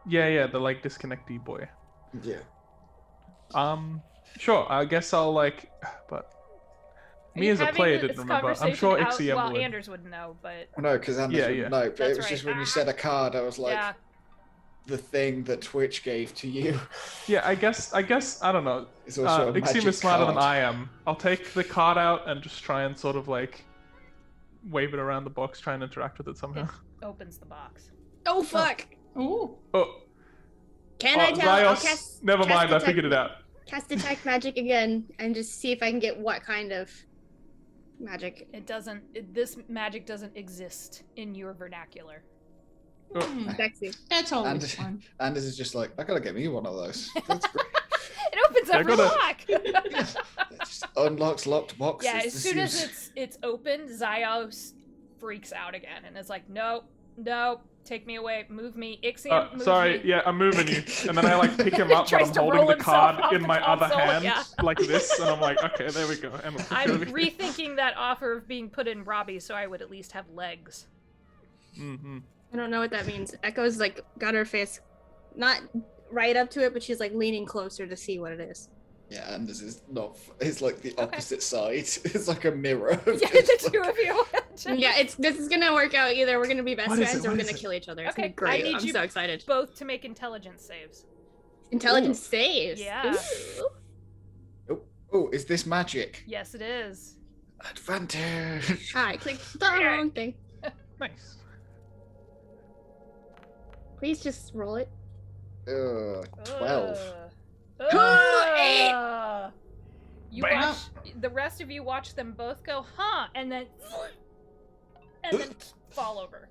Yeah, the disconnecty boy. Yeah. Sure, I guess I'll but Are me you as a having player this didn't remember. I'm conversation sure out- Ixiom well, would. Anders wouldn't know, but No, because Anders Yeah, wouldn't yeah. know. But That's it was just right. when you said a card, I was like, yeah. the thing that Twitch gave to you. Yeah, I guess I don't know. It's also a Ixiom magic is smarter than card. I am. I'll take the card out and just try and sort of wave it around the box, try and interact with it somehow. It opens the box. Oh fuck! Ooh. Oh, Can I tell? I'll Zyos, cast. never cast mind, I detect- figured it out. Cast detect magic again, and just see if I can get what kind of magic. It doesn't. This magic doesn't exist in your vernacular. Oh, Sexy. That's always And fun. Anders is just like, I gotta get me one of those. That's great. It opens I every gotta- lock. It just unlocks locked boxes. Yeah, as This soon as seems- it's opened, Zyos freaks out again and is like, nope, take me away, move me, Ixiom, move sorry, me. yeah, I'm moving you. And then I pick him up, but Tries I'm to holding roll the himself card off in the my other console, hand, yeah. like this, and I'm like, okay, there we go. And I'm rethinking that offer of being put in Robbie so I would at least have legs. Mm-hmm. I don't know what that means. Echo's got her face not right up to it, but she's leaning closer to see what it is. Yeah, Anders is not. It's like the opposite side. It's like a mirror. Yeah, the two of you. Yeah, this is gonna work out. Either we're gonna be best What is friends it? or we're What is gonna it? kill each other. It's Okay, gonna be I great. need I'm you so excited. both to make intelligence saves. Intelligence saves. Yeah. Ooh. Oh, is this magic? Yes, it is. Advantage. I clicked the wrong thing. Nice. Please just roll it. 12. You Bam. watch the rest of you watch them both go, huh, and then fall over.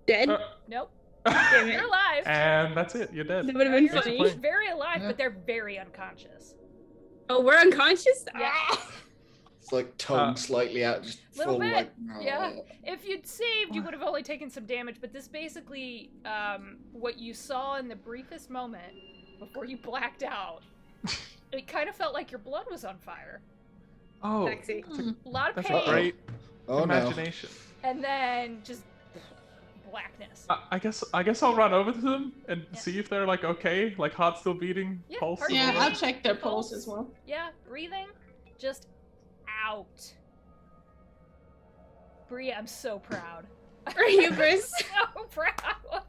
Dead? Nope, Damn you're it. alive. And that's it. You're dead. That would have been You're funny. funny. very alive, Yeah. but they're very unconscious. Oh, we're unconscious? Yeah. Ah! It's like tongue slightly out, just Little full bit, like. yeah. If you'd saved, you would have only taken some damage, but this basically, what you saw in the briefest moment before you blacked out, it kind of felt like your blood was on fire. Oh, Sexy. A lot of that's pain, a great Oh no. imagination. and then just blackness. I guess I'll run over to them and Yeah. see if they're like okay, like heart still beating, Yeah, pulse. heart Yeah, beating. I'll check their pulse as well. Yeah, breathing, just out. Bria, I'm so proud. Are you, Briss? So proud.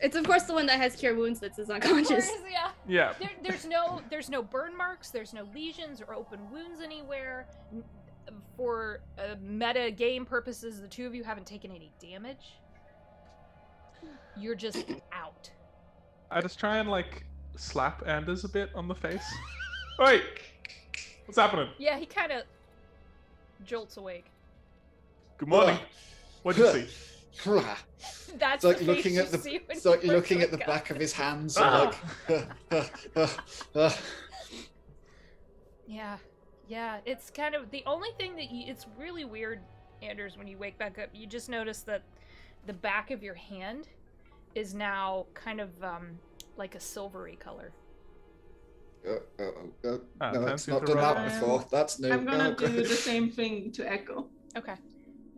It's of course the one that has cure wounds that's Of unconscious. course, yeah. Yeah. There's no burn marks, there's no lesions or open wounds anywhere. For meta game purposes, the two of you haven't taken any damage. You're just out. I just try and like slap Anders a bit on the face. Wait, what's happening? Yeah, he kind of jolts awake. Good morning. What'd you see? That's It's like the looking face at you the see when it's like you first looking at the wake back up. of his hands Ah. like Yeah, yeah. It's kind of the only thing that it's really weird, Anders. When you wake back up, you just notice that the back of your hand is now kind of like a silvery color. no, it's fancy not to done that roll. before. That's new. I'm gonna Oh, do God. the same thing to Echo. Okay.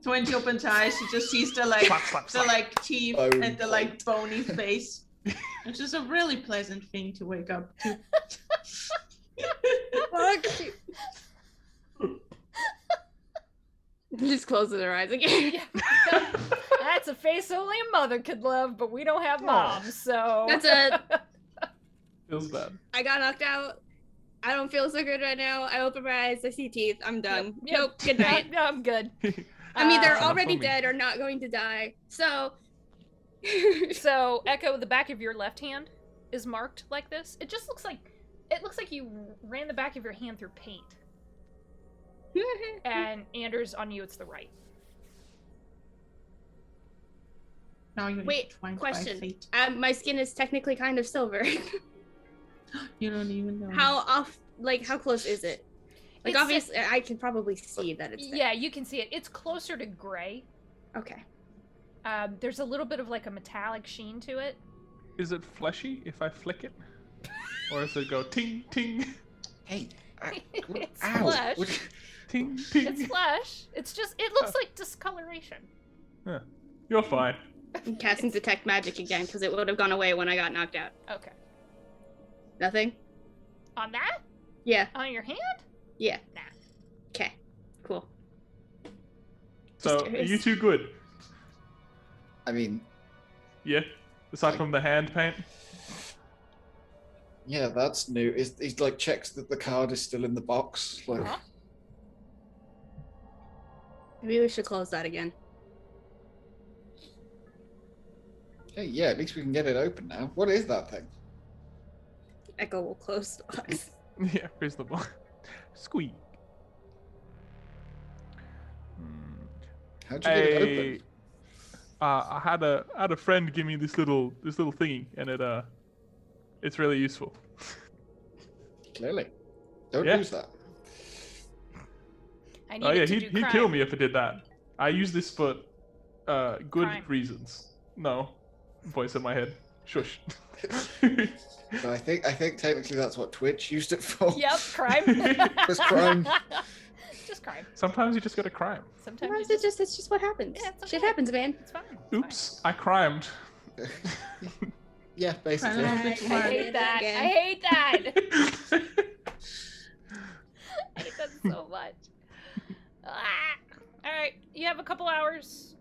So when she opens her eyes, she just sees the like Slap, slap, the slap. like teeth Bone and the like plate. bony face. Which is a really pleasant thing to wake up to. Fuck. Just closing her eyes again. Yeah. That's a face only a mother could love, but we don't have moms, so. That's a. Feels bad. I got knocked out. I don't feel so good right now. I open my eyes. I see teeth. I'm done. Yep. Nope. Good night. No, I'm good. I'm either Uh, already for me. dead or not going to die. So. So, Echo, the back of your left hand is marked like this. It looks like you ran the back of your hand through paint. And Anders, on you, it's the right. Now you're Wait, defined by question. fate. My skin is technically kind of silver. You don't even know. How off? Like, how close is it? Like, It's- obviously, I can probably see that it's there. Yeah, you can see it. It's closer to gray. Okay. There's a little bit of like a metallic sheen to it. Is it fleshy if I flick it? Or does it go ting ting Hey, It's ow. flesh. ting ting? It's flesh. It's just, it looks like discoloration. You're fine. I'm casting detect magic again because it would have gone away when I got knocked out. Okay. Nothing. On that? Yeah. On your hand? Yeah. Nah. Okay. Cool. So, Just are curious. you two good? I mean, Yeah? Aside from the hand paint? yeah, that's new. He's like checks that the card is still in the box. Like, Huh? Maybe we should close that again. hey, yeah, at least we can get it open now. What is that thing? Echo will close the box. Yeah, reasonable. Squeak. How'd you get it Hey, open? I had a friend give me this little thingy, and it's really useful. Clearly. Don't Yeah. use that. I need Oh yeah, it to he'd do crime. kill me if I did that. I use this for good Crime. reasons. No, voice in my head. Shush. So I think technically that's what Twitch used it for. Yep, crime. Just crime. Just crime. Sometimes you just gotta crime. Sometimes Sometimes you just, it's just what happens. Yeah, it's Shit okay. happens, man. it's fine. It's Oops, I crimed. Yeah, basically. I don't know if it's fine. I hard. hate that. Again. I hate that. I hate that so much. All right, you have a couple hours.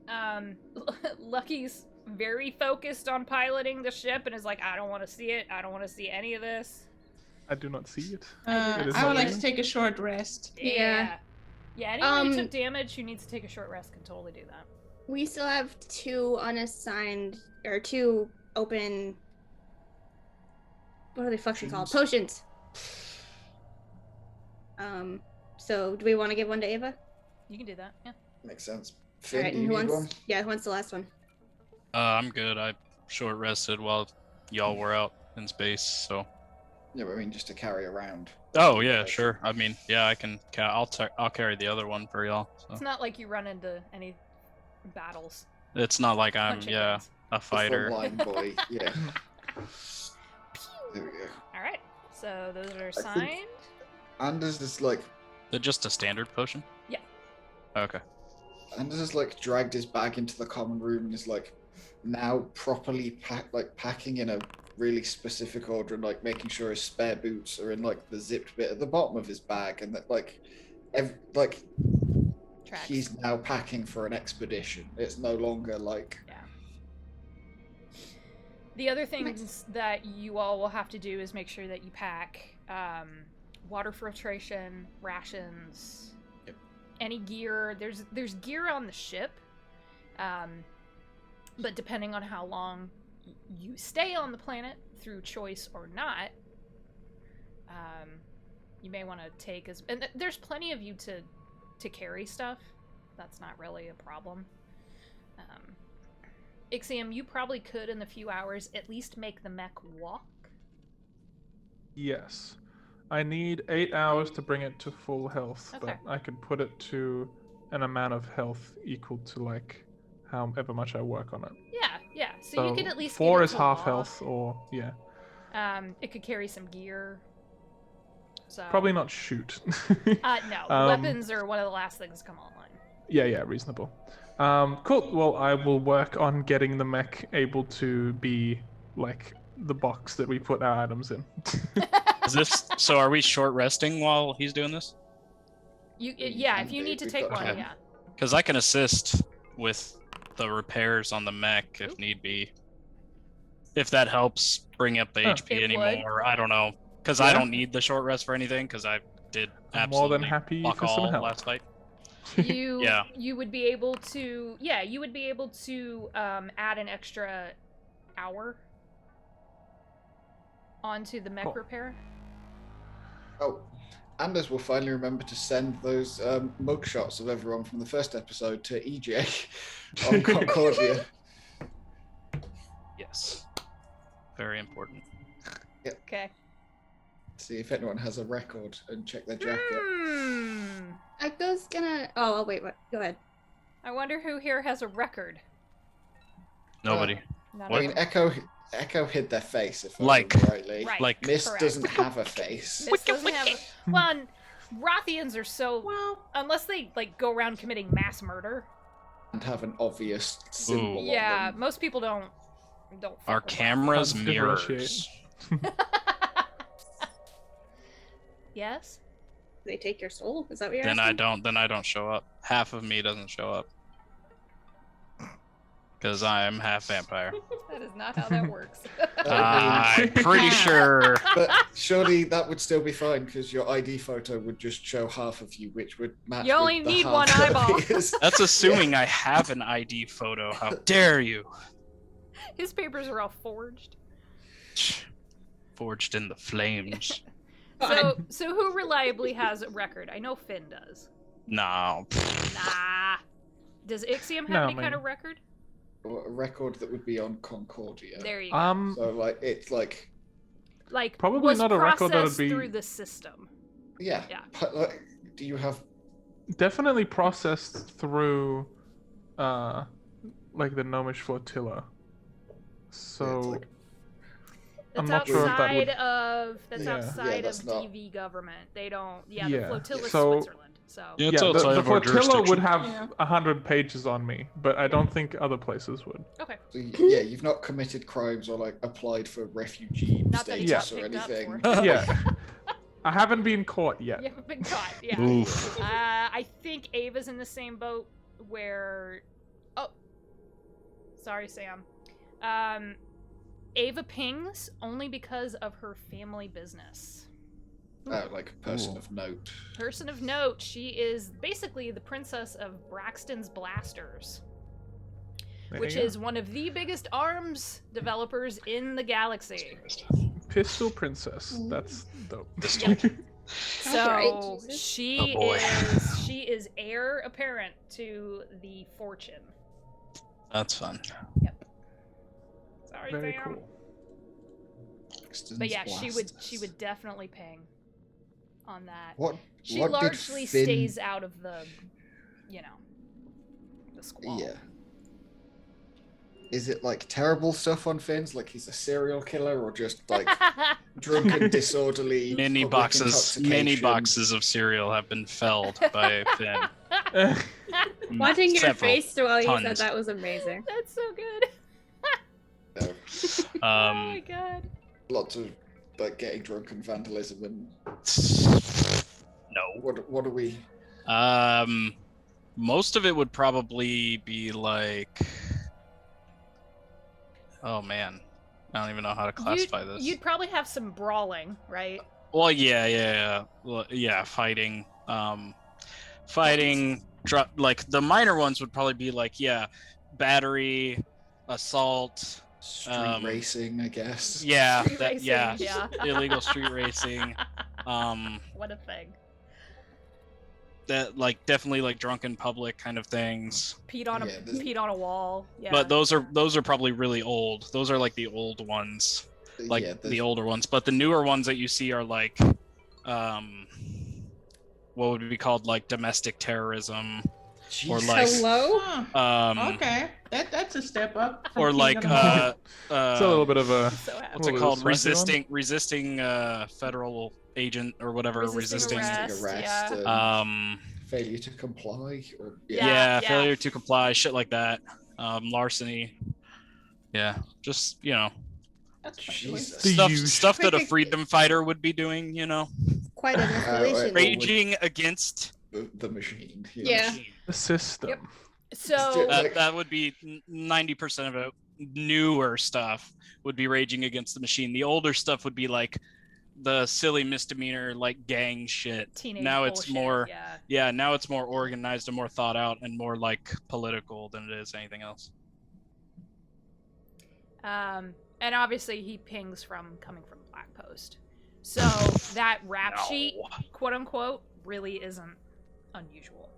Lucky's very focused on piloting the ship and is like, I don't want to see it. I don't want to see any of this. I do not see it. I is would not like real. to take a short rest. Yeah. Yeah, anyone who Um, took damage who needs to take a short rest can totally do that. We still have 2 unassigned or 2 open. What are they fucking called? Potions. So do we want to give one to Ava? You can do that, yeah. Makes sense. All Finn, right, do and you who need wants? one? Yeah, who wants the last one? I'm good. I short rested while y'all were out in space, so. Yeah, but I mean, just to carry around. Oh yeah, sure. I mean, yeah, I can. I'll carry the other one for y'all. So. It's not like you run into any battles. It's not like I'm Punching a things. fighter. Frontline boy. Yeah. There we go. Alright, so those are think- signed. Anders is like, They're just a standard potion. Yeah. Okay. Anders has like dragged his bag into the common room and is like now properly packing in a really specific order and like making sure his spare boots are in like the zipped bit at the bottom of his bag and that like Tracks. he's now packing for an expedition. It's no longer like Yeah. The other things that you all will have to do is make sure that you pack water filtration, rations, Yep. any gear. There's gear on the ship, but depending on how long you stay on the planet through choice or not, you may want to take and there's plenty of you to carry stuff. That's not really a problem. Ixiom, you probably could in the few hours at least make the mech walk. Yes. I need 8 hours to bring it to full health, Okay. but I could put it to an amount of health equal to like however much I work on it. Yeah. So you could at least 4 get it is to half walk. health, or yeah, It could carry some gear. So probably not shoot. no, weapons are one of the last things to come online. Yeah, reasonable. Cool. Well, I will work on getting the mech able to be like the box that we put our items in. Is this so? Are we short resting while he's doing this? Yeah, if you need to We've take got one, time. yeah. Because I can assist with the repairs on the mech if need be. If that helps bring up the HP It anymore, I don't know. Because I Yeah. don't need the short rest for anything. Because I did I'm more absolutely than happy fuck for some all help. last fight. You Yeah. you would be able to add an extra hour onto the mech Cool. repair. oh, Anders will finally remember to send those mug shots of everyone from the first episode to EJ on Concordia. Yes. Very important. Okay. See if anyone has a record and check their jacket. Echo's gonna. Oh, wait. What? Go ahead. I wonder who here has a record. Nobody. None I of mean, them. Echo hid their face, if I Like- remember rightly. Right. Like Mist correct. doesn't have a face This doesn't have. Well, and Rothians are so. Well, Unless they like go around committing mass murder. and have an obvious symbol on Yeah, them. most people don't. Our fuck with cameras Can't mirrors. differentiate. Yes. They take your soul? Is that what you're Then asking? I don't show up. Half of me doesn't show up. Because I am half vampire. That is not how that works. I'm pretty sure. But surely that would still be fine because your ID photo would just show half of you, which would match. You only with the need half one that eyeball. appears. That's assuming I have an ID photo. How dare you? His papers are all forged. Forged in the flames. So who reliably has a record? I know Finn does. No. Nah. Does Ixiom have No, any kind man. of record? Or a record that would be on Concordia. There you go. So like it's like Like probably was not a record that would processed be- through the system. yeah. Yeah. But like, do you have? Definitely processed through, like the Gnomish flotilla. So It's like- I'm That's not sure if that outside would. of Yeah, outside that's of not- DV government. They don't. Yeah, Yeah, the flotilla's so- Switzerland. So Yeah, Yeah, it's the outside of our flotilla would jurisdiction. have Yeah. 100 pages on me, but I don't think other places would. okay. So yeah, you've not committed crimes or like applied for refugee Not that he got status or picked up anything. for. Yeah, I haven't been caught yet. You haven't been caught. Yeah. Oof. I think Ava's in the same boat where. Oh. Sorry, Sam. Ava pings only because of her family business. Like a person of note. Person of note, she is basically the princess of Braxton's Blasters, There which you go. is one of the biggest arms developers in the galaxy. Pistol Princess. That's dope. So Alright, Jesus. she Oh, boy. is heir apparent to the fortune. That's fun. Sorry, Very Sam. cool. But yeah, she would definitely ping on that. What? She what largely did Finn... stays out of the, the squall. Yeah. Is it like terrible stuff on Finn's, like he's a serial killer, or just like drunken, disorderly? Many public boxes intoxication? of cereal have been felled by Finn. Watching your Several. face while you said Tons. that was amazing. That's so good. No. Oh my god. Lots of like getting drunk and vandalism and No. what are we? Most of it would probably be like, oh man, I don't even know how to classify this. You'd probably have some brawling, right? Well, yeah. Well, yeah, fighting. Like the minor ones would probably be like, yeah, battery, assault. Street racing, I guess. Yeah, Street that, racing, yeah, yeah. illegal street racing. What a thing. That like definitely like drunken public kind of things. Peed on a wall. Yeah. But those are probably really old. Those are like the old ones, like Yeah, the older ones. But the newer ones that you see are like, what would be called like domestic terrorism, or like Hello? Okay, that's a step up. or like it's a little bit of a So happy. what's it What called? was the second one? Resisting federal agent or whatever. Resisting Resisting. arrest. and Um. failure to comply, or Yeah. Failure to comply, shit like that. Larceny. Yeah, just That's Jesus. The usual. stuff that a freedom fighter would be doing. Quite an escalation. Raging against the machine. Yeah. The system. Yep. So that would be 90% of it. Newer stuff would be raging against the machine. The older stuff would be like the silly misdemeanor, like gang shit. teenage Now it's bullshit, more, yeah. now it's more organized and more thought out and more like political than it is anything else. And obviously he pings coming from Black Post. So that rap sheet, quote unquote, really isn't unusual.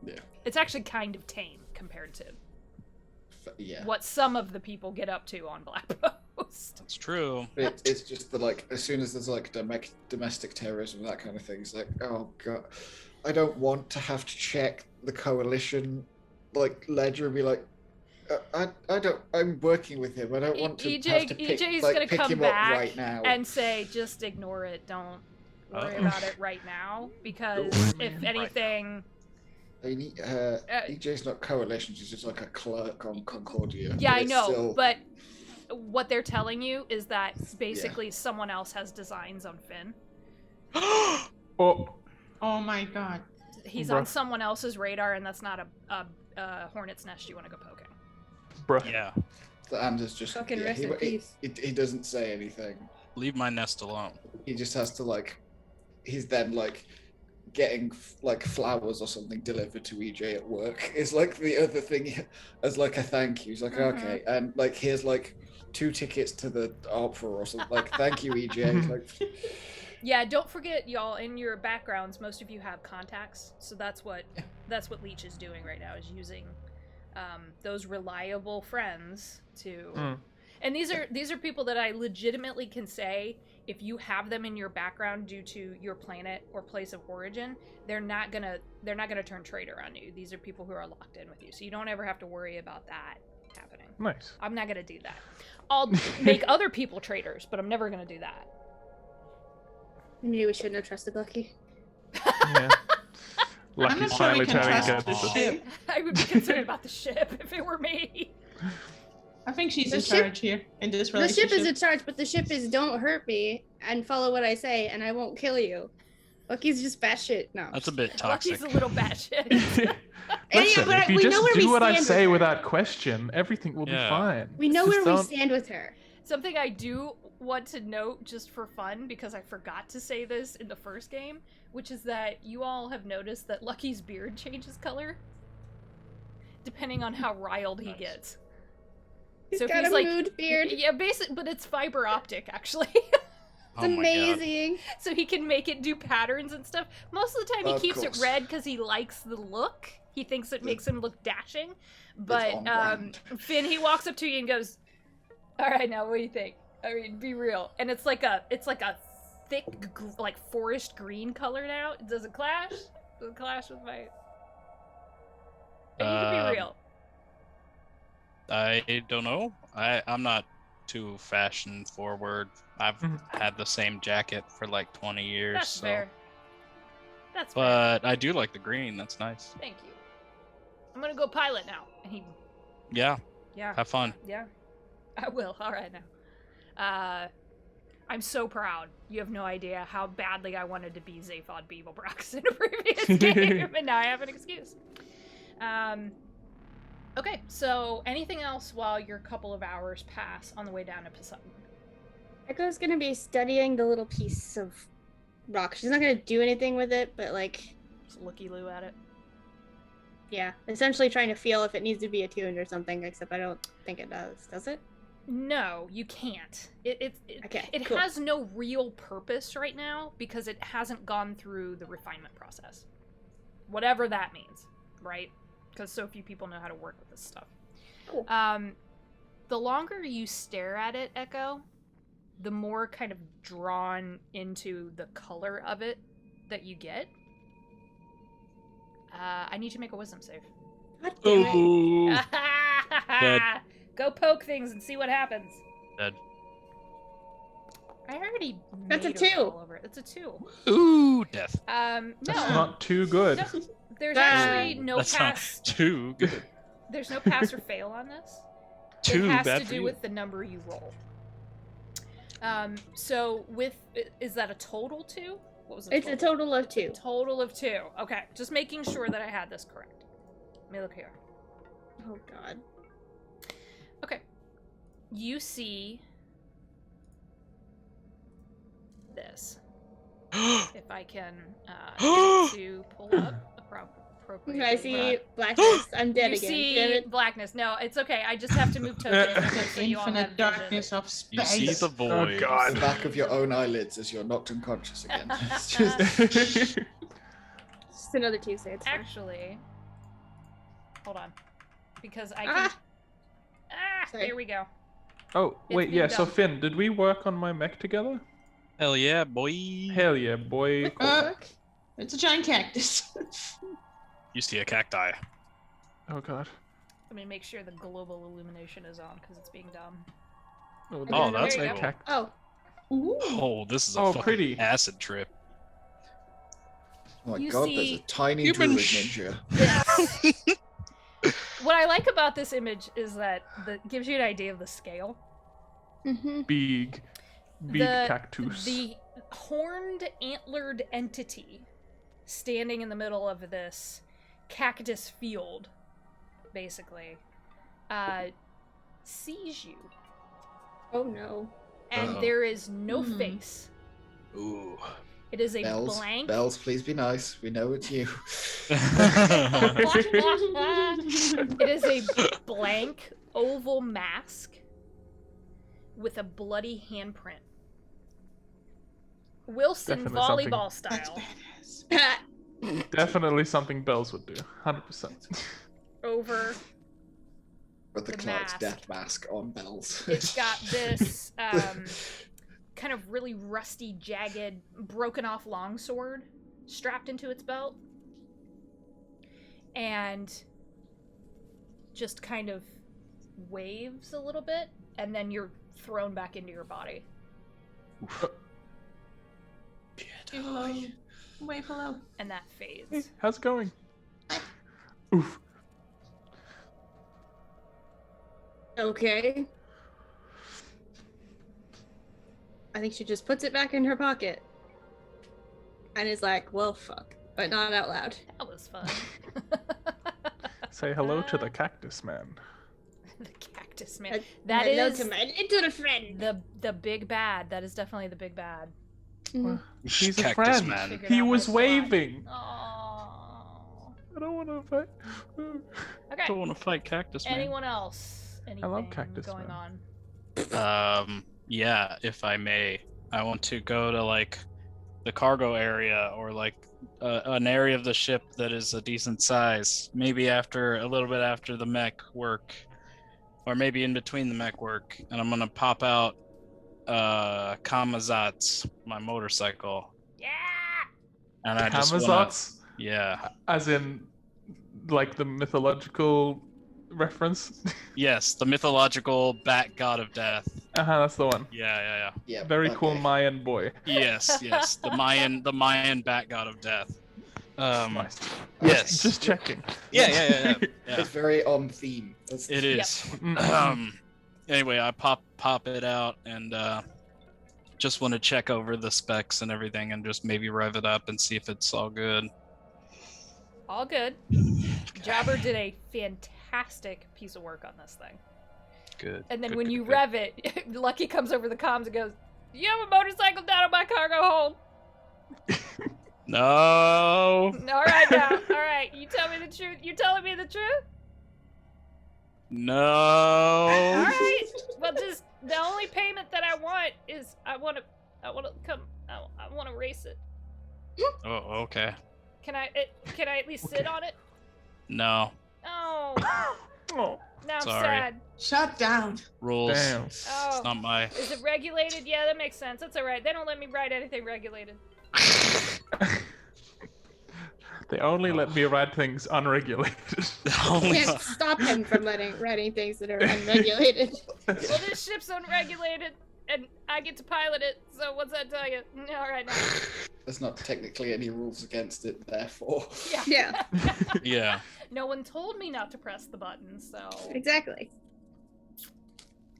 Yeah. It's actually kind of tame compared to Yeah. what some of the people get up to on Black Post. That's true. It's just that, like, as soon as there's like domestic terrorism, that kind of thing, it's like, oh god, I don't want to have to check the coalition like ledger and be like, I'm working with him. I don't want to have to pick, EJ's like, gonna pick come him up back right now. and say, just ignore it. Don't worry Uh-oh. about it right now, because if anything, EJ's not coalition. She's just like a clerk on Concordia. yeah, but I it's know, still- but what they're telling you is that basically someone else has designs on Finn. Oh, Oh my god. He's Bruh. on someone else's radar, and that's not a hornet's nest you want to go poking. bruh. Yeah, Anders just Fucking yeah, rest in peace. he doesn't say anything. leave my nest alone. He just has to like, he's then like getting like flowers or something delivered to EJ at work is like the other thing as like a thank you. He's like, okay, and like here's like 2 tickets to the opera or something. Like, thank you, EJ. Like, Yeah, don't forget, y'all, in your backgrounds, most of you have contacts, so that's what Leech is doing right now, is using those reliable friends to. And these are people that I legitimately can say, if you have them in your background due to your planet or place of origin, they're not gonna turn traitor on you. These are people who are locked in with you, so you don't ever have to worry about that happening. Nice. I'm not gonna do that. I'll make other people traitors, but I'm never gonna do that. Maybe we shouldn't have trusted Lucky. Yeah. Lucky I'm not sure finally we can telling trust gets the this. ship. I would be concerned about the ship if it were me. I think she's The in ship- charge here in this The relationship. ship is in charge, but the ship is don't hurt me and follow what I say, and I won't kill you. Lucky's just batshit. No. That's a bit toxic. Lucky's a little batshit. Listen, but if you we know just where we do what I stand say with her. without question, everything will be Yeah. fine. We know Just where we don't- stand with her. Something I do want to note just for fun, because I forgot to say this in the first game, which is that you all have noticed that Lucky's beard changes color depending on how riled he Nice. gets. He's So if got he's a like- mood beard. Yeah, basic, but it's fiber optic actually. It's Oh my god. amazing. So he can make it do patterns and stuff. Most of the time he Of keeps course. it red because he likes the look. He thinks it makes him look dashing. But on brand. Finn, he walks up to you and goes, "All right, now what do you think? I mean, be real." And it's like a thick, like forest green color now. Does it clash? Does it clash with my? And you can be real. I don't know. I'm not too fashion forward. I've Mhm. had the same jacket for like 20 years. That's so. fair. That's fair. But I do like the green. That's nice. Thank you. I'm gonna go pilot now. And he, Yeah. yeah. Have fun. Yeah, I will. All right now. I'm so proud. You have no idea how badly I wanted to be Zaphod Beeblebrox in a previous game, and now I have an excuse. Okay, so anything else while your couple of hours pass on the way down to Poseidon? Echo's gonna be studying the little piece of rock. She's not gonna do anything with it, but like, Just looky-loo at it. yeah, essentially trying to feel if it needs to be attuned or something. Except I don't think it does. Does it? No, you can't. It Okay, it cool. has no real purpose right now because it hasn't gone through the refinement process. Whatever that means, right? Because so few people know how to work with this stuff. Cool. The longer you stare at it, Echo, the more kind of drawn into the color of it that you get. I need you to make a wisdom save. God damn it. Ooh. Dead. Go poke things and see what happens. Dead. I already That's a made 2. roll over it. It's a 2. Ooh, death. No. That's not too good. No, there's Ah. actually no That's pass. not too good. There's no pass or fail on this. Too it has bad to for do you. with the number you roll. So is that a total 2? What was it? It's a total of 2. Total of 2. Okay, just making sure that I had this correct. Let me look here. Oh god. Okay. You see this. If I can get it to pull up appropriately. I see blackness. I'm dead You again. see Damn it. blackness. No, it's okay. I just have to move tokens so you all have Infinite vision. darkness of You space. see the void. Oh god. The back of your own eyelids as you're knocked unconscious again. It's just Just another Tuesday. It's fine. Actually, hold on, because I can. Ah! Sorry. There we go. Oh, It's wait, being yeah, so done. Finn, did we work on my mech together? Hell yeah, boy. Hell yeah, boy. What the Uh, fuck? It's a giant cactus. You see a cacti. Oh god. Let me make sure the global illumination is on because it's being dumb. Oh, Oh, that's There you cool. go. Oh, Ooh. Oh, this is a Oh, fucking pretty. acid trip. oh my You god, see there's a tiny human druid sh- ninja. What I like about this image is that it gives you an idea of the scale. mm-hmm. big cactus. The horned, antlered entity standing in the middle of this cactus field, basically, sees you, Oh no. and Uh-oh. there is no Hmm. face. Ooh. It is a Bells, blank. bells, please be nice. We know it's you. It is a blank oval mask with a bloody handprint. Wilson Definitely something. volleyball That's style badass. Definitely something Bells would do. 100%. over. With the The clerk's mask. death mask on bells. It's got this kind of really rusty, jagged, broken off longsword strapped into its belt. And just kind of waves a little bit, and then you're thrown back into your body. Way below. Way below. And that fades. How's it going? Oof. Okay. I think she just puts it back in her pocket. and is like, well, fuck, but not out loud. That was fun. Say hello to the cactus man. The cactus man. That Hello is to my little friend. the big bad. That is definitely the big bad. Mhm. He's a Cactus friend. man. Figured He out was my plot. waving. Oh. I don't want to fight. Okay. Don't want to fight Cactus Man. Anyone else? Anything love Cactus going Man. on? Yeah, if I may, I want to go to like the cargo area or like an area of the ship that is a decent size. Maybe a little bit after the mech work, or maybe in between the mech work. And I'm gonna pop out Kamazats, my motorcycle, Yeah. and I just wanna, Kamazats, yeah, as in, like the mythological reference. yes, the mythological bat god of death. That's the one. Yeah. Yeah. Very cool okay. Mayan boy. Yes, the Mayan bat god of death. Nice. Yes. Just checking. Yeah. It's very on theme. It is. Mm. Anyway, I pop it out and just want to check over the specs and everything and just maybe rev it up and see if it's all good. All good. Jobber did a fantastic piece of work on this thing. Good. And then good, when good, you good. rev it, Lucky comes over the comms and goes, "You have a motorcycle down on my cargo hold." No. All right now. All right. You tell me the truth. You telling me the truth? No. All right. Well, just the only payment that I want is I want to race it. Oh, okay. Can I at least sit on it? No. Oh, Oh, now I'm Sorry. sad. Shut down. Rules. damn. Oh, It's not my. is it regulated? Yeah, that makes sense. That's all right. They don't let me ride anything regulated. They only let me ride things unregulated. Can't stop him from writing things that are unregulated. Well, this ship's unregulated, and I get to pilot it. So what's that tell you? All right now. There's not technically any rules against it, therefore. Yeah. Yeah, Yeah. No one told me not to press the button, so. exactly.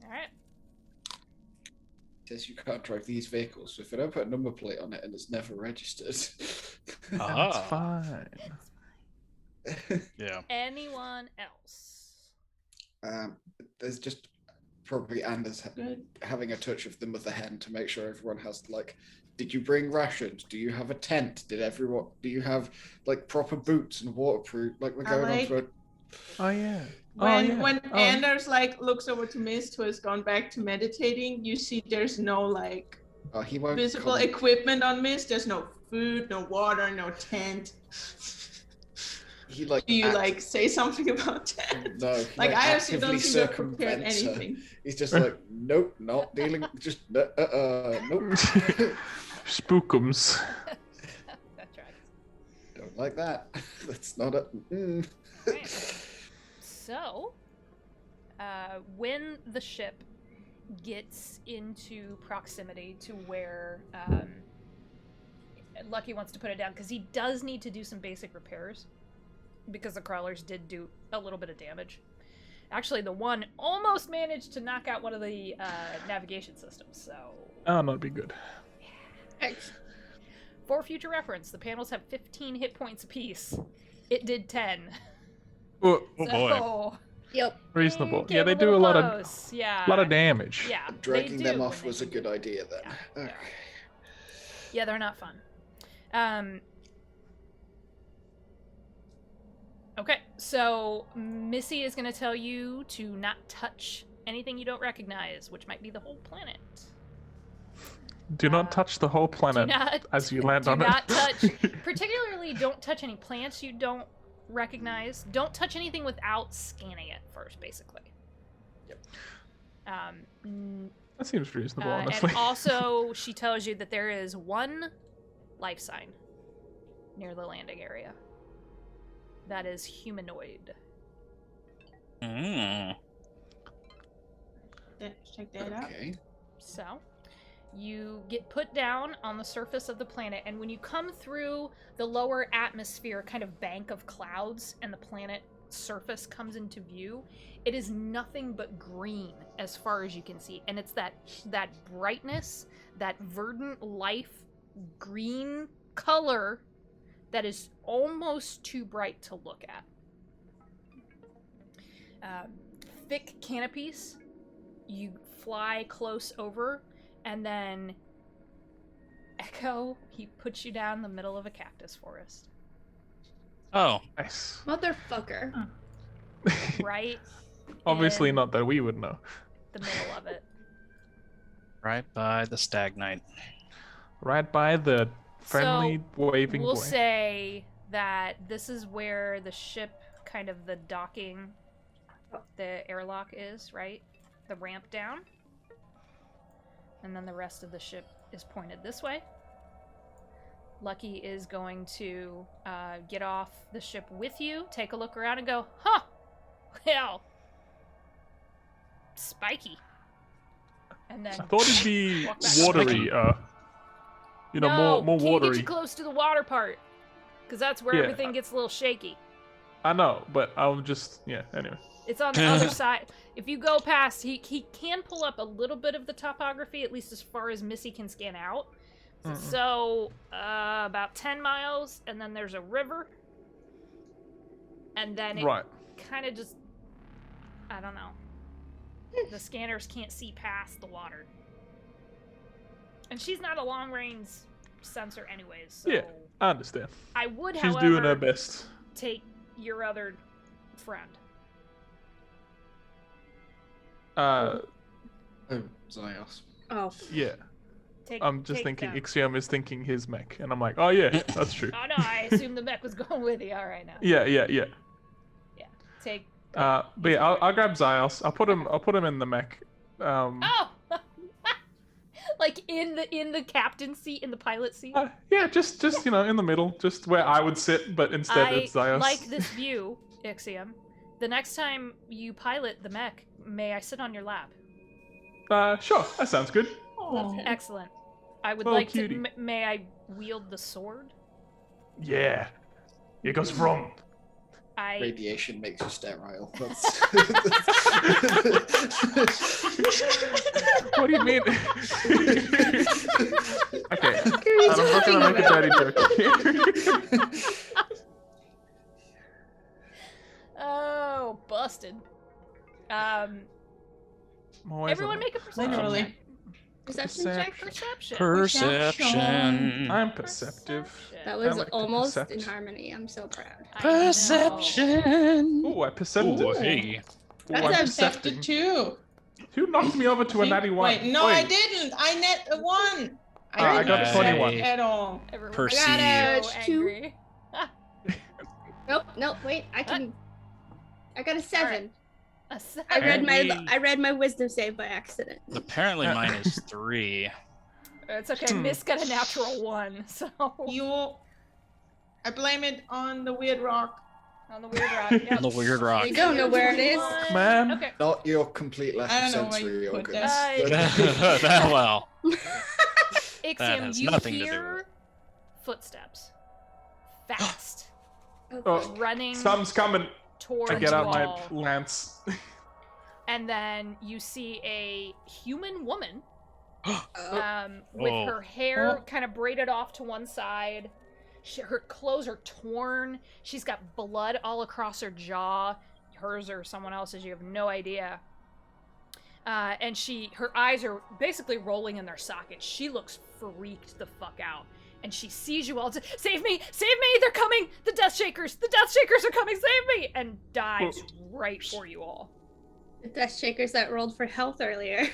All right. Says you can't drive these vehicles. So if I don't put a number plate on it and it's never registered. That's Ah. fine. Yeah. Anyone else? There's just probably Anders Good. having a touch of the mother hen to make sure everyone has like, did you bring rations? Do you have a tent? Do you have like proper boots and waterproof? Like we're going on to a. Oh yeah. When Anders like looks over to Mist, who has gone back to meditating, you see there's no like He won't visible comment. equipment on Mist. There's no food, no water, no tent. He like. Do you act- like say something about that? No. he, Like I have actively don't seem to have prepared circumvents her. anything. He's just like, nope, not dealing. Just nope. Spookums. That tracks. Don't like that. That's not a. Right. So, when the ship gets into proximity to where Lucky wants to put it down, because he does need to do some basic repairs, because the crawlers did do a little bit of damage. Actually, the one almost managed to knock out one of the navigation systems, so... Oh, that'd be good. For future reference, the panels have 15 hit points apiece. It did 10. Oh, Oh So, boy. Yep. reasonable. came Yeah, they a do little a lot of close. Yeah. damage. Yeah. Dragging they them do off when was they a good idea then. Yeah. Okay. Yeah, they're not fun. Okay, so Missy is going to tell you to not touch anything you don't recognize, which might be the whole planet. Do not touch the whole Do planet not, as you land do on not it. touch. Particularly, don't touch any plants you don't recognize. Don't touch anything without scanning it first, basically. Yep. That seems reasonable, honestly. And also, she tells you that there is one life sign near the landing area. That is humanoid. Mm. Check that out. Okay. So, you get put down on the surface of the planet, and when you come through the lower atmosphere kind of bank of clouds and the planet surface comes into view, it is nothing but green as far as you can see. And it's that brightness, that verdant life green color that is almost too bright to look at. Thick canopies. You fly close over, and then Echo, he puts you down in the middle of a cactus forest. Oh, Nice. Motherfucker. Right? Obviously in not that we would know. the middle of it. right by the stagnite. Right by the friendly waving We'll boy. say that this is where the ship, kind of the docking, the airlock is, right? The ramp down. And then the rest of the ship is pointed this way. Lucky is going to get off the ship with you, take a look around, and go, huh, well, spiky. And then I thought it'd be walk back. watery, no, more can't watery. get you close to the water part, because that's where Yeah. everything gets a little shaky. I know, but I'm just, anyway. It's on the other side. If you go past, he can pull up a little bit of the topography, at least as far as Missy can scan out. So, about 10 miles, and then there's a river. And then it Right. kind of just, I don't know. The scanners can't see past the water. And she's not a long-range sensor anyways, so Yeah, I understand. I would, She's however, doing her best. take your other friend. Oh, Zyos. Oh. Yeah. Take, I'm just take thinking them. Ixiom is thinking his mech, and I'm like, oh yeah, that's true. Oh no, I assumed the mech was going with you. All right now. Yeah. Yeah. Take. But yeah, I'll grab Zyos. I'll put him in the mech. Oh. Like in the captain's seat, in the pilot seat. Yeah, just in the middle, just where I would sit, but instead it's I Zyos. like this view, Ixiom. The next time you pilot the mech, may I sit on your lap? Sure, that sounds good. Oh. Excellent. I would Oh, like cutie. to. May I wield the sword? Yeah. Here goes from. I. Radiation makes you sterile. That's... What do you mean? Okay. You're I'm not talking gonna make a about? dirty joke. Oh, busted. Everyone make a perception Literally. check. Perception check? Perception. Perception. I'm perceptive. That I was like to almost percept. in harmony. I'm so proud. I know. Perception. Ooh, I percepted. Ooh, hey. Ooh, I I'm accepted percepting. too. Who knocked me over to a natty one? Wait, no, I didn't. I net a 1. I didn't got accept 21. at all. Everyone Perceive. got I got so a 2. angry. Nope, wait. I got a 7. A se- I Apparently- read my wisdom save by accident. Apparently mine is 3. It's okay. Miss got a natural 1, so I blame it on the weird rock. on the weird rock. Yep. The weird rock. You don't know where it is. One. Man. Okay. Not your complete lack I of don't know where sensory you put organs. that. That well. Ixiom, has you nothing to do hear with footsteps, fast, Oh, running something's coming. towards I get out my wall. lance. And then you see a human woman Oh, with Oh. her hair Oh. kind of braided off to one side. Her clothes are torn. She's got blood all across her jaw. Hers or someone else's, you have no idea. And her eyes are basically rolling in their sockets. She looks freaked the fuck out. And she sees you all. Save me! Save me! They're coming! The Death Shakers! The Death Shakers are coming! Save me! And dives right for you all. the Death Shakers that rolled for health earlier.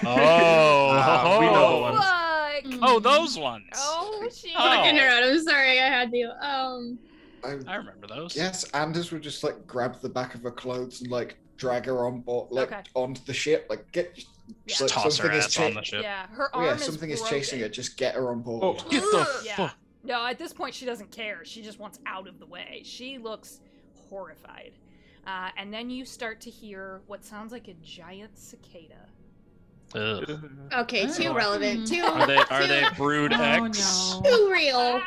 Oh, we know the ones. Fuck! Oh, those ones. Oh, shit. Oh. Interrupt. I'm sorry. I had to. I remember those. Yes, Anders would just like grab the back of her clothes and like drag her on board, like Okay. onto the ship. Like get, Yeah. like, Just toss her something is ass on the cha- ship. Yeah, her Oh, arm yeah, is something is broken. chasing her. Just get her on board. Oh. Get the Yeah. fuck. No, at this point she doesn't care. She just wants out of the way. She looks horrified. And then you start to hear what sounds like a giant cicada. Ugh. Okay, too Oh. relevant. Too. Are they too, Brood Oh, X? no. too real.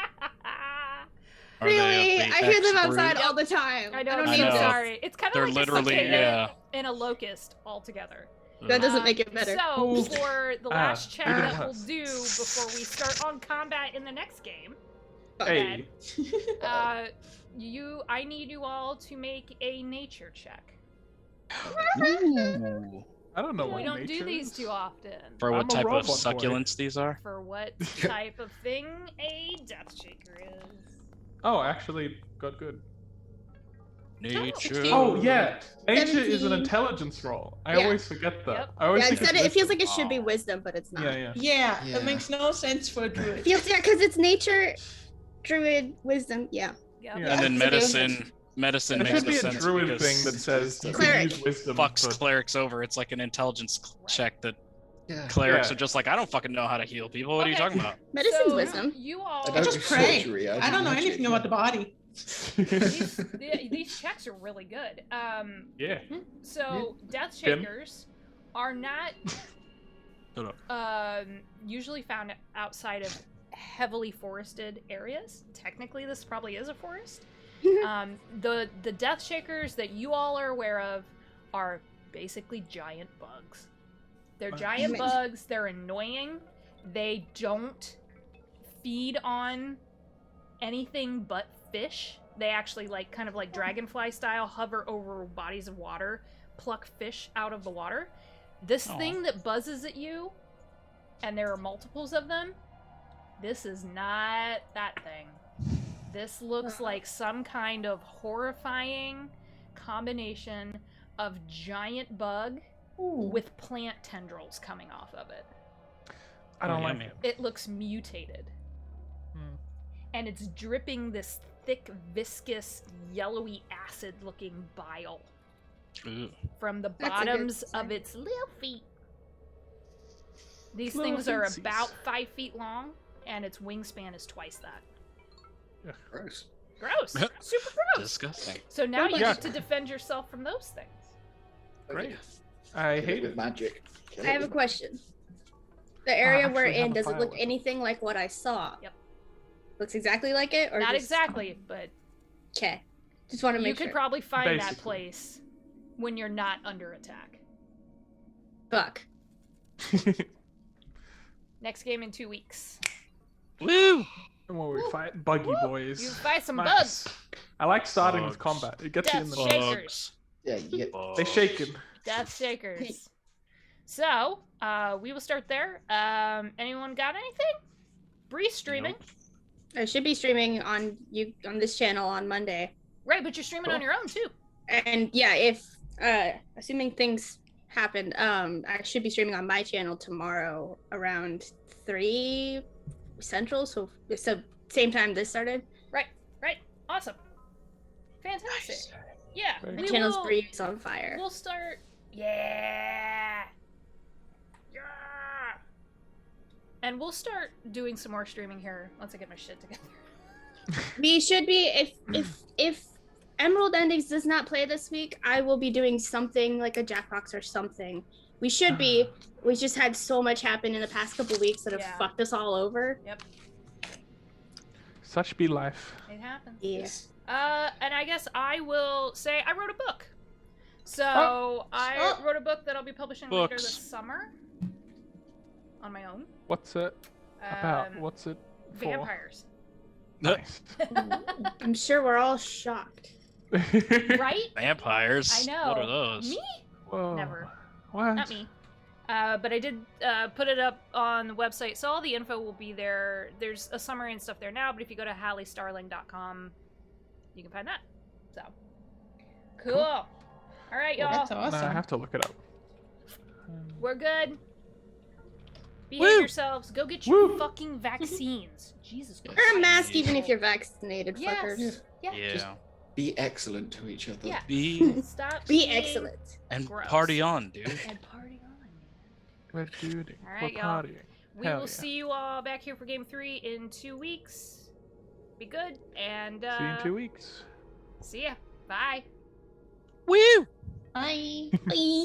Are they Really? of the I hear them X outside brood? all the time. I know, don't I'm I need so know. this. sorry. It's kind of They're like literally, a cicada yeah. and a locust altogether. That doesn't make it better. So, Ooh. for the Ah, last check even that we'll worse. do before we start on combat in the next game, Hey. I need you all to make a nature check. Ooh. I don't know We what don't nature do these is. too often. For what I'm a type of robot boy. succulents these are? For what type of thing a death shaker is. Oh, actually, got good. Nature. Oh yeah, nature is an 17. intelligence roll. I Yeah. always forget that. Yep. I always Yeah, think instead it's it feels wisdom. like it should be Oh. wisdom, but it's not. Yeah. Yeah, Yeah. that makes no sense for a druid. Feels because it's nature, druid, wisdom. Yeah. Yep. Yeah. And then Yeah. medicine There makes should no be a sense druid because thing that says you can Cleric. use wisdom. fucks but- clerics over. It's like an intelligence check that Yeah. clerics Yeah. are just like, I don't fucking know how to heal people. What are you Okay. talking about? Medicine's So, wisdom. You I all. I don't just do pray. surgery, I don't know magic, anything about the body. These checks are really good. Yeah. So death Tim? shakers are not Hold up. usually found outside of heavily forested areas. Technically, this probably is a forest. The death shakers that you all are aware of are basically giant bugs. They're giant bugs. They're annoying. They don't feed on anything but fish. They actually kind of like dragonfly style hover over bodies of water, pluck fish out of the water. This Aw. thing that buzzes at you, and there are multiples of them, this is not that thing. This looks like some kind of horrifying combination of giant bug with plant tendrils coming off of it. I don't Oh, like yummy. it. It looks mutated. Hmm. And it's dripping this thick, viscous, yellowy acid-looking bile Ooh. from the That's a good bottoms of sign. its little feet. These Little things are feetsies. about 5 feet long, and its wingspan is twice that. Gross. Gross. Super gross. Disgusting. So now you Yeah. get to defend yourself from those things. Great. I Kill it hate with it. magic. Kill I it have a with- question. The area we're actually have in, a does it fire look with it. anything like what I saw? Yep. Looks exactly like it, or Not just... exactly, but Okay. Just want to you make could sure. probably find that Basically. place when you're not under attack. Fuck. Next game in 2 weeks. Woo! And when we fight buggy Woo! boys. You fight some Nice. bugs. I like starting with Bugs. combat. It gets you in Death the shakers. Yeah, you get They shaken. Death shakers. So, we will start there. Anyone got anything? Bree's streaming. Nope. I should be streaming on this channel on Monday. Right, but you're streaming on Cool. your own too. And yeah, if assuming things happen, I should be streaming on my channel tomorrow around 3 Central. So same time this started. Right. Awesome. Fantastic. Yeah. Very My we channel's will, Breeze on fire. We'll start. Yeah. Yeah. And we'll start doing some more streaming here once I get my shit together. We should be if Emerald Endings does not play this week, I will be doing something like a Jackbox or something. We should be. We just had so much happen in the past couple weeks that have Yeah. fucked us all over. Yep. Such be life. It happens. Yes. And I guess I will say I wrote a book. So Oh. I wrote a book that I'll be publishing later Books. this summer on my own. What's it about? Um, What's it for? Vampires. Nice. I'm sure we're all shocked. Right? Vampires. I know. What are those? Me? Whoa. Never. What? Not me. But I did put it up on the website, so all the info will be there. There's a summary and stuff there now, but if you go to halleystarling.com, you can find that. So, cool. All right, y'all. That's Nah, awesome. I have to look it up. We're good. Behave Woo! yourselves. Go get your Woo! fucking vaccines. Jesus Christ. Wear a mask Yeah. even if you're vaccinated, Yes. fuckers. Yeah. Yeah. Just- be excellent to each other. Yeah. Be Stop. Be being- excellent. and Gross. party on, dude. And party on, man. We're doing. All We're right, y'all. partying. We Hell will yeah. see you all back here for game 3 in 2 weeks. Be good, and See you in 2 weeks. see ya. Bye. Woo! Bye. Bye.